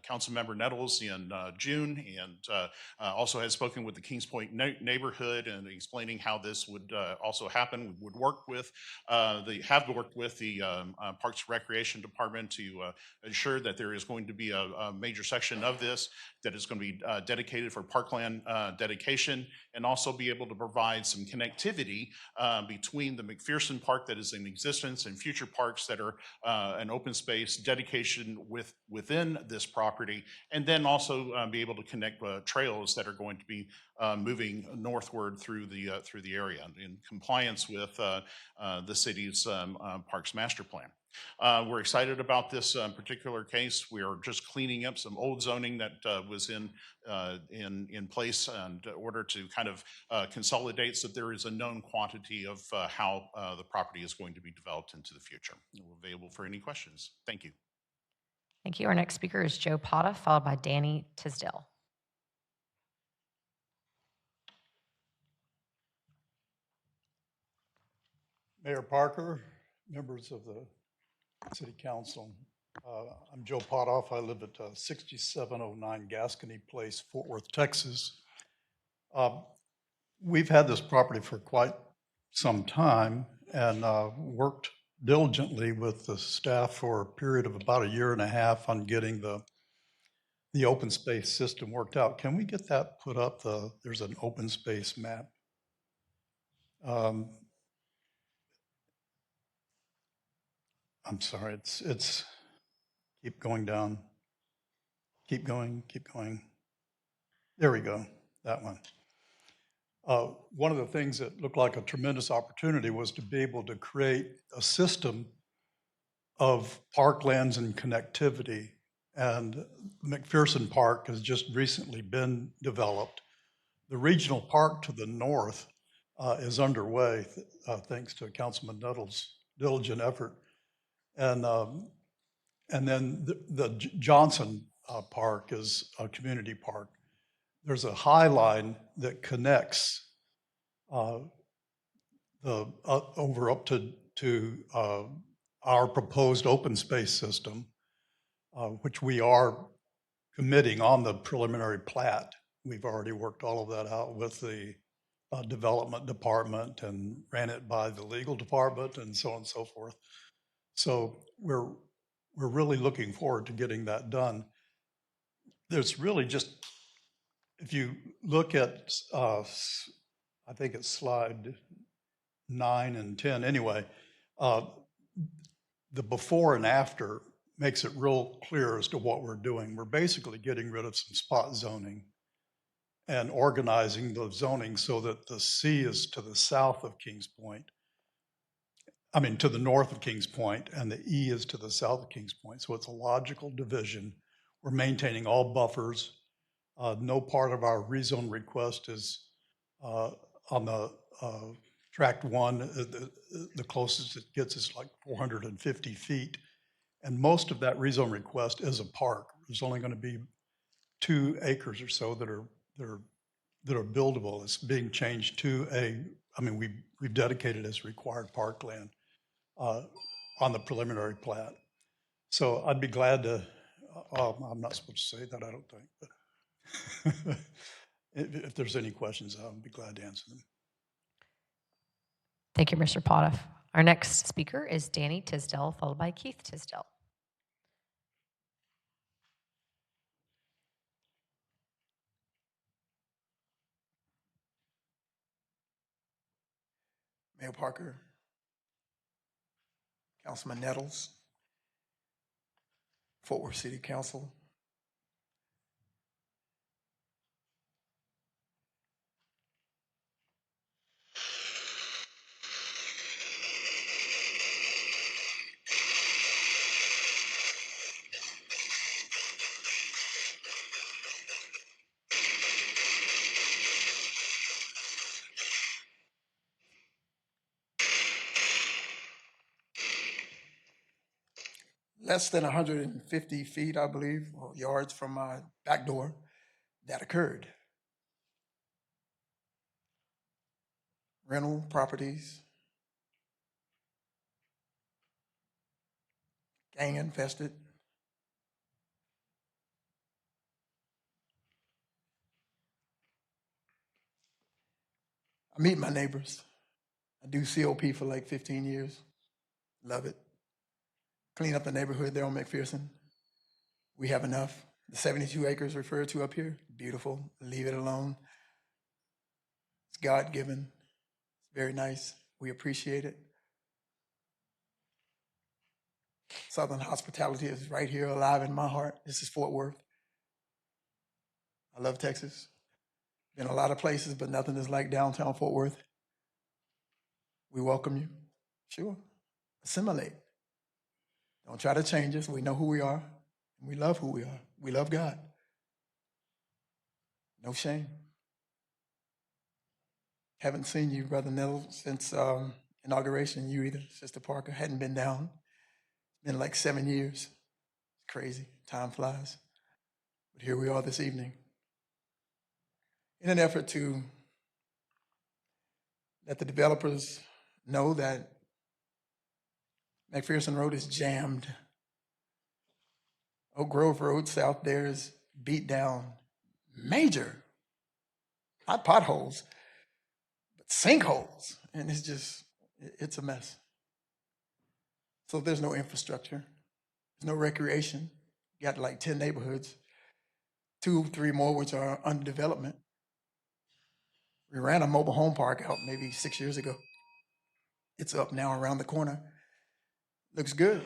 Councilmember Nettles in June, and also had spoken with the Kings Point neighborhood and explaining how this would also happen. We would work with have worked with the Parks and Recreation Department to ensure that there is going to be a major section of this that is going to be dedicated for parkland dedication, and also be able to provide some connectivity between the McPherson Park that is in existence and future parks that are an open space dedication within this property, and then also be able to connect trails that are going to be moving northward through the area in compliance with the city's Parks Master Plan. We're excited about this particular case. We are just cleaning up some old zoning that was in place in order to kind of consolidate so there is a known quantity of how the property is going to be developed into the future. We're available for any questions. Thank you. Thank you. Our next speaker is Joe Pata, followed by Danny Tisdale. Mayor Parker, members of the City Council. I'm Joe Potoff. I live at 6709 Gascony Place, Fort Worth, Texas. We've had this property for quite some time and worked diligently with the staff for a period of about 1.5 years on getting the open space system worked out. Can we get that put up? There's an open space map. I'm sorry, it's keep going down. Keep going, keep going. There we go, that one. One of the things that looked like a tremendous opportunity was to be able to create a system of parklands and connectivity. And McPherson Park has just recently been developed. The regional park to the north is underway, thanks to Councilman Nettles' diligent effort. And then the Johnson Park is a community park. There's a high line that connects over up to our proposed open space system, which we are committing on the preliminary plat. We've already worked all of that out with the development department and ran it by the legal department and so on and so forth. So we're really looking forward to getting that done. There's really just, if you look at, I think it's slide 9 and 10 anyway, the before and after makes it real clear as to what we're doing. We're basically getting rid of some spot zoning and organizing the zoning so that the C is to the south of Kings Point. I mean, to the north of Kings Point, and the E is to the south of Kings Point. So it's a logical division. We're maintaining all buffers. No part of our rezone request is on the tract 1. The closest it gets is like 450 feet. And most of that rezone request is a park. There's only going to be 2 acres or so that are buildable. It's being changed to we've dedicated as required parkland on the preliminary plat. So I'd be glad to, I'm not supposed to say that, I don't think, but if there's any questions, I'll be glad to answer them. Thank you, Mr. Potoff. Our next speaker is Danny Tisdale, followed by Keith Tisdale. Mayor Parker, Councilman Nettles, Fort Worth City Council, less than 150 feet, I believe, or yards from my back door, that occurred. Rental properties, gang infested. I meet my neighbors. I do COP for like 15 years. Love it. Clean up the neighborhood there on McPherson. We have enough. The 72 acres referred to up here, beautiful. Leave it alone. It's God-given. It's very nice. We appreciate it. Southern hospitality is right here alive in my heart. This is Fort Worth. I love Texas. Been a lot of places, but nothing is like downtown Fort Worth. We welcome you. Sure. Assimilate. Don't try to change us. We know who we are. And we love who we are. We love God. No shame. Haven't seen you, Brother Nettles, since inauguration. You either, Sister Parker. Hadn't been down. It's been like 7 years. It's crazy. Time flies. But here we are this evening. In an effort to let the developers know that McPherson Road is jammed. Oak Grove Road south there is beat down. Major. Not potholes, but sinkholes. And it's just, it's a mess. So there's no infrastructure. There's no recreation. You got like 10 neighborhoods, 2, 3 more which are under development. We ran a mobile home park out maybe 6 years ago. It's up now around the corner. Looks good.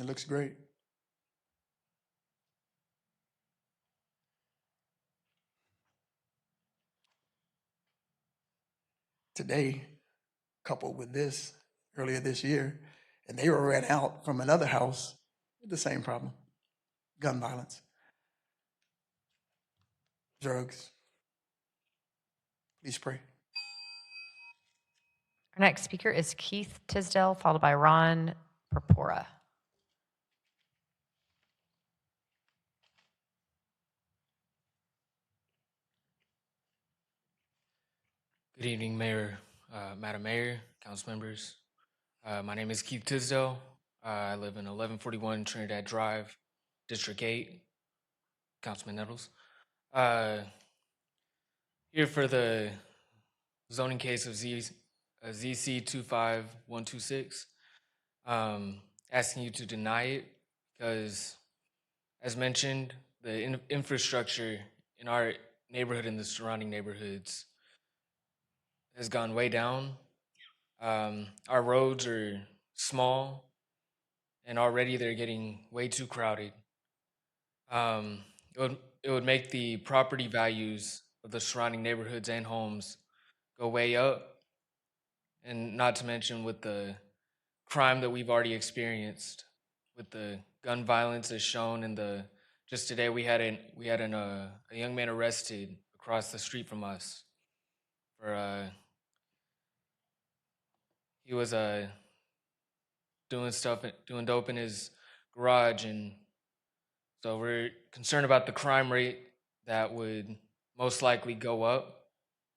It looks great. Today, coupled with this, earlier this year, and they were ran out from another house with the same problem. Gun violence, drugs. Please pray. Our next speaker is Keith Tisdale, followed by Ron Purpura. Good evening, Mayor, Madam Mayor, council members. My name is Keith Tisdale. I live in 1141 Trinidad Drive, District 8, Councilman Nettles. Here for the zoning case of ZC 25126, asking you to deny it because, as mentioned, the infrastructure in our neighborhood and the surrounding neighborhoods has gone way down. Our roads are small, and already they're getting way too crowded. It would make the property values of the surrounding neighborhoods and homes go way up, and not to mention with the crime that we've already experienced, with the gun violence as shown in the. Just today, we had a young man arrested across the street from us for he was doing dope in his garage, and so we're concerned about the crime rate that would most likely go up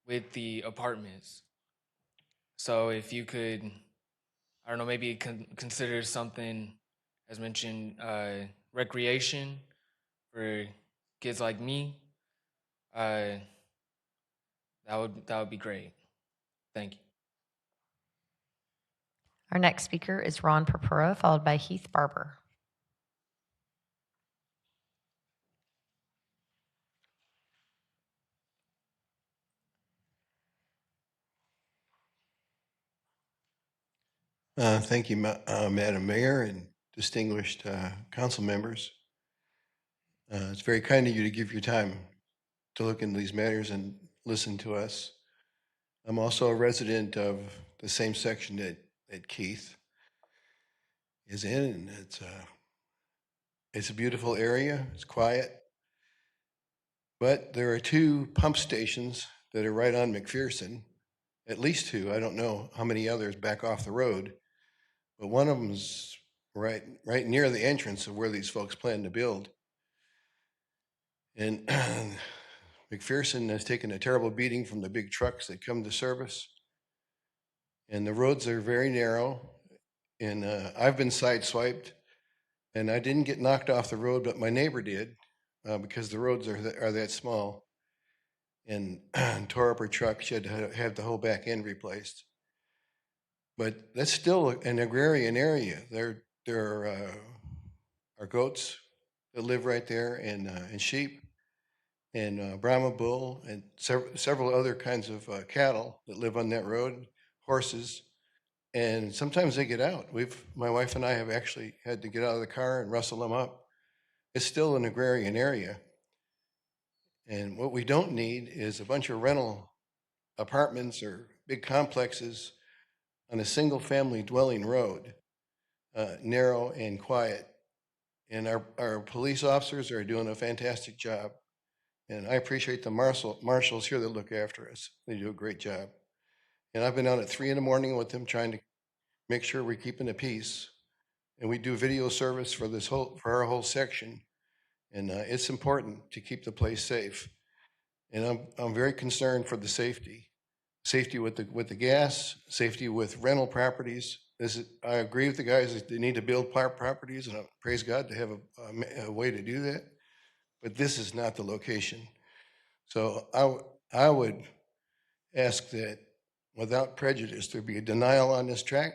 with the apartments. So if you could, I don't know, maybe consider something, as mentioned, recreation for kids like me. That would be great. Thank you. Our next speaker is Ron Purpura, followed by Heath Barber. Thank you, Madam Mayor and distinguished council members. It's very kind of you to give your time to look into these matters and listen to us. I'm also a resident of the same section that Keith is in, and it's a beautiful area. It's quiet, but there are two pump stations that are right on McPherson, at least two. I don't know how many others back off the road, but one of them's right near the entrance of where these folks plan to build. And McPherson has taken a terrible beating from the big trucks that come to service. And the roads are very narrow. And I've been sideswiped. And I didn't get knocked off the road, but my neighbor did because the roads are that small. And tore up her truck. She had to have the whole back end replaced. But that's still an agrarian area. There are goats that live right there and sheep and Brahma bull and several other kinds of cattle that live on that road, horses, and sometimes they get out. My wife and I have actually had to get out of the car and rustle them up. It's still an agrarian area. And what we don't need is a bunch of rental apartments or big complexes on a single family dwelling road, narrow and quiet. And our police officers are doing a fantastic job. And I appreciate the marshals here that look after us. They do a great job. And I've been out at 3 a.m. with them trying to make sure we're keeping the peace. And we do video service for our whole section. And it's important to keep the place safe. And I'm very concerned for the safety with the gas, safety with rental properties. I agree with the guys that they need to build properties, and I praise God to have a way to do that. But this is not the location. So I would ask that without prejudice, there be a denial on this track.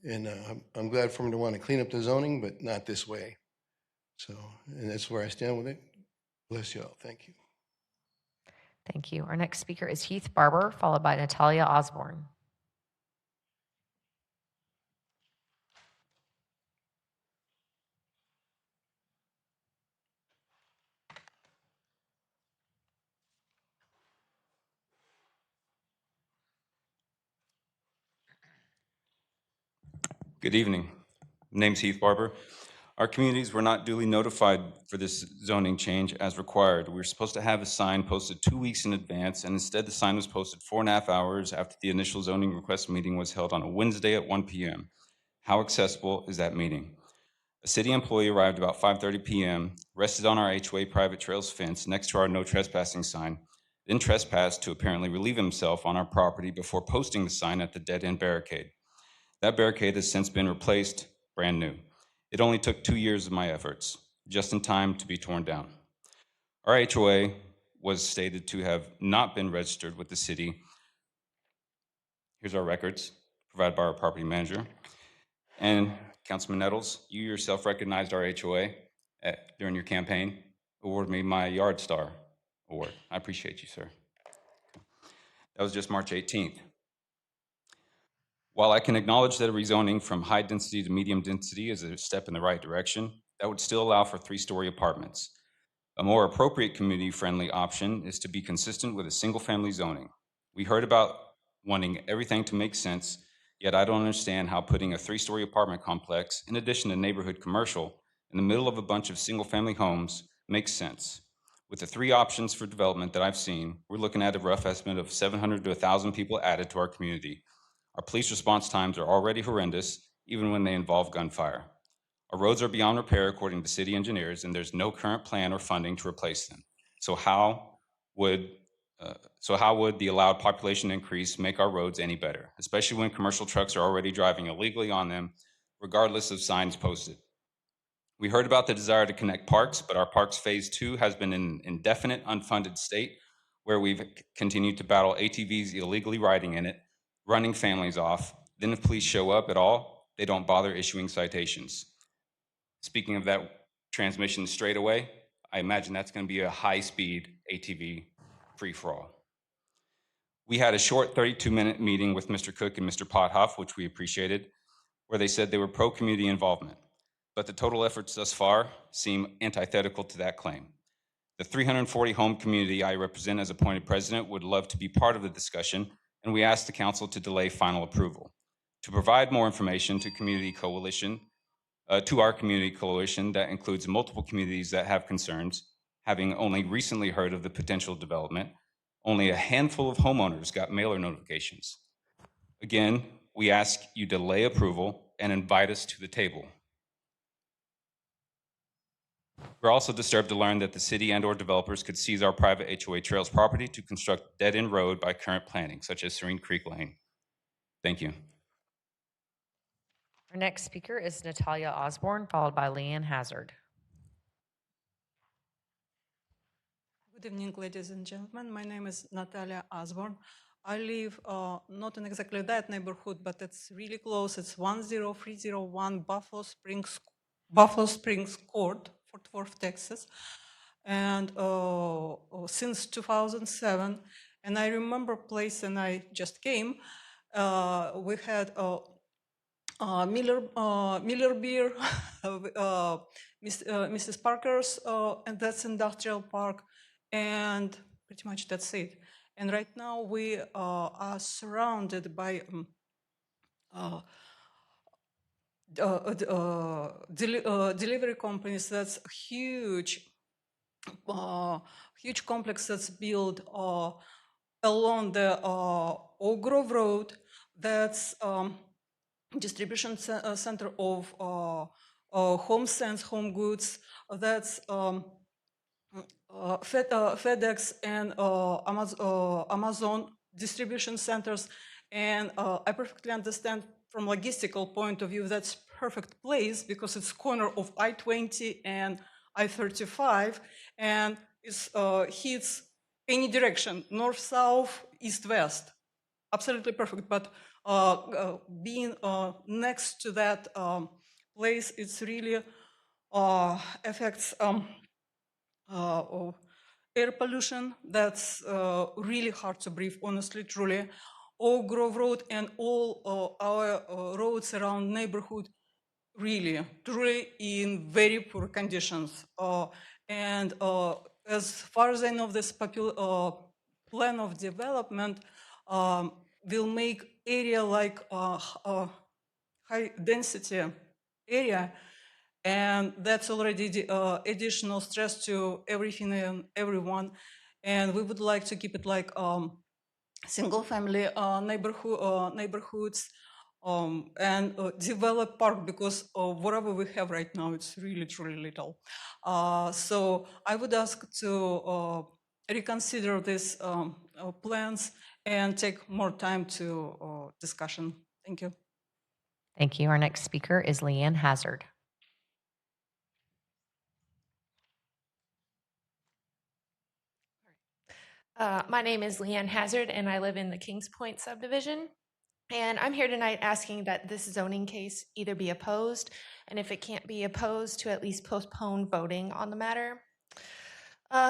And I'm glad for them to want to clean up the zoning, but not this way. So, and that's where I stand with it. Bless y'all. Thank you. Thank you. Our next speaker is Heath Barber, followed by Natalia Osborne. Good evening. My name's Heath Barber. Our communities were not duly notified for this zoning change as required. We were supposed to have a sign posted 2 weeks in advance, and instead the sign was posted 4.5 hours after the initial zoning request meeting was held on a Wednesday at 1 p.m. How accessible is that meeting? A city employee arrived about 5:30 p.m., rested on our HOA private trails fence next to our no trespassing sign, then trespassed to apparently relieve himself on our property before posting the sign at the dead-end barricade. That barricade has since been replaced, brand new. It only took 2 years of my efforts, just in time to be torn down. Our HOA was stated to have not been registered with the city. Here's our records provided by our property manager. And Councilman Nettles, you yourself recognized our HOA during your campaign, awarded me my Yard Star Award. I appreciate you, sir. That was just March 18th. While I can acknowledge that a rezoning from high density to medium density is a step in the right direction, that would still allow for 3-story apartments. A more appropriate community-friendly option is to be consistent with a single-family zoning. We heard about wanting everything to make sense, yet I don't understand how putting a 3-story apartment complex, in addition to neighborhood commercial, in the middle of a bunch of single-family homes makes sense. With the 3 options for development that I've seen, we're looking at a rough estimate of 700 to 1,000 people added to our community. Our police response times are already horrendous, even when they involve gunfire. Our roads are beyond repair, according to city engineers, and there's no current plan or funding to replace them. So how would the allowed population increase make our roads any better, especially when commercial trucks are already driving illegally on them, regardless of signs posted? We heard about the desire to connect parks, but our parks phase 2 has been in an indefinite unfunded state where we've continued to battle ATVs illegally riding in it, running families off. Then if police show up at all, they don't bother issuing citations. Speaking of that transmission straight away, I imagine that's going to be a high-speed ATV free-for-all. We had a short 32-minute meeting with Mr. Cook and Mr. Pothoff, which we appreciated. where they said they were pro-community involvement, but the total efforts thus far seem antithetical to that claim. The 340 home community I represent as appointed president would love to be part of the discussion, and we ask the council to delay final approval. To provide more information to our community coalition that includes multiple communities that have concerns, having only recently heard of the potential development, only a handful of homeowners got mailer notifications. Again, we ask you delay approval and invite us to the table. We're also disturbed to learn that the city and/or developers could seize our private HOA trails property to construct dead-end road by current planning, such as Serene Creek Lane. Thank you. Our next speaker is Natalia Osborne, followed by Leanne Hazard. Good evening, ladies and gentlemen. My name is Natalia Osborne. I live not in exactly that neighborhood, but it's really close. It's 10301 Buffalo Springs Court, Fort Worth, Texas. And since 2007, and I remember place, and I just came, we had Miller Beer, Mrs. Parker's, and that's industrial park, and pretty much that's it. And right now we are surrounded by delivery companies. That's a huge complex that's built along the Oak Grove Road. That's distribution center of HomeSense home goods. That's FedEx and Amazon distribution centers. And I perfectly understand from logistical point of view, that's perfect place because it's corner of I-20 and I-35, and it hits any direction, north, south, east, west. Absolutely perfect. But being next to that place, it's really affects air pollution. That's really hard to breathe, honestly, truly. Oak Grove Road and all our roads around neighborhood, really, truly in very poor conditions. And as far as I know, this plan of development will make area like high density area, and that's already additional stress to everything and everyone. And we would like to keep it like single family neighborhoods and develop park, because whatever we have right now, it's really truly little. So I would ask to reconsider these plans and take more time to discussion. Thank you. Thank you. Our next speaker is Leanne Hazard. My name is Leanne Hazard, and I live in the Kings Point subdivision. And I'm here tonight asking that this zoning case either be opposed, and if it can't be opposed, to at least postpone voting on the matter.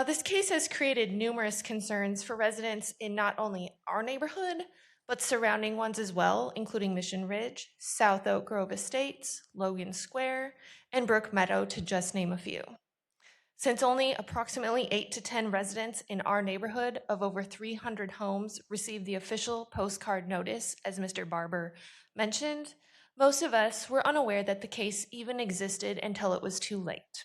This case has created numerous concerns for residents in not only our neighborhood, but surrounding ones as well, including Mission Ridge, South Oak Grove Estates, Logan Square, and Brook Meadow, to just name a few. Since only approximately 8 to 10 residents in our neighborhood of over 300 homes received the official postcard notice, as Mr. Barber mentioned, most of us were unaware that the case even existed until it was too late.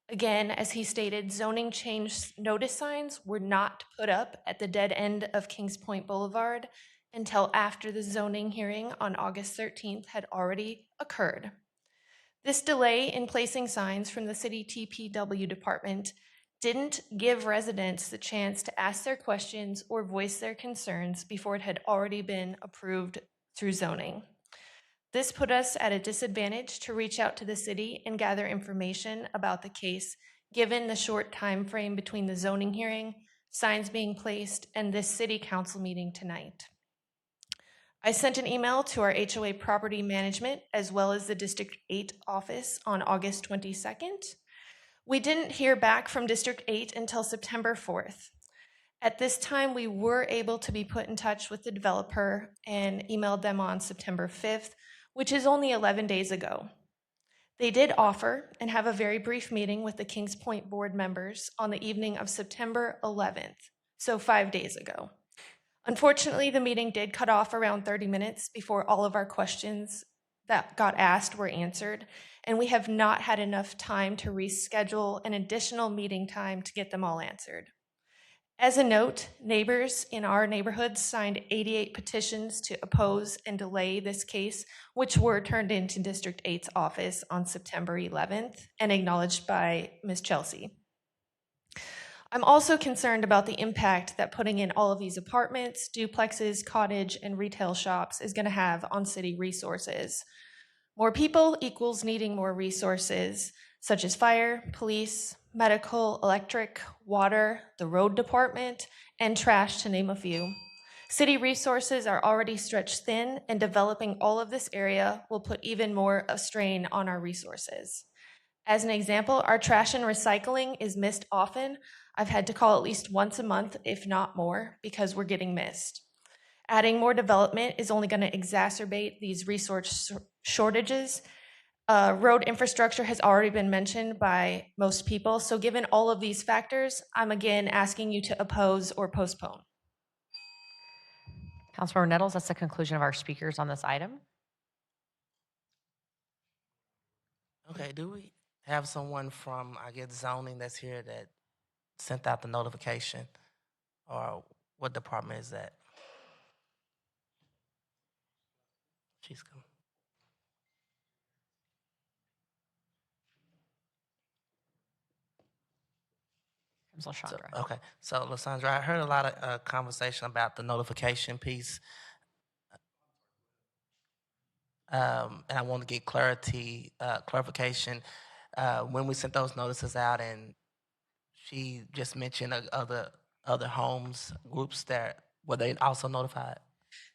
Again, as he stated, zoning change notice signs were not put up at the dead end of Kings Point Boulevard until after the zoning hearing on August 13th had already occurred. This delay in placing signs from the city TPW department didn't give residents the chance to ask their questions or voice their concerns before it had already been approved through zoning. This put us at a disadvantage to reach out to the city and gather information about the case, given the short time frame between the zoning hearing, signs being placed, and this city council meeting tonight. I sent an email to our HOA property management as well as the District 8 office on August 22nd. We didn't hear back from District 8 until September 4th. At this time, we were able to be put in touch with the developer and emailed them on September 5th which is only 11 days ago. They did offer and have a very brief meeting with the Kings Point board members on the evening of September 11th, so 5 days ago. Unfortunately, the meeting did cut off around 30 minutes before all of our questions that got asked were answered, and we have not had enough time to reschedule an additional meeting time to get them all answered. As a note, neighbors in our neighborhood signed 88 petitions to oppose and delay this case, which were turned into District 8's office on September 11th and acknowledged by Ms. Chelsea. I'm also concerned about the impact that putting in all of these apartments, duplexes, cottage, and retail shops is going to have on city resources. More people equals needing more resources, such as fire, police, medical, electric, water, the road department, and trash, to name a few. City resources are already stretched thin, and developing all of this area will put even more of strain on our resources. As an example, our trash and recycling is missed often. I've had to call at least once a month, if not more, because we're getting missed. Adding more development is only going to exacerbate these resource shortages. Road infrastructure has already been mentioned by most people. So given all of these factors, I'm again asking you to oppose or postpone. Councilmember Nettles, that's the conclusion of our speakers on this item. Okay, do we have someone from, I guess, zoning that's here that sent out the notification? Or what department is that? She's coming. LaShandra. Okay, so Lysandra, I heard a lot of conversation about the notification piece. And I want to get clarification. When we sent those notices out, and she just mentioned other homes, groups that, were they also notified?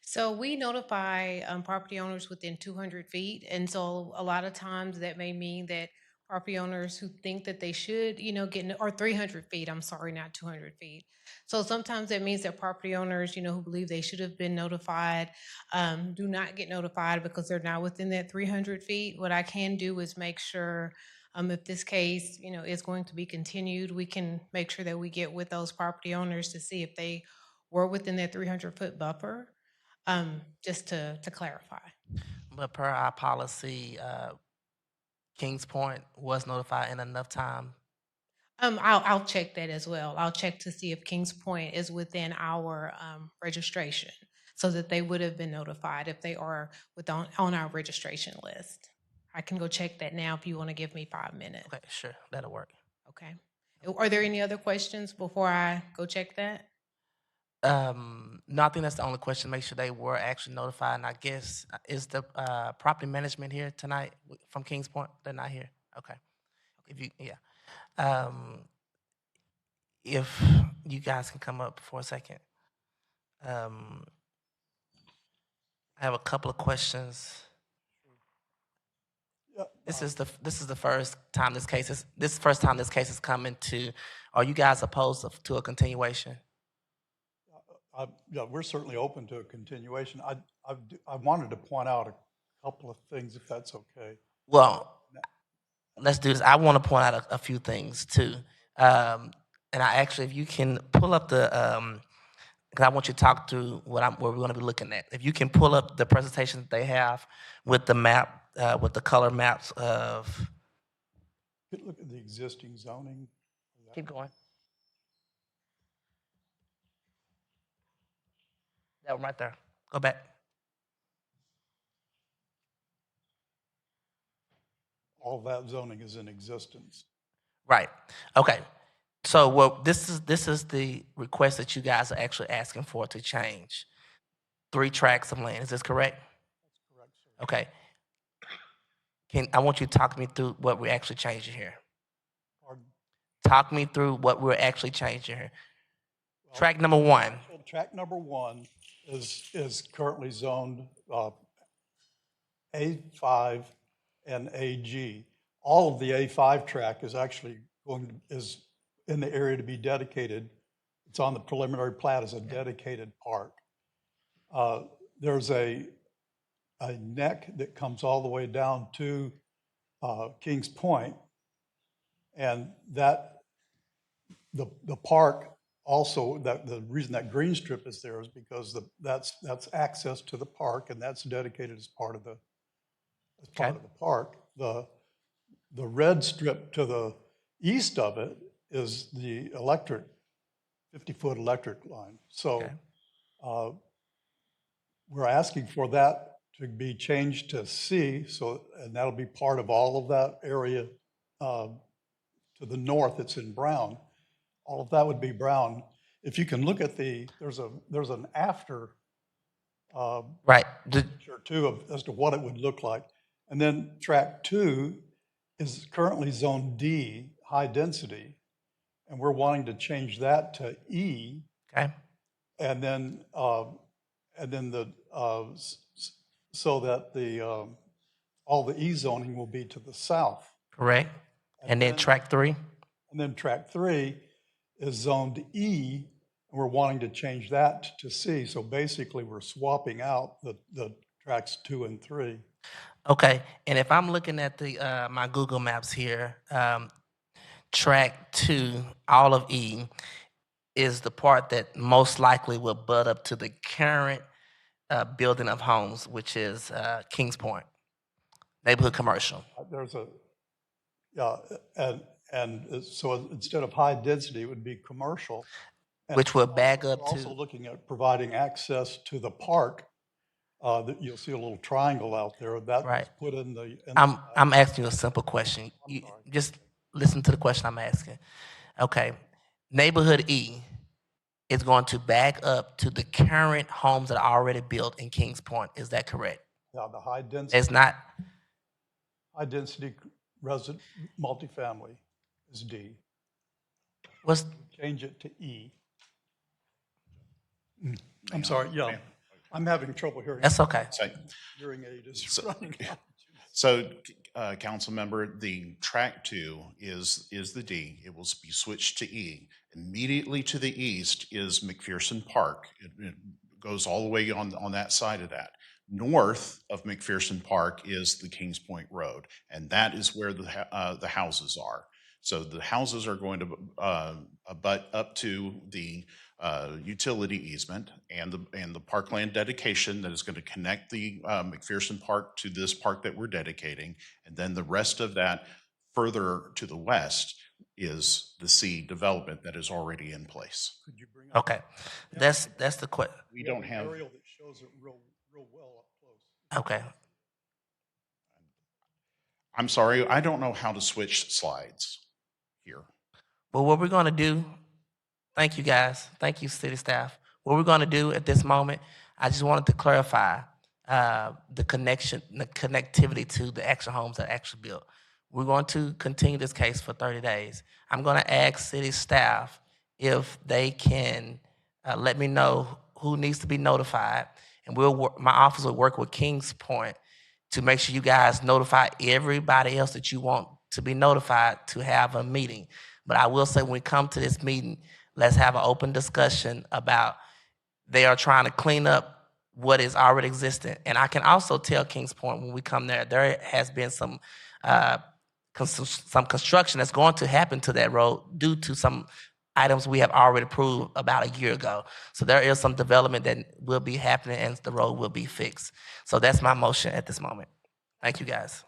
So we notify property owners within 200 feet. And so a lot of times that may mean that property owners who think that they should, get, or 300 feet, I'm sorry, not 200 feet. So sometimes that means that property owners, who believe they should have been notified, do not get notified because they're not within that 300 feet. What I can do is make sure if this case, is going to be continued, we can make sure that we get with those property owners to see if they were within that 300-foot buffer, just to clarify. But per our policy, Kings Point was notified in enough time. I'll check that as well. I'll check to see if Kings Point is within our registration, so that they would have been notified if they are on our registration list. I can go check that now if you want to give me 5 minutes. Okay, sure, that'll work. Okay. Are there any other questions before I go check that? No, I think that's the only question. Make sure they were actually notified. And I guess, is the property management here tonight from Kings Point? They're not here. Okay. If you guys can come up for a second. I have a couple of questions. This is the first time this case is coming to. Are you guys opposed to a continuation? Yeah, we're certainly open to a continuation. I wanted to point out a couple of things, if that's okay. Well, let's do this. I want to point out a few things too. And I actually, if you can pull up the, because I want you to talk through what we're going to be looking at. If you can pull up the presentation that they have with the map, with the color maps of. Look at the existing zoning. Keep going. That one right there. Go back. All that zoning is in existence. Right. Okay. So this is the request that you guys are actually asking for to change 3 tracts of land. Is this correct? That's correct, sir. Okay. I want you to talk me through what we're actually changing here. Pardon? Talk me through what we're actually changing here. Well, tract number 1. Tract number 1 is currently zoned A5 and AG. All of the A5 tract is actually is in the area to be dedicated. It's on the preliminary plat as a dedicated park. There's a a neck that comes all the way down to Kings Point. And that, the park also, that the reason that green strip is there is because that's access to the park, and that's dedicated as part of the park. The red strip to the east of it is the 50-foot electric line. So we're asking for that to be changed to C, and that'll be part of all of that area to the north. It's in brown. All of that would be brown. If you can look at there's an after Right. picture too as to what it would look like. And then track 2 is currently zone D, high density, and we're wanting to change that to E. Okay. And then so that all the E zoning will be to the south. Correct. And then track 3? And then track 3 is zoned E, and we're wanting to change that to C. So basically, we're swapping out the tracks 2 and 3. Okay, and if I'm looking at the my Google Maps here, track 2, all of E, is the part that most likely will butt up to the current building of homes, which is Kings Point, neighborhood commercial. So instead of high density, it would be commercial. Which will back We're up also to, looking at providing access to the park. That you'll see a little triangle out there that was Right. put in the. I'm asking you a simple question. You just listen to the question I'm asking. Okay, neighborhood E is going to back up to the current homes that are already built in Kings Point. Is that correct? Yeah, the high density. It's not. High density resident multifamily is D. What's Change it to E. I'm sorry, yeah, I'm having trouble hearing. That's okay. Hearing aid is running out. So, council member, the track 2 is the D. It will be switched to E. Immediately to the east is McPherson Park. It goes all the way on that side of that. North of McPherson Park is the Kings Point Road, and that is where the houses are. So the houses are going to abut up to the utility easement and the parkland dedication that is going to connect the McPherson Park to this park that we're dedicating, and then the rest of that further to the west is the C development that is already in place. Could you bring up? Okay, that's the question. We don't have. Aerial that shows it real well up close. Okay. I'm sorry, I don't know how to switch slides here. Well, what we're going to do, thank you guys, thank you city staff. What we're going to do at this moment, I just wanted to clarify the connectivity to the actual homes that are actually built. We're going to continue this case for 30 days. I'm going to ask city staff if they can let me know who needs to be notified, and my office will work with Kings Point to make sure you guys notify everybody else that you want to be notified to have a meeting. But I will say, when we come to this meeting, let's have an open discussion about they are trying to clean up what is already existing. And I can also tell Kings Point, when we come there has been some construction that's going to happen to that road due to some items we have already approved about a year ago. So there is some development that will be happening and the road will be fixed. So that's my motion at this moment. Thank you, guys.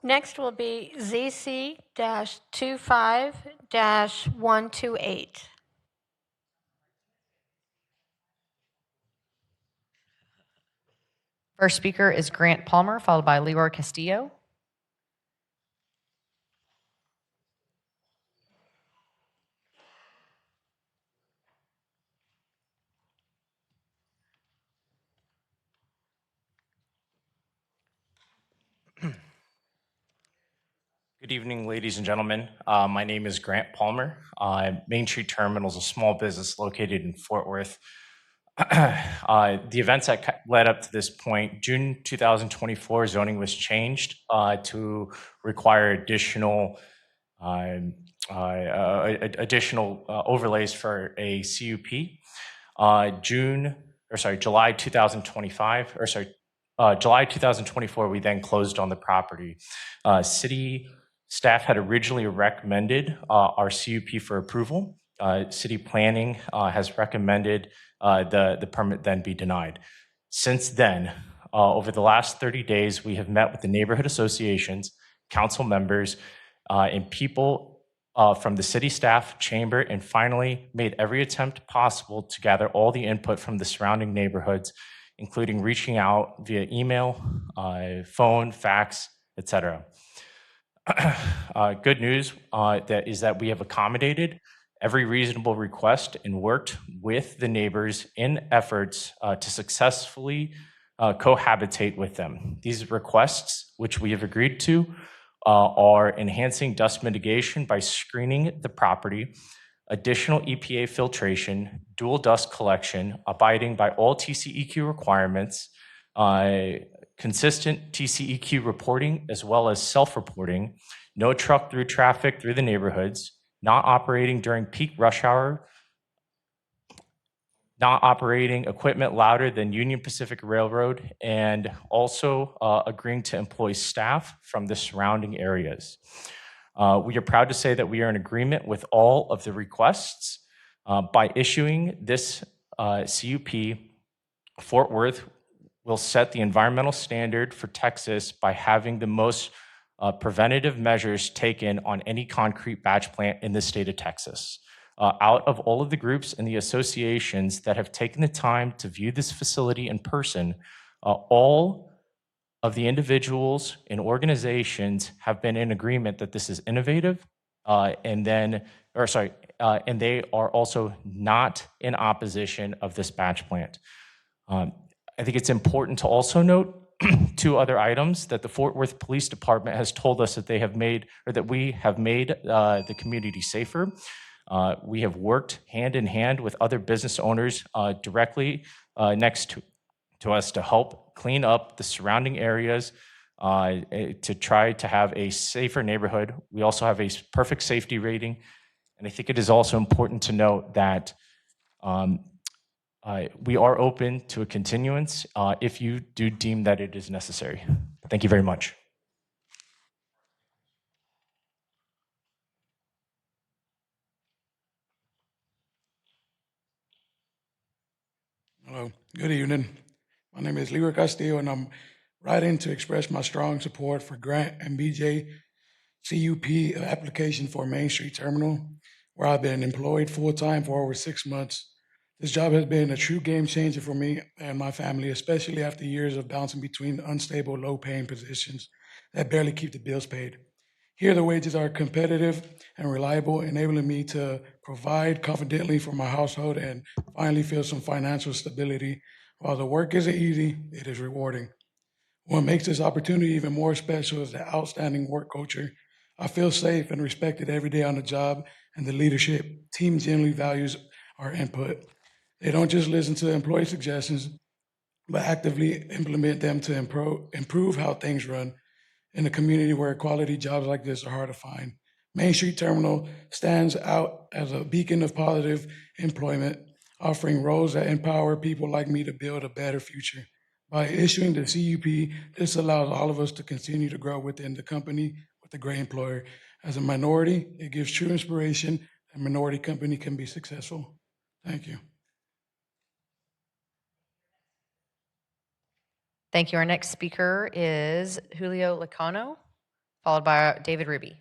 Next will be ZC-25-128. First speaker is Grant Palmer, followed by Leroy Castillo. Good evening, ladies and gentlemen. My name is Grant Palmer. Main Street Terminal is a small business located in Fort Worth. The events that led up to this point, June 2024 zoning was changed to require additional overlays for a CUP. July 2025, July 2024, we then closed on the property. City staff had originally recommended our CUP for approval. City planning has recommended the permit then be denied. Since then, over the last 30 days, we have met with the neighborhood associations, council members, and people from the city staff, chamber, and finally made every attempt possible to gather all the input from the surrounding neighborhoods, including reaching out via email, phone, fax, etc. Good news is that we have accommodated every reasonable request and worked with the neighbors in efforts to successfully cohabitate with them. These requests, which we have agreed to, are enhancing dust mitigation by screening the property, additional EPA filtration, dual dust collection, abiding by all TCEQ requirements, consistent TCEQ reporting as well as self-reporting, no truck through traffic through the neighborhoods, not operating during peak rush hour, not operating equipment louder than Union Pacific Railroad, and also agreeing to employ staff from the surrounding areas. We are proud to say that we are in agreement with all of the requests. By issuing this CUP, Fort Worth will set the environmental standard for Texas by having the most preventative measures taken on any concrete batch plant in the state of Texas. Out of all of the groups and the associations that have taken the time to view this facility in person, all of the individuals and organizations have been in agreement that this is innovative, and they are also not in opposition of this batch plant. I think it's important to also note two other items that the Fort Worth Police Department has told us that they have made, or that we have made the community safer. We have worked hand in hand with other business owners directly next to us to help clean up the surrounding areas to try to have a safer neighborhood. We also have a perfect safety rating. And I think it is also important to note that we are open to a continuance if you do deem that it is necessary. Thank you very much. Hello, good evening. My name is Leroy Castillo, and I'm writing to express my strong support for Grant and BJ CUP application for Main Street Terminal, where I've been employed full-time for over 6 months. This job has been a true game changer for me and my family, especially after years of bouncing between unstable, low-paying positions that barely keep the bills paid. Here, the wages are competitive and reliable, enabling me to provide confidently for my household and finally feel some financial stability. While the work isn't easy, it is rewarding. What makes this opportunity even more special is the outstanding work culture. I feel safe and respected every day on the job, and the leadership team generally values our input. They don't just listen to employee suggestions, but actively implement them to improve how things run. In a community where quality jobs like this are hard to find, Main Street Terminal stands out as a beacon of positive employment, offering roles that empower people like me to build a better future. By issuing the CUP, this allows all of us to continue to grow within the company with a great employer. As a minority, it gives true inspiration that a minority company can be successful. Thank you. Thank you. Our next speaker is Julio Lacano, followed by David Ruby.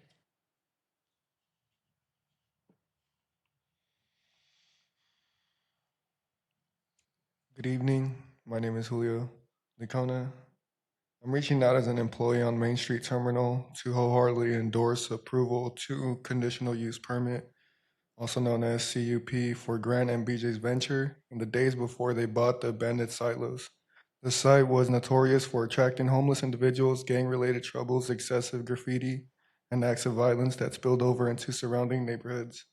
Good evening. My name is Julio Lacano. I'm reaching out as an employee on Main Street Terminal to wholeheartedly endorse approval to conditional use permit, also known as CUP, for Grant and BJ's venture in the days before they bought the abandoned silos. The site was notorious for attracting homeless individuals, gang-related troubles, excessive graffiti, and acts of violence that spilled over into surrounding neighborhoods.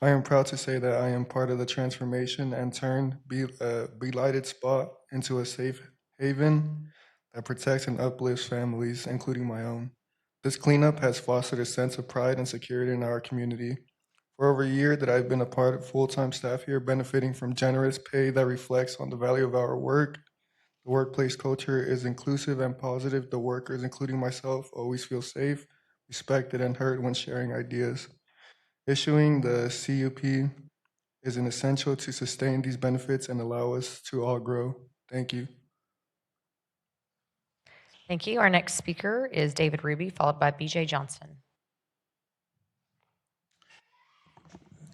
I am proud to say that I am part of the transformation and turn blighted spot into a safe haven that protects and uplifts families, including my own. This cleanup has fostered a sense of pride and security in our community. For over a year that I've been a part of full-time staff here, benefiting from generous pay that reflects on the value of our work. The workplace culture is inclusive and positive. The workers, including myself, always feel safe, respected, and heard when sharing ideas. Issuing the CUP is an essential to sustain these benefits and allow us to all grow. Thank you. Thank you. Our next speaker is David Ruby, followed by BJ Johnson.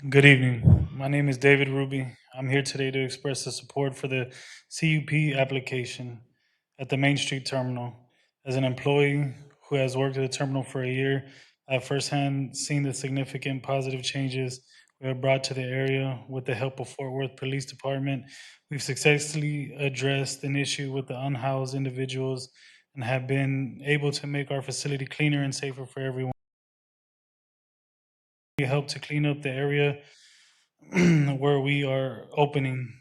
Good evening. My name is David Ruby. I'm here today to express the support for the CUP application at the Main Street Terminal. As an employee who has worked at the terminal for a year, I've firsthand seen the significant positive changes we have brought to the area with the help of Fort Worth Police Department. We've successfully addressed an issue with the unhoused individuals and have been able to make our facility cleaner and safer for everyone. We help to clean up the area where we are opening.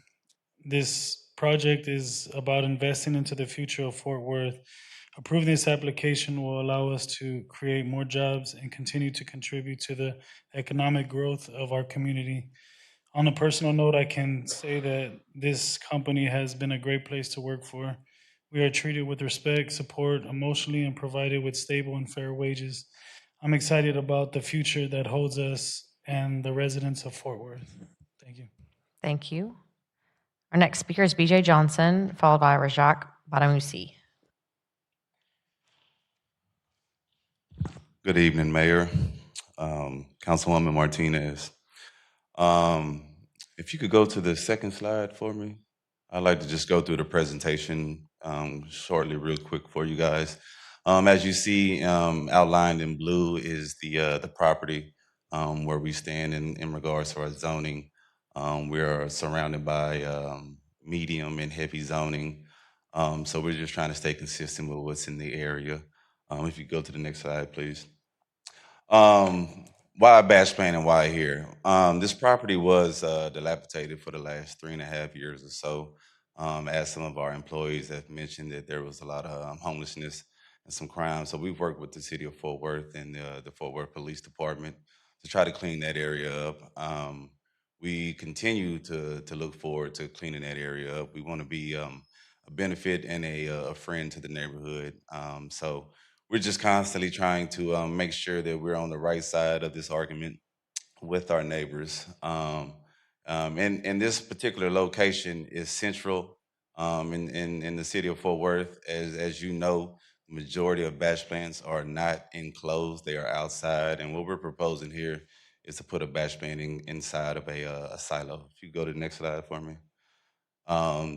This project is about investing into the future of Fort Worth. Approving this application will allow us to create more jobs and continue to contribute to the economic growth of our community. On a personal note, I can say that this company has been a great place to work for. We are treated with respect, support emotionally, and provided with stable and fair wages. I'm excited about the future that holds us and the residents of Fort Worth. Thank you. Thank you. Our next speaker is BJ Johnson, followed by Rajak Badamusi. Good evening, Mayor, Councilwoman Martinez. If you could go to the second slide for me. I'd like to just go through the presentation shortly, real quick for you guys. As you see, outlined in blue is the property where we stand in regards to our zoning. We are surrounded by medium and heavy zoning. So we're just trying to stay consistent with what's in the area. If you go to the next slide, please. Why Bash Plain and why here? This property was dilapidated for the last 3.5 years or so. As some of our employees have mentioned that there was a lot of homelessness and some crime. So we've worked with the city of Fort Worth and the Fort Worth Police Department to try to clean that area up. We continue to look forward to cleaning that area up. We want to be a benefit and a friend to the neighborhood. So we're just constantly trying to make sure that we're on the right side of this argument with our neighbors. And this particular location is central in the city of Fort Worth. As you know, the majority of batch plants are not enclosed, they are outside. And what we're proposing here is to put a batch plant inside of a silo. If you go to the next slide for me.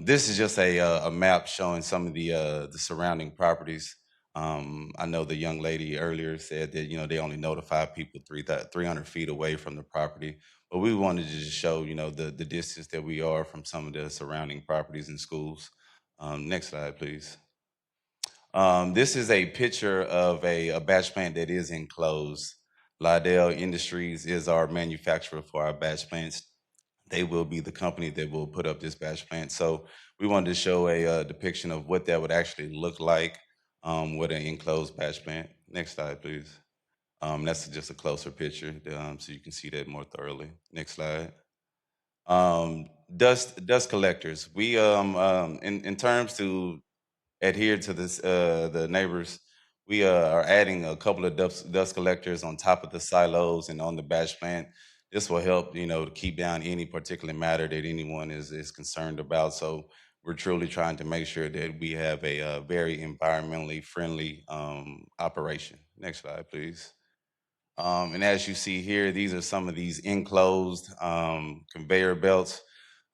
This is just a map showing some of the surrounding properties. I know the young lady earlier said that, they only notify people 300 feet away from the property, but we wanted to just show, the distance that we are from some of the surrounding properties and schools. Next slide, please. This is a picture of a batch plant that is enclosed. Lydell Industries is our manufacturer for our batch plants. They will be the company that will put up this batch plant. So we wanted to show a depiction of what that would actually look like with an enclosed batch plant. Next slide, please. That's just a closer picture so you can see that more thoroughly. Next slide. Dust collectors. We, in terms to adhere to this, the neighbors, we are adding a couple of dust collectors on top of the silos and on the batch plant. This will help, to keep down any particular matter that anyone is concerned about. So we're truly trying to make sure that we have a very environmentally friendly operation. Next slide, please. And as you see here, these are some of these enclosed conveyor belts.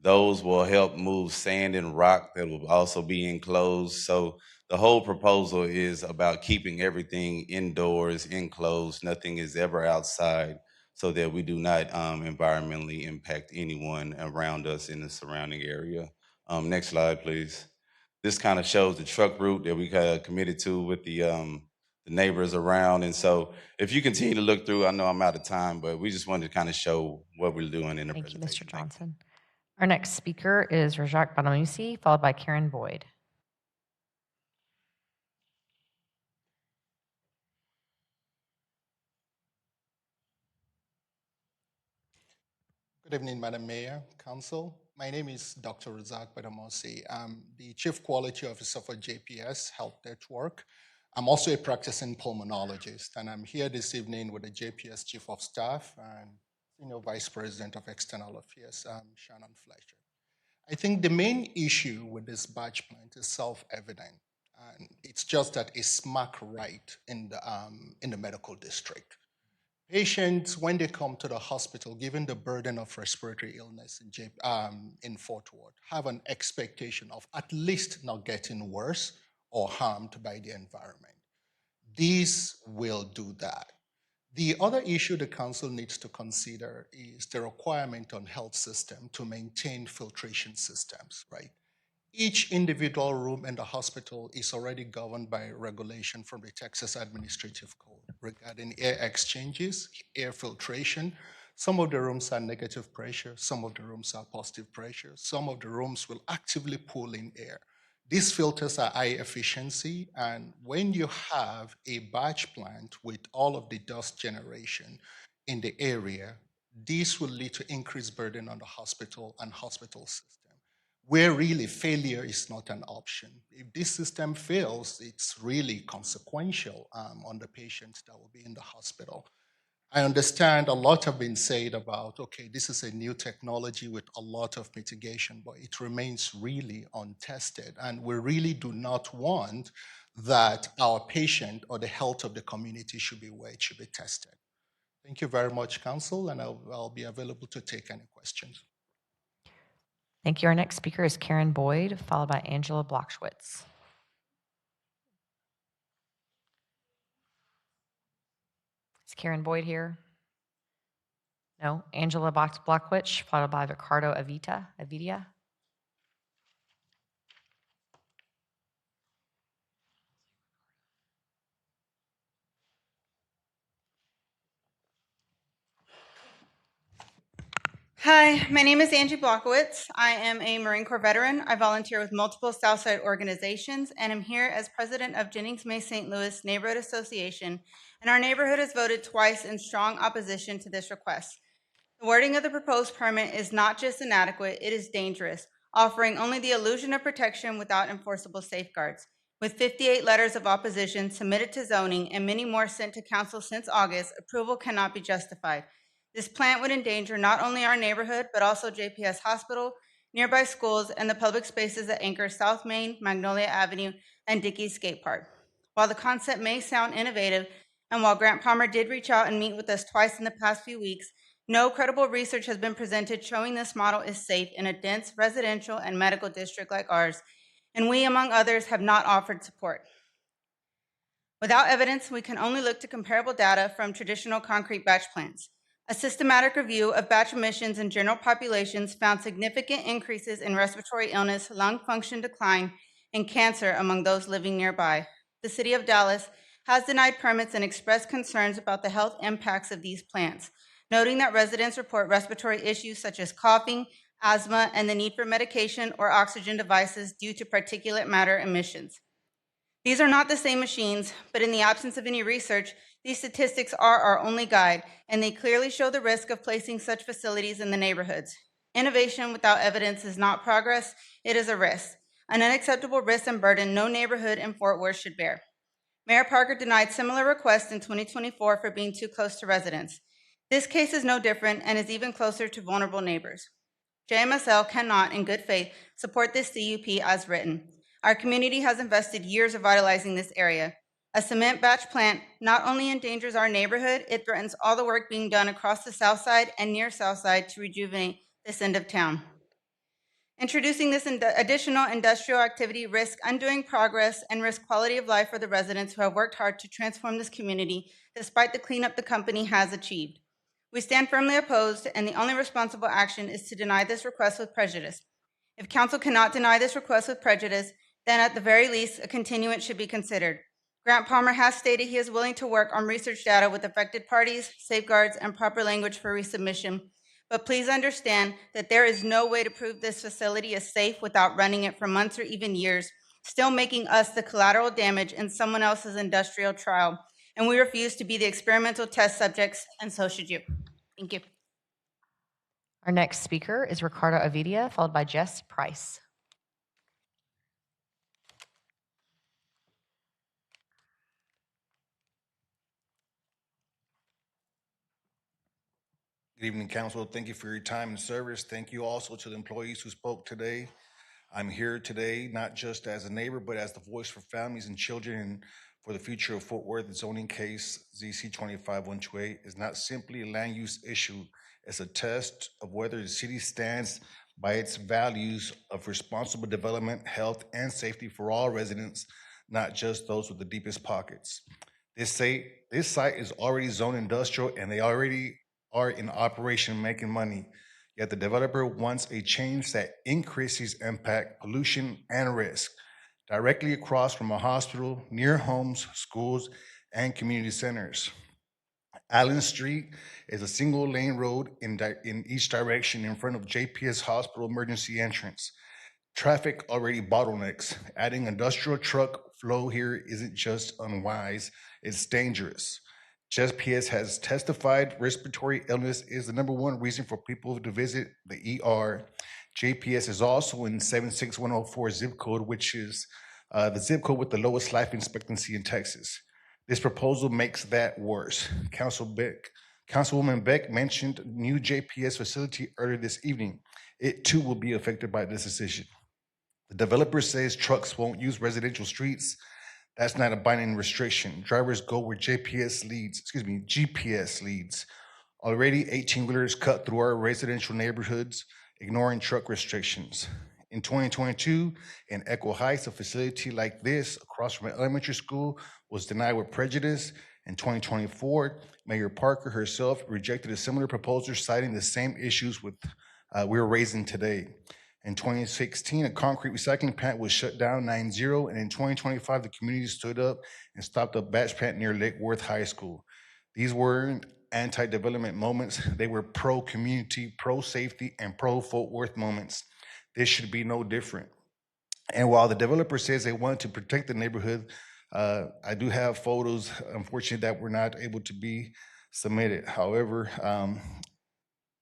Those will help move sand and rock that will also be enclosed. So the whole proposal is about keeping everything indoors, enclosed. Nothing is ever outside so that we do not environmentally impact anyone around us in the surrounding area. Next slide, please. This kind of shows the truck route that we committed to with the the neighbors around. And so if you continue to look through, I know I'm out of time, but we just wanted to kind of show what we're doing in the Thank you, presentation. Mr. Johnson. Our next speaker is Rajak Banamusi, followed by Karen Boyd. Good evening, Madam Mayor, Council. My name is Dr. Razak Badamosi. I'm the Chief Quality Officer for JPS Health Network. I'm also a practicing pulmonologist, and I'm here this evening with the JPS Chief of Staff and Senior Vice President of External Affairs, Shannon Fletcher. I think the main issue with this batch plant is self-evident, and it's just that it's smack right in the medical district. Patients, when they come to the hospital, given the burden of respiratory illness in Fort Worth, have an expectation of at least not getting worse or harmed by the environment. These will do that. The other issue the council needs to consider is the requirement on health system to maintain filtration systems, right? Each individual room in the hospital is already governed by regulation from the Texas Administrative Code regarding air exchanges, air filtration. Some of the rooms are negative pressure, some of the rooms are positive pressure, some of the rooms will actively pull in air. These filters are high efficiency, and when you have a batch plant with all of the dust generation in the area, this will lead to increased burden on the hospital and hospital system, where really failure is not an option. If this system fails, it's really consequential on the patients that will be in the hospital. I understand a lot have been said about, okay, this is a new technology with a lot of mitigation, but it remains really untested. And we really do not want that our patient or the health of the community should be where it should be tested. Thank you very much, Council, and I'll be available to take any questions. Thank you. Our next speaker is Karen Boyd, followed by Angela Blockschwitz. Is Karen Boyd here? No. Angela Blockschwitz, followed by Ricardo Avidia. Hi, my name is Angie Blockowitz. I am a Marine Corps veteran. I volunteer with multiple Southside organizations, and I'm here as president of Jennings May St. Louis Neighborhood Association, and our neighborhood has voted twice in strong opposition to this request. The wording of the proposed permit is not just inadequate, it is dangerous, offering only the illusion of protection without enforceable safeguards. With 58 letters of opposition submitted to zoning and many more sent to council since August, approval cannot be justified. This plant would endanger not only our neighborhood, but also JPS Hospital, nearby schools, and the public spaces that anchor South Main, Magnolia Avenue, and Dickey's Skate Park. While the concept may sound innovative, and while Grant Palmer did reach out and meet with us twice in the past few weeks, no credible research has been presented showing this model is safe in a dense residential and medical district like ours, and we, among others, have not offered support. Without evidence, we can only look to comparable data from traditional concrete batch plants. A systematic review of batch emissions in general populations found significant increases in respiratory illness, lung function decline, and cancer among those living nearby. The City of Dallas has denied permits and expressed concerns about the health impacts of these plants, noting that residents report respiratory issues such as coughing, asthma, and the need for medication or oxygen devices due to particulate matter emissions. These are not the same machines, but in the absence of any research, these statistics are our only guide, and they clearly show the risk of placing such facilities in the neighborhoods. Innovation without evidence is not progress, it is a risk, an unacceptable risk and burden no neighborhood in Fort Worth should bear. Mayor Parker denied similar requests in 2024 for being too close to residents. This case is no different and is even closer to vulnerable neighbors. JMSL cannot, in good faith, support this CUP as written. Our community has invested years revitalizing this area. A cement batch plant not only endangers our neighborhood, it threatens all the work being done across the South Side and near South Side to rejuvenate this end of town. Introducing this additional industrial activity risks undoing progress and risk quality of life for the residents who have worked hard to transform this community despite the cleanup the company has achieved. We stand firmly opposed, and the only responsible action is to deny this request with prejudice. If council cannot deny this request with prejudice, then at the very least, a continuance should be considered. Grant Palmer has stated he is willing to work on research data with affected parties, safeguards, and proper language for resubmission. But please understand that there is no way to prove this facility is safe without running it for months or even years, still making us the collateral damage in someone else's industrial trial. And we refuse to be the experimental test subjects, and so should you. Thank you. Our next speaker is Ricardo Avidia, followed by Jess Price. Good evening, Council. Thank you for your time and service. Thank you also to the employees who spoke today. I'm here today not just as a neighbor, but as the voice for families and children and for the future of Fort Worth. The zoning case ZC 25128 is not simply a land use issue. It's a test of whether the city stands by its values of responsible development, health, and safety for all residents, not just those with the deepest pockets. This site is already zoned industrial, and they already are in operation making money. Yet the developer wants a change that increases impact, pollution, and risk directly across from a hospital, near homes, schools, and community centers. Allen Street is a single lane road in each direction in front of JPS Hospital emergency entrance. Traffic already bottlenecks. Adding industrial truck flow here isn't just unwise, it's dangerous. JPS has testified respiratory illness is the #1 reason for people to visit the ER. JPS is also in 76104 zip code, which is the zip code with the lowest life expectancy in Texas. This proposal makes that worse. Councilwoman Beck mentioned new JPS facility earlier this evening. It too will be affected by this decision. The developer says trucks won't use residential streets. That's not a binding restriction. Drivers go where GPS leads. Already 18-wheelers cut through our residential neighborhoods, ignoring truck restrictions. In 2022, in Echo Heights, a facility like this across from an elementary school was denied with prejudice. In 2024, Mayor Parker herself rejected a similar proposal, citing the same issues we're raising today. In 2016, a concrete recycling plant was shut down 9-0, and in 2025, the community stood up and stopped a batch plant near Lake Worth High School. These weren't anti-development moments. They were pro-community, pro-safety, and pro-Fort Worth moments. This should be no different. And while the developer says they want to protect the neighborhood, I do have photos, unfortunately, that were not able to be submitted. However,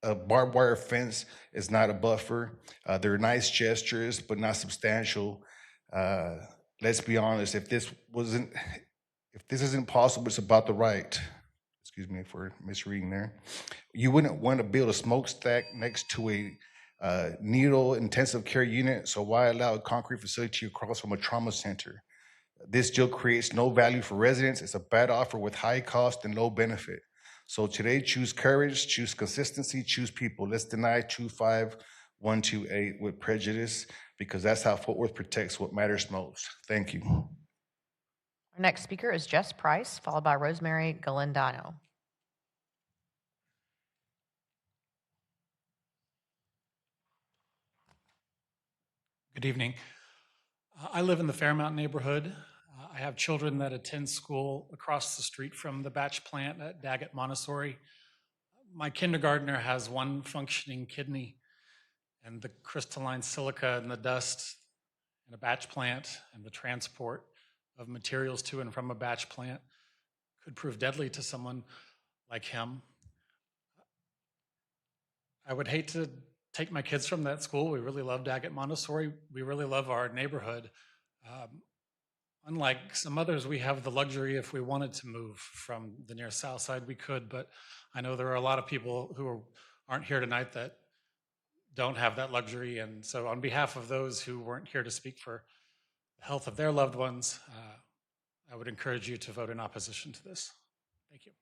a barbed wire fence is not a buffer. They're nice gestures, but not substantial. Let's be honest, if this isn't possible, it's about the right. Excuse me for misreading there. You wouldn't want to build a smokestack next to a needle intensive care unit, so why allow a concrete facility across from a trauma center? This deal creates no value for residents. It's a bad offer with high cost and low benefit. So today, choose courage, choose consistency, choose people. Let's deny 25128 with prejudice, because that's how Fort Worth protects what matters most. Thank you. Our next speaker is Jess Price, followed by Rosemary Galindano. Good evening. I live in the Fairmount neighborhood. I have children that attend school across the street from the batch plant at Daggett Montessori. My kindergartner has one functioning kidney, and the crystalline silica and the dust in a batch plant and the transport of materials to and from a batch plant could prove deadly to someone like him. I would hate to take my kids from that school. We really love Daggett Montessori. We really love our neighborhood. Unlike some others, we have the luxury, if we wanted to move from the near south side, we could, but I know there are a lot of people who aren't here tonight that don't have that luxury. And so on behalf of those who weren't here to speak for the health of their loved ones, I would encourage you to vote in opposition to this. Thank you.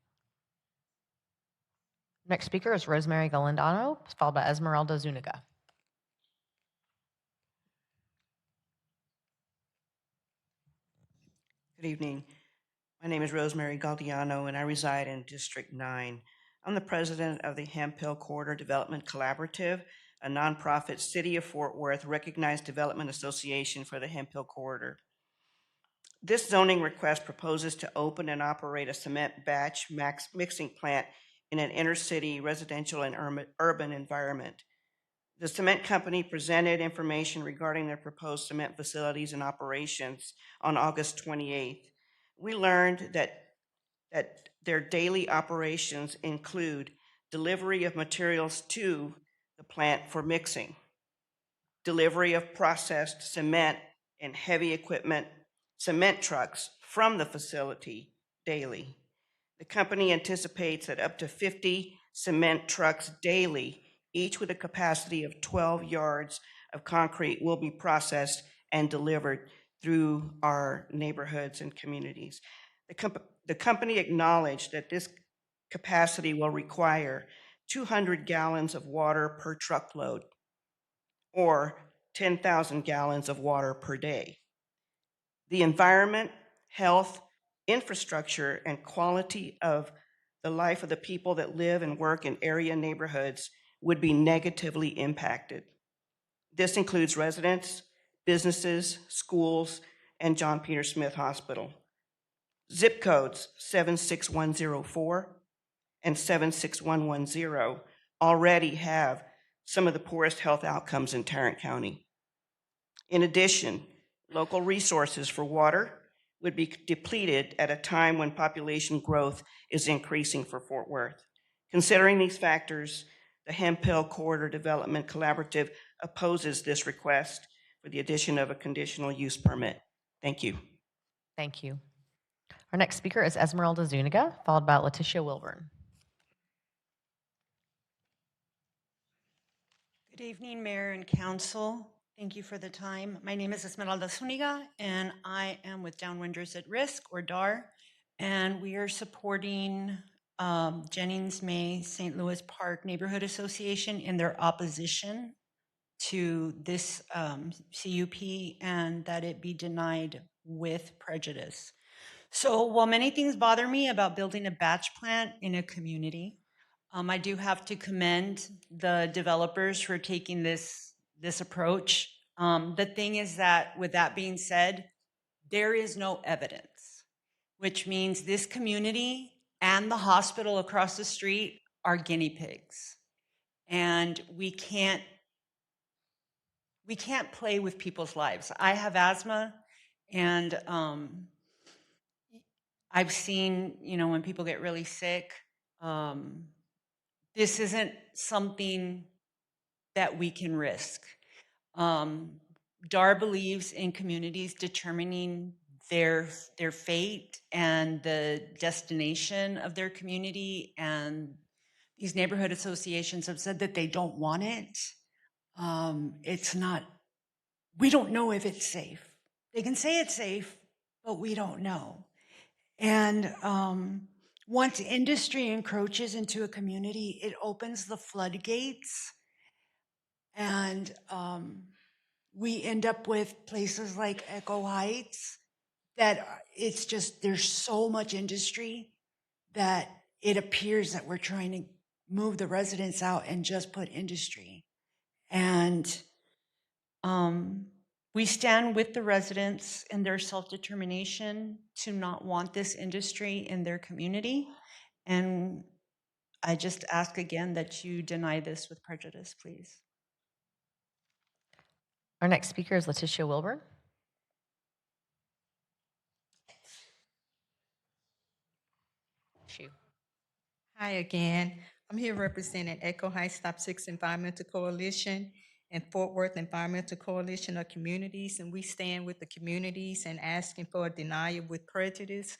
Next speaker is Rosemary Galindano, followed by Esmeralda Zuniga. Good evening. My name is Rosemary Galdiano, and I reside in District 9. I'm the president of the Hemp Hill Corridor Development Collaborative, a nonprofit City of Fort Worth recognized development association for the Hemp Hill Corridor. This zoning request proposes to open and operate a cement batch mixing plant in an inner-city residential and urban environment. The cement company presented information regarding their proposed cement facilities and operations on August 28th. We learned that their daily operations include delivery of materials to the plant for mixing, delivery of processed cement and heavy equipment cement trucks from the facility daily. The company anticipates that up to 50 cement trucks daily, each with a capacity of 12 yards of concrete, will be processed and delivered through our neighborhoods and communities. The company acknowledged that this capacity will require 200 gallons of water per truckload, or 10,000 gallons of water per day. The environment, health, infrastructure, and quality of the life of the people that live and work in area neighborhoods would be negatively impacted. This includes residents, businesses, schools, and John Peter Smith Hospital. Zip codes 76104 and 76110 already have some of the poorest health outcomes in Tarrant County. In addition, local resources for water would be depleted at a time when population growth is increasing for Fort Worth. Considering these factors, the Hemp Hill Corridor Development Collaborative opposes this request for the addition of a conditional use permit. Thank you. Thank you. Our next speaker is Esmeralda Zuniga, followed by Letitia Wilburn. Good evening, Mayor and Council. Thank you for the time. My name is Esmeralda Zuniga, and I am with Downwinders at Risk, or DAR, and we are supporting Jennings May St. Louis Park Neighborhood Association in their opposition to this CUP and that it be denied with prejudice. So while many things bother me about building a batch plant in a community, I do have to commend the developers for taking this approach. The thing is that, with that being said, there is no evidence, which means this community and the hospital across the street are guinea pigs. And we can't play with people's lives. I have asthma, and I've seen, when people get really sick, this isn't something that we can risk. DAR believes in communities determining their fate and the destination of their community, and these neighborhood associations have said that they don't want it. It's not, we don't know if it's safe. They can say it's safe, but we don't know. And once industry encroaches into a community, it opens the floodgates, and we end up with places like Echo Heights that it's just, there's so much industry that it appears that we're trying to move the residents out and just put industry. And we stand with the residents in their self-determination to not want this industry in their community. And I just ask again that you deny this with prejudice, please. Our next speaker is Letitia Wilburn. Hi again. I'm here representing Echo Heights Stop 6 Environmental Coalition and Fort Worth Environmental Coalition of Communities, and we stand with the communities and asking for a denial with prejudice.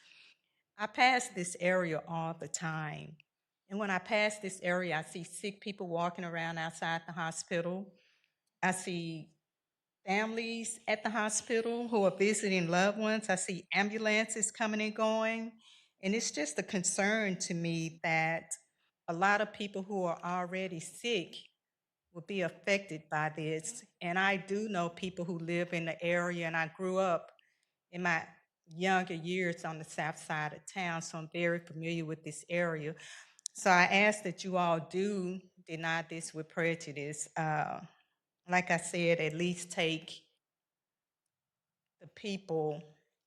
I pass this area all the time, and when I pass this area, I see sick people walking around outside the hospital. I see families at the hospital who are visiting loved ones. I see ambulances coming and going. And it's just a concern to me that a lot of people who are already sick will be affected by this. And I do know people who live in the area, and I grew up in my younger years on the south side of town, so I'm very familiar with this area. So I ask that you all do deny this with prejudice. Like I said, at least take the people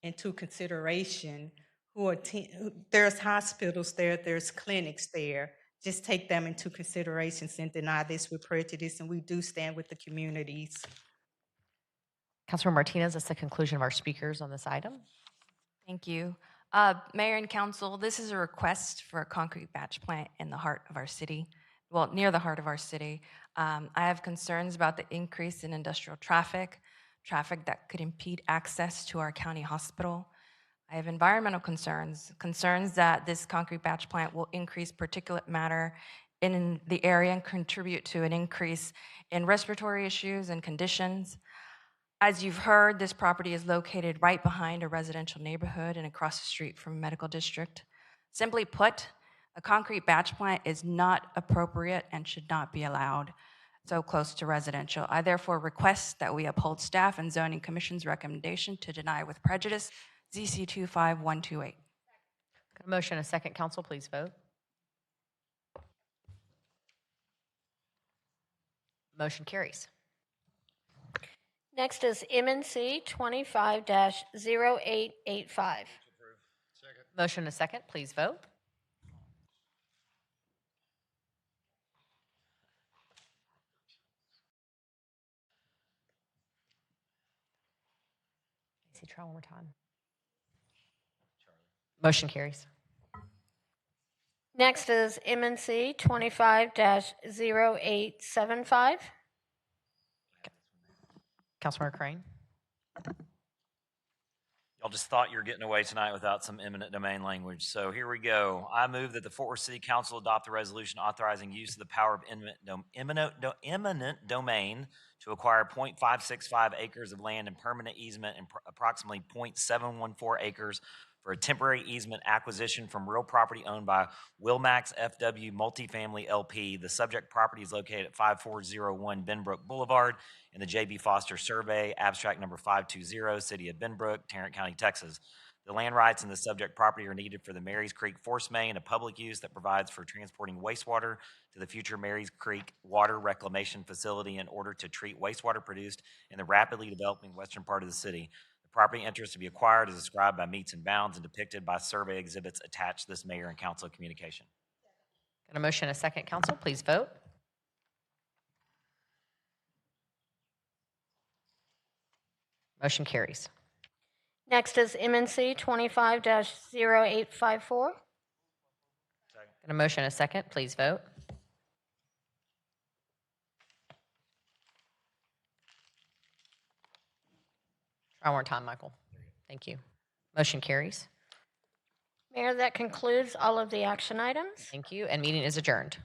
into consideration who attend, there's hospitals there, there's clinics there. Just take them into considerations and deny this with prejudice, and we do stand with the communities. Councilor Martinez, that's the conclusion of our speakers on this item. Thank you. Mayor and council, this is a request for a concrete batch plant in the heart of our city, well, near the heart of our city. I have concerns about the increase in industrial traffic that could impede access to our county hospital. I have environmental concerns that this concrete batch plant will increase particulate matter in the area and contribute to an increase in respiratory issues and conditions. As you've heard, this property is located right behind a residential neighborhood and across the street from a medical district. Simply put, a concrete batch plant is not appropriate and should not be allowed so close to residential. I therefore request that we uphold staff and zoning commission's recommendation to deny with prejudice ZC 25128. Got a motion, a second, council, please vote. Motion carries. Next is MNC 25-0885. Motion, a second, please vote. See, try one more time. Motion carries. Next is MNC 25-0875. Councilmember Crane. Y'all just thought you were getting away tonight without some eminent domain language. So here we go. I move that the Fort Worth City Council adopt the resolution authorizing use of the power of eminent domain to acquire 0.565 acres of land in permanent easement and approximately 0.714 acres for a temporary easement acquisition from real property owned by Wilmax FW Multifamily LP. The subject property is located at 5401 Benbrook Boulevard in the J.B. Foster Survey, abstract number 520, City of Benbrook, Tarrant County, Texas. The land rights in the subject property are needed for the Marys Creek Force Main, a public use that provides for transporting wastewater to the future Marys Creek Water Reclamation Facility in order to treat wastewater produced in the rapidly developing western part of the city. Property interest to be acquired is described by meets and bounds and depicted by survey exhibits attached to this mayor and council communication. Got a motion, a second, council, please vote. Motion carries. Next is MNC 25-0854. Got a motion, a second, please vote. Try one more time, Michael. Thank you. Motion carries. Mayor, that concludes all of the action items. Thank you, and meeting is adjourned.